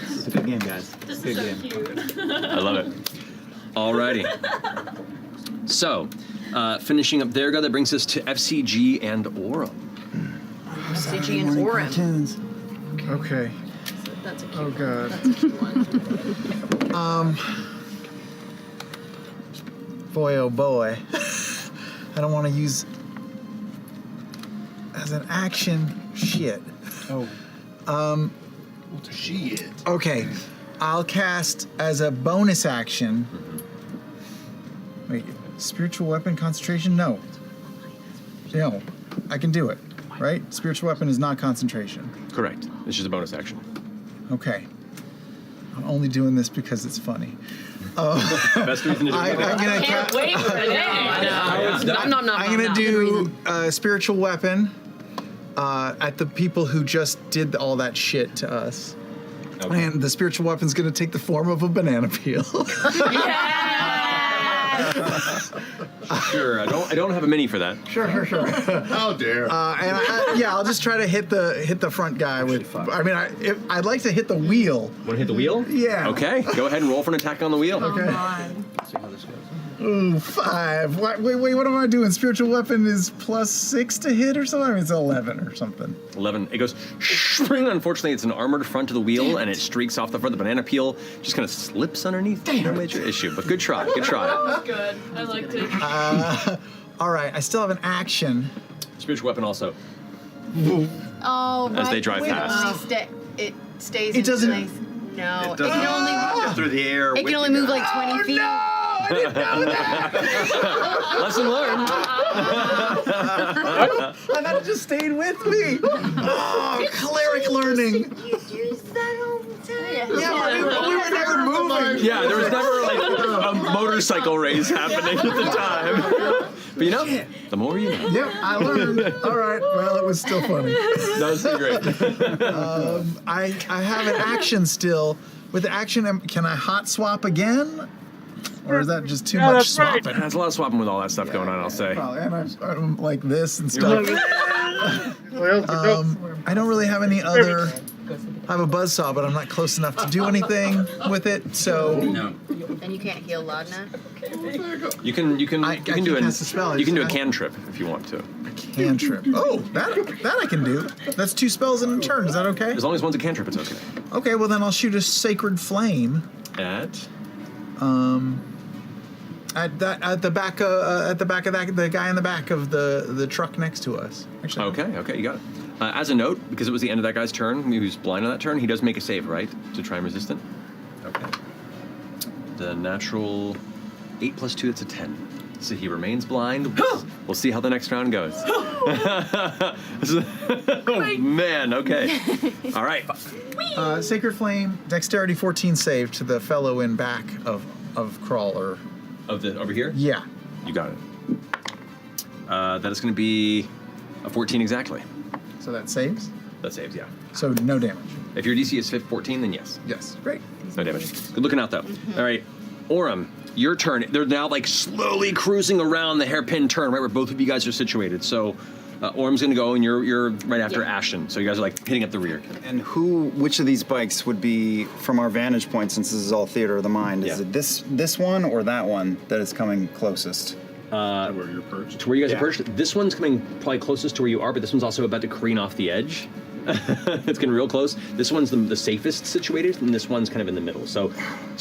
It's a good game, guys. This Good is so game. cute. I love it. Alrighty. So, finishing up there, that brings us to F.C.G. and Orem. F.C.G. and Orem. Cartoons. Okay. That's a cute Oh one. god. That's a cute one. Boy, oh boy. I don't want to use as an action shit. Oh. Shit. Okay. I'll cast as a bonus action. Wait, spiritual weapon concentration? No. No. I can do it. Right? Spiritual weapon is not concentration. Correct. It's just a bonus action. Okay. I'm only doing this because it's funny. Best reason to do it. I'm gonna Can't wait for the day. I'm gonna do spiritual weapon at the people who just did all that shit to us. And the spiritual weapon's going to take the form of a banana peel. Sure. I don't have a mini for that. Sure. How dare! I'll just try to hit the front guy with. I mean, I'd like to hit the wheel. Want to hit the wheel? Yeah. Okay. Go ahead and roll for an attack on the wheel. Okay. See how this goes. Ooh, 5. Wait, what am I doing? Spiritual weapon is +6 to hit or something? I mean, it's 11 or something. 11. It goes spring. Unfortunately, it's an armored front to the wheel, and it streaks off the front. The banana peel just kind of slips underneath. No major issue, but good try. Good try. That was good. I liked it. All right, I still have an action. Spiritual weapon also. Oh, As they drive past. It stays It in doesn't- place. No, It doesn't go through the air. It can only move like 20 feet. I didn't know that. Lesson learned. I thought it just stayed with me. Oh, cleric learning. Yeah, we were never moving. Yeah, there was never like a motorcycle race happening at the time. But you know, the more you know. Yep, I learned. All right, well, it was still funny. That was great. I have an action still. With the action, can I hot swap again? Or is that just too much that's right. swapping? There's a lot of swapping with all that stuff going on, I'll say. Probably, and I'm like this and stuff. Well, I don't really have any other. I have a buzzsaw, but I'm not close enough to do anything with it. So No. And you can't heal Laudna? You can do can't an cast a spell, I you can do a just- cantrip if you want to. cantrip. Oh, that I can do. That's 2 spells in a turn. Is that okay? As long as one's a cantrip, it's okay. Okay, well then I'll shoot a sacred flame At at the back of that the guy in the back of the truck next to us. Actually, okay, you got it. As a note, because it was the end of that guy's turn, he was blind on that turn, he does make a save, right? To try and resist it? Okay. The natural 8 plus 2, that's a 10. So he remains blind. We'll see how the next round goes. Oh, man, okay. All right. Sacred flame, dexterity 14 save to the fellow in back of Crawler. Over here? Yeah. You got it. That is going to be a 14 exactly. So that saves? That saves, yeah. So no damage. If your DC is 14, then yes. Yes. Great. No damage. Good looking out, though. All right. Orem, your turn. They're now, like, slowly cruising around the hairpin turn, right where both of you guys are situated. So Orem's going to go, and you're right after Ashen. So you guys are, like, hitting up the rear. And which of these bikes would be, from our vantage point, since this is all theater of the mind, is it this one or that one that is coming closest? Where you're perched. To where you guys are perched. This one's coming probably closest to where you are, but this one's also about to careen off the edge. It's getting real close. This one's the safest situated, and this one's kind of in the middle. So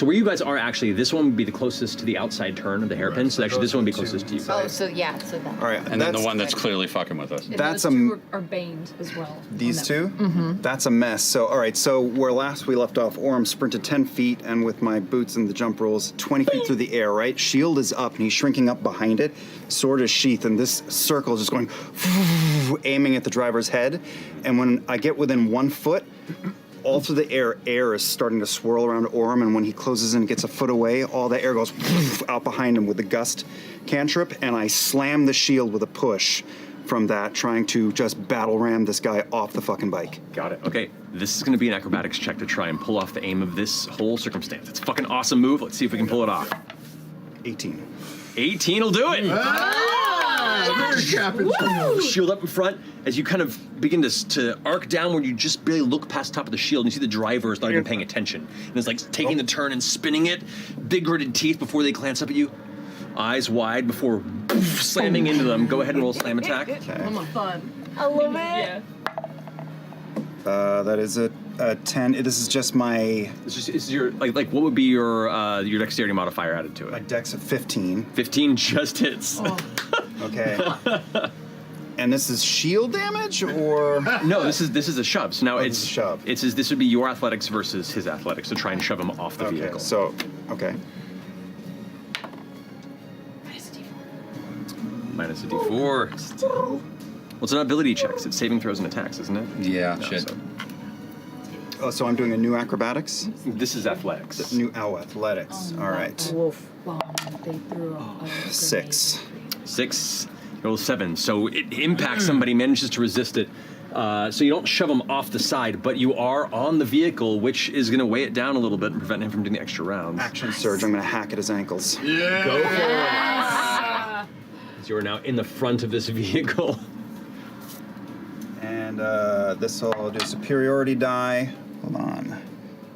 where you guys are actually, this one would be the closest to the outside turn of the hairpin. So actually, this one would be closest to you. Oh, so yeah, so that. All right, And then the one that's clearly fucking with us. That's those two are baned as well. These two? Mm-hmm. That's a mess. So, all right, so where last we left off, Orem sprinted 10 feet, and with my boots and the jump rules, 20 feet through the air, right? Shield is up, and he's shrinking up behind it. Sword is sheathed, and this circle is just going, aiming at the driver's head. And when I get within 1 foot, all through the air is starting to swirl around Orem, and when he closes in and gets a foot away, all the air goes out behind him with the gust cantrip, and I slam the shield with a push from that, trying to just battle ram this guy off the fucking bike. Got it. Okay, this is going to be an acrobatics check to try and pull off the aim of this whole circumstance. It's a fucking awesome move. Let's see if we can pull it off. 18. 18 will do it. Shield up in front as you kind of begin to arc downward. You just barely look past the top of the shield and you see the driver is not even paying attention and is like taking the turn and spinning it. Big gritted teeth before they glance up at you. Eyes wide before slamming into them. Go ahead and roll slam attack. I'm fun. I love it. Yeah. That is a 10. This is just my... This is your, like what would be your dexterity modifier added to it? My dex of 15. 15 just hits. Oh. Okay. And this is shield damage, or no? This is a shove. So now it's a shove. This would be your athletics versus his athletics to try and shove him off the vehicle. So okay. Minus a d4. Well, it's not ability checks. It's saving throws and attacks, isn't it? Yeah, No, shit. so- Oh, so I'm doing a new acrobatics. This is athletics. New athletics. All right. Wolf. They threw a 6. 6. Roll 7. So it impacts somebody, manages to resist it. So you don't shove him off the side, but you are on the vehicle, which is going to weigh it down a little bit and prevent him from doing the extra rounds. Action surge. I'm going to hack at his ankles. Yeah. Go for it. So you are now in the front of this vehicle. And this will do superiority die. Hold on.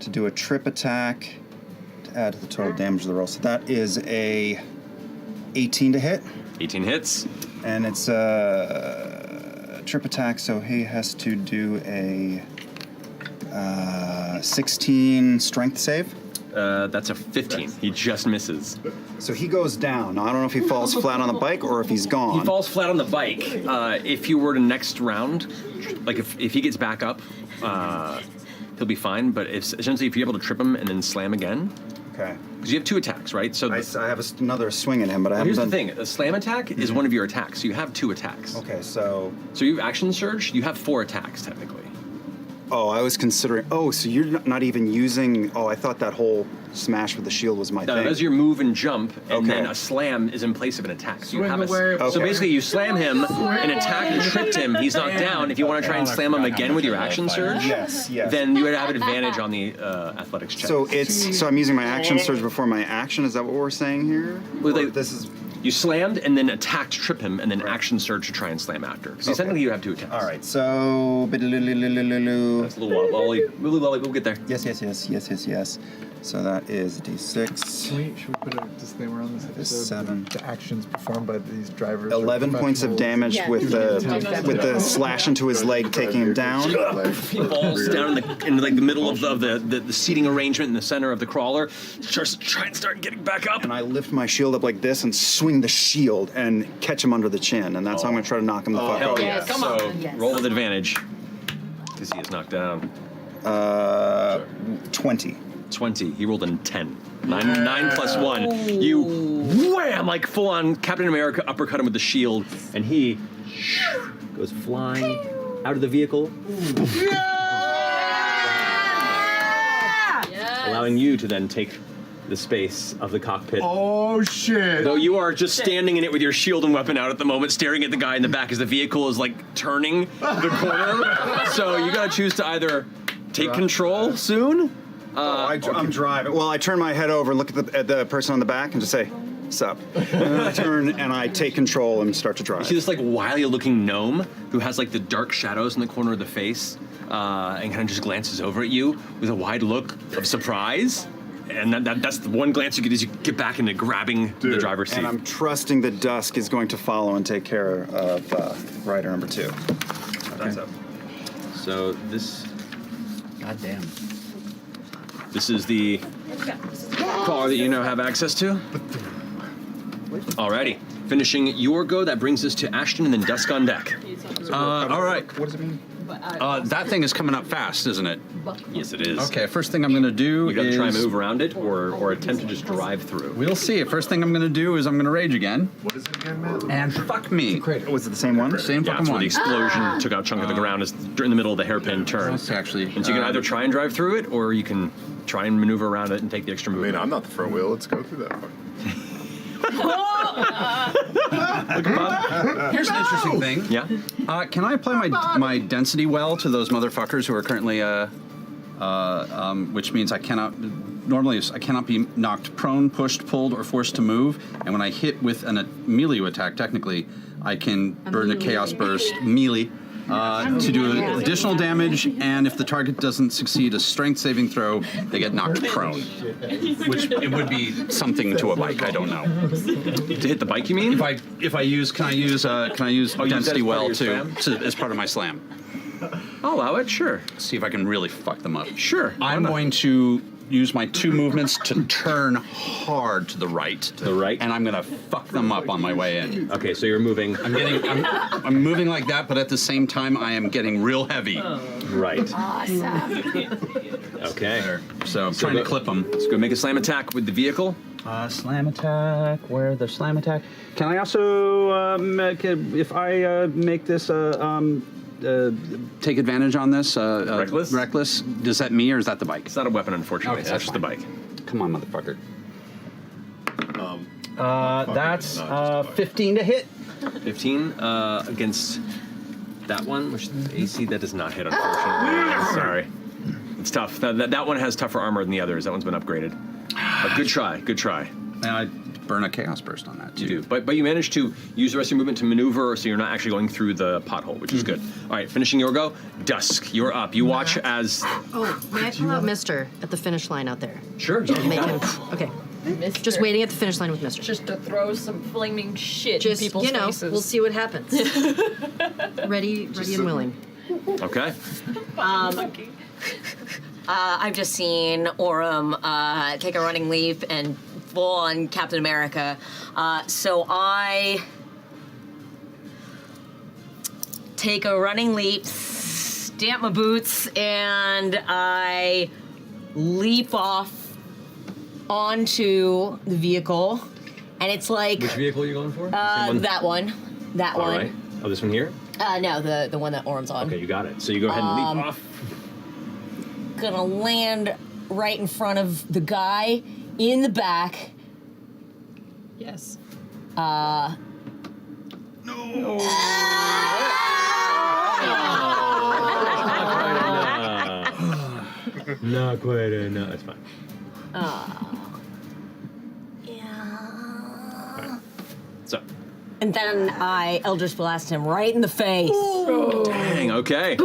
To do a trip attack to add to the total damage of the roll. So that is a 18 to hit. 18 hits. And it's a trip attack, so he has to do a 16 strength save. That's a 15. He just misses. So he goes down. Now, I don't know if he falls flat on the bike or if he's gone. He falls flat on the bike. If you were to next round, like if he gets back up, he'll be fine. But essentially, if you're able to trip him and then slam again. Okay. Because you have 2 attacks, right? So I have another swing at him, but I haven't here's done... the thing. A slam attack is one of your attacks. So you have 2 attacks. Okay, so... So you have action surge. You have 4 attacks, technically. Oh, I was considering... Oh, so you're not even using... Oh, I thought that whole smash with the shield was my No, thing. that's your move and jump, and Okay. then a slam is in place of an attack. So you Swing have away. So Okay. basically, you slam him, an attack and tripped him. He's knocked down. If you want to try and slam him again with your action surge, Yes. then you would have an advantage on the athletics check. So I'm using my action surge before my action. Is that what we're saying here? Well, Or this is... You slammed and then attacked, trip him, and then action surge to try and slam after. Because technically you have 2 attacks. All right, so... That's a little lolly. We'll get there. Yes. So that is D6. Should we put a disclaimer on this episode? 7. The actions performed by these drivers. 11 points of damage with the slash into his leg, taking him down. He falls down in the middle of the seating arrangement in the center of the crawler. Starts to try and start getting back up. And I lift my shield up like this and swing the shield and catch him under the chin. And that's how I'm going to try to knock him the fuck Hell out. yeah. So roll with advantage. Because he is knocked down. 20. 20. He rolled a 10. 9 plus 1. You wham! Like full on Captain America uppercut him with the shield, and he goes flying out of the vehicle. Allowing you to then take the space of the cockpit. Oh shit! Though you are just standing in it with your shield and weapon out at the moment, staring at the guy in the back as the vehicle is like turning the corner. So you gotta choose to either take control soon. I'm driving. Well, I turn my head over and look at the person on the back and just say, "Sup?" And then I turn and I take control and start to drive. You see this like wily-looking gnome who has like the dark shadows in the corner of the face, and kind of just glances over at you with a wide look of surprise. And that's the one glance you get as you get back into grabbing the driver's seat. And I'm trusting that Dusk is going to follow and take care of rider number 2. That's up. So this. Goddamn. This is the car that you now have access to. Alrighty. Finishing your go, that brings us to Ashton and then Dusk on deck. All right. What does it mean? That thing is coming up fast, isn't it? Yes, it is. Okay, first thing I'm going to do You got to is... try and move around it or attempt to just drive through. We'll see. First thing I'm going to do is I'm going to rage again. What is it again, Matt? And fuck me. Was it the same one? Same Yeah, fucking that's where one. the explosion took out a chunk of the ground is in the middle of the hairpin turn. That's actually... And so you can either try and drive through it, or you can try and maneuver around it and take the extra I move. mean, I'm not the front wheel. Let's go through that one. Here's an interesting thing. Yeah? Can I apply my density well to those motherfuckers who are currently, which means I cannot be knocked prone, pushed, pulled, or forced to move. And when I hit with a melee attack, technically, I can burn a chaos burst melee to do additional damage. And if the target doesn't succeed a strength saving throw, they get knocked prone. Which it would be something to a bike. I don't know. To hit the bike, you mean? If I use, can I use density well as part of your as part of my slam? I'll allow it, sure. See if I can really fuck them up. Sure. I'm going to use my 2 movements to turn hard to the right. To the right? And I'm going to fuck them up on my way in. Okay, so you're moving. I'm moving like that, but at the same time, I am getting real heavy. Right. Awesome. Okay. So I'm trying to clip them. Let's go make a slam attack with the vehicle. Slam attack. Where the slam attack? Can I also, if I make this, take advantage on this? Reckless? Reckless. Does that me or is that the bike? It's not a weapon, unfortunately. Okay, That's just the bike. Come on, motherfucker. Fuck, That's not just a bike. 15 to hit. 15 against that one, which AC that does not hit, unfortunately. Sorry. It's tough. That one has tougher armor than the others. That one's been upgraded. But good try. And I burn a Chaos Burst on that, too. You do. But you managed to use the rest of your movement to maneuver, so you're not actually going through the pothole, which is good. All right, finishing your go. Dusk, you're up. You watch as... Oh, may I pull out Mister at the finish line out there? Sure. Make him, okay. Mister. Just waiting at the finish line with Mister. Just to throw some flaming shit Just, in people's faces. we'll see what happens. ready and willing. Okay. I've just seen Orem take a running leap and full on Captain America. So I take a running leap, stamp my boots, and I leap off onto the vehicle. And it's like... Which vehicle are you going for? That one. That All one. right. Oh, this one here? No, the one that Orem's on. Okay, you got it. So you go ahead and leap off. Gonna land right in front of the guy in the back. Yes. Not quite enough. It's fine. Yeah. So. And then I Eldritch Blast him right in the face. Dang, okay.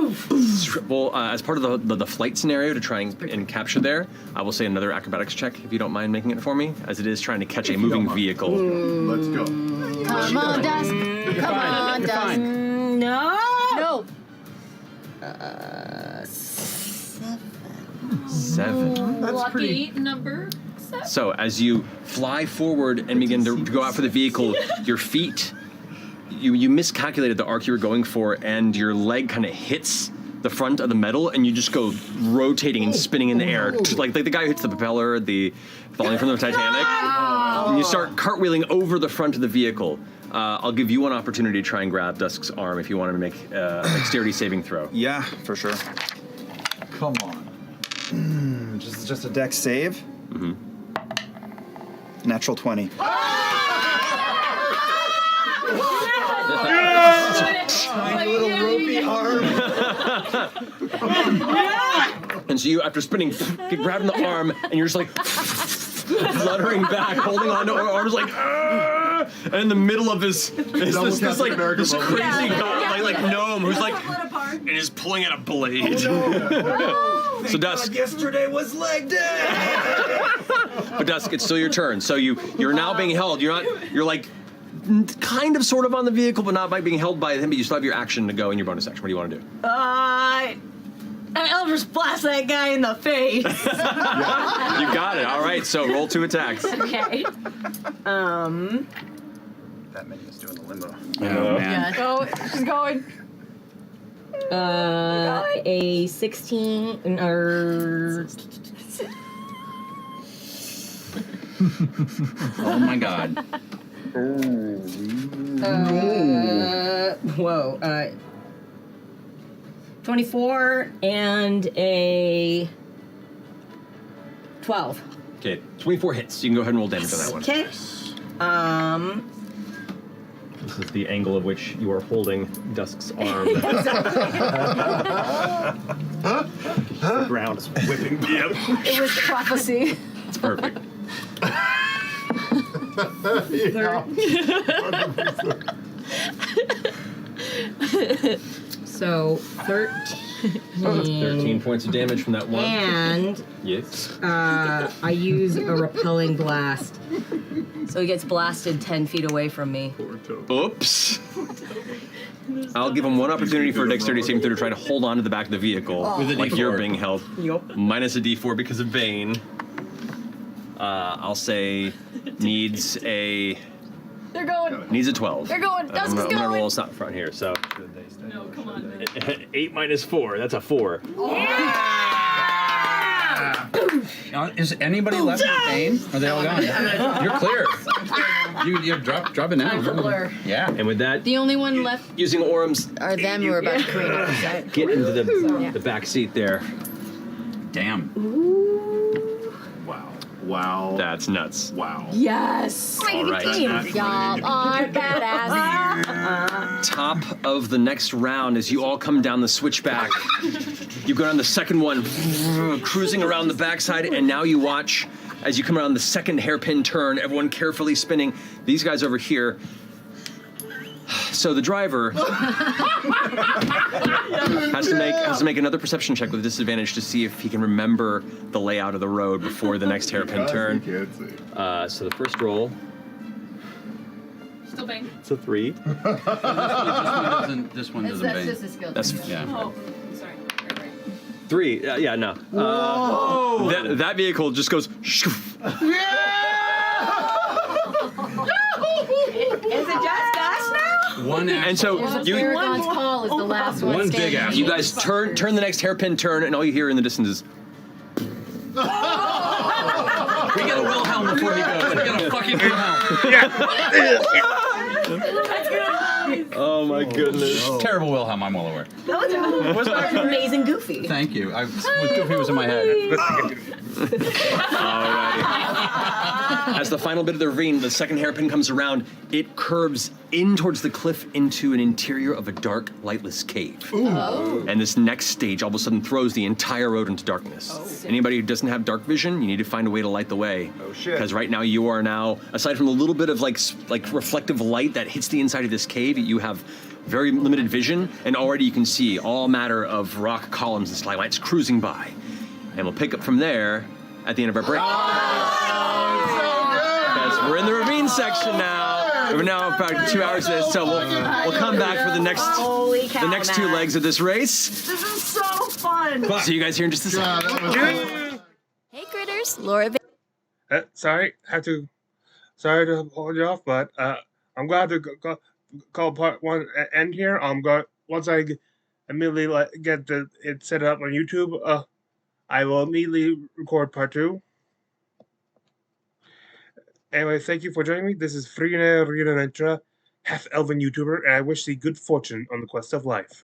Well, as part of the flight scenario to try and capture there, I will say another acrobatics check, if you don't mind making it for me, as it is trying to catch a moving vehicle. Let's go. Come on, Dusk. Come on, Dusk. No. No. 7. That's Lucky pretty. number 7. So as you fly forward and begin to go out for the vehicle, your feet, you miscalculated the arc you were going for, and your leg kind of hits the front of the metal, and you just go rotating and spinning in the air, like the guy who hits the propeller, the falling from the Titanic. And you start cartwheeling over the front of the vehicle. I'll give you one opportunity to try and grab Dusk's arm if you wanted to make a dexterity saving throw. Yeah, for sure. Come on. Just a dex save. Mm-hmm. Natural 20. Tiny little ropey arm. And so you, after spinning, get grabbed in the arm, and you're just like fluttering back, holding on to her arms like, "Argh!" And in the middle of this crazy gnome who's like, and is pulling at a blade. So Dusk, yesterday was leg day. but Dusk, it's still your turn. So you're now being held. You're like kind of sort of on the vehicle, but not by being held by him. But you still have your action to go in your bonus action. What do you want to do? I Eldritch Blast that guy in the face. You got it. All right. So roll 2 attacks. Okay. That mini's doing the limbo. Oh man. Go. She's going. A 16 or Oh my god. whoa, 24 and a 12. Okay. 24 hits. You can go ahead and roll damage on that one. Okay. This is the angle of which you are holding Dusk's arm. The ground is whipping. Yep. It was prophecy. It's perfect. So 13. 13 points of damage from that one. And yes. I use a repelling blast. So he gets blasted 10 feet away from me. Oops. I'll give him one opportunity for a dexterity saving throw to try to hold on to the back of the vehicle With a like D4. you're being held. Yup. Minus a d4 because of Bane. I'll say needs a They're going. 12. They're going. Dusk is I'm gonna going. roll. It's not in front here. So No, come on, man. 8 minus 4. That's a 4. Is anybody left in Bane? Are they all gone? You're clear. You drop it now. Yeah. And with that, The only one left using Orem's, are them who are about to careen off the side. get into the back seat there. Damn. Wow. That's nuts. Wow. Yes. All right. Y'all are badass. top of the next round as you all come down the switchback. You go down the second one, cruising around the backside, and now you watch as you come around the second hairpin turn, everyone carefully spinning. These guys over here. So the driver has to make another perception check with disadvantage to see if he can remember the layout of the road before the next hairpin turn. So the first roll. Still bang. It's a 3. This one doesn't That's bang. just a skill. That's Yeah. Oh, sorry. 3. Yeah, no. That vehicle just goes. Is it just us now? One ass. And so Aragon's call is the last one. One big ass. you guys turn the next hairpin turn, and all you hear in the distance is. We get a Wilhelm before he goes. We get a fucking Wilhelm. Oh my goodness! Terrible Wilhelm. I'm well aware. Was amazing Goofy. Thank you. Goofy was in my head. Alrighty. As the final bit of the ravine, the second hairpin comes around, it curves in towards the cliff into an interior of a dark, lightless cave. And this next stage all of a sudden throws the entire road into darkness. Anybody who doesn't have dark vision, you need to find a way to light the way. Oh shit. Because right now you are now, aside from a little bit of like reflective light that hits the inside of this cave, you have very limited vision, and already you can see all matter of rock columns and stalagmites cruising by. And we'll pick up from there at the end of our break. Because we're in the ravine section now. We're now about 2 hours in, so we'll come back for the next two legs of this race. This is so fun. See you guys here in just a second. Hey, critters. Laura. Sorry to hold you off, but I'm glad to call part 1 end here. Once I immediately get it set up on YouTube, I will immediately record part 2. Anyway, thank you for joining me. This is Frina Rina Nitra, half-elven YouTuber, and I wish thee good fortune on the quest of life.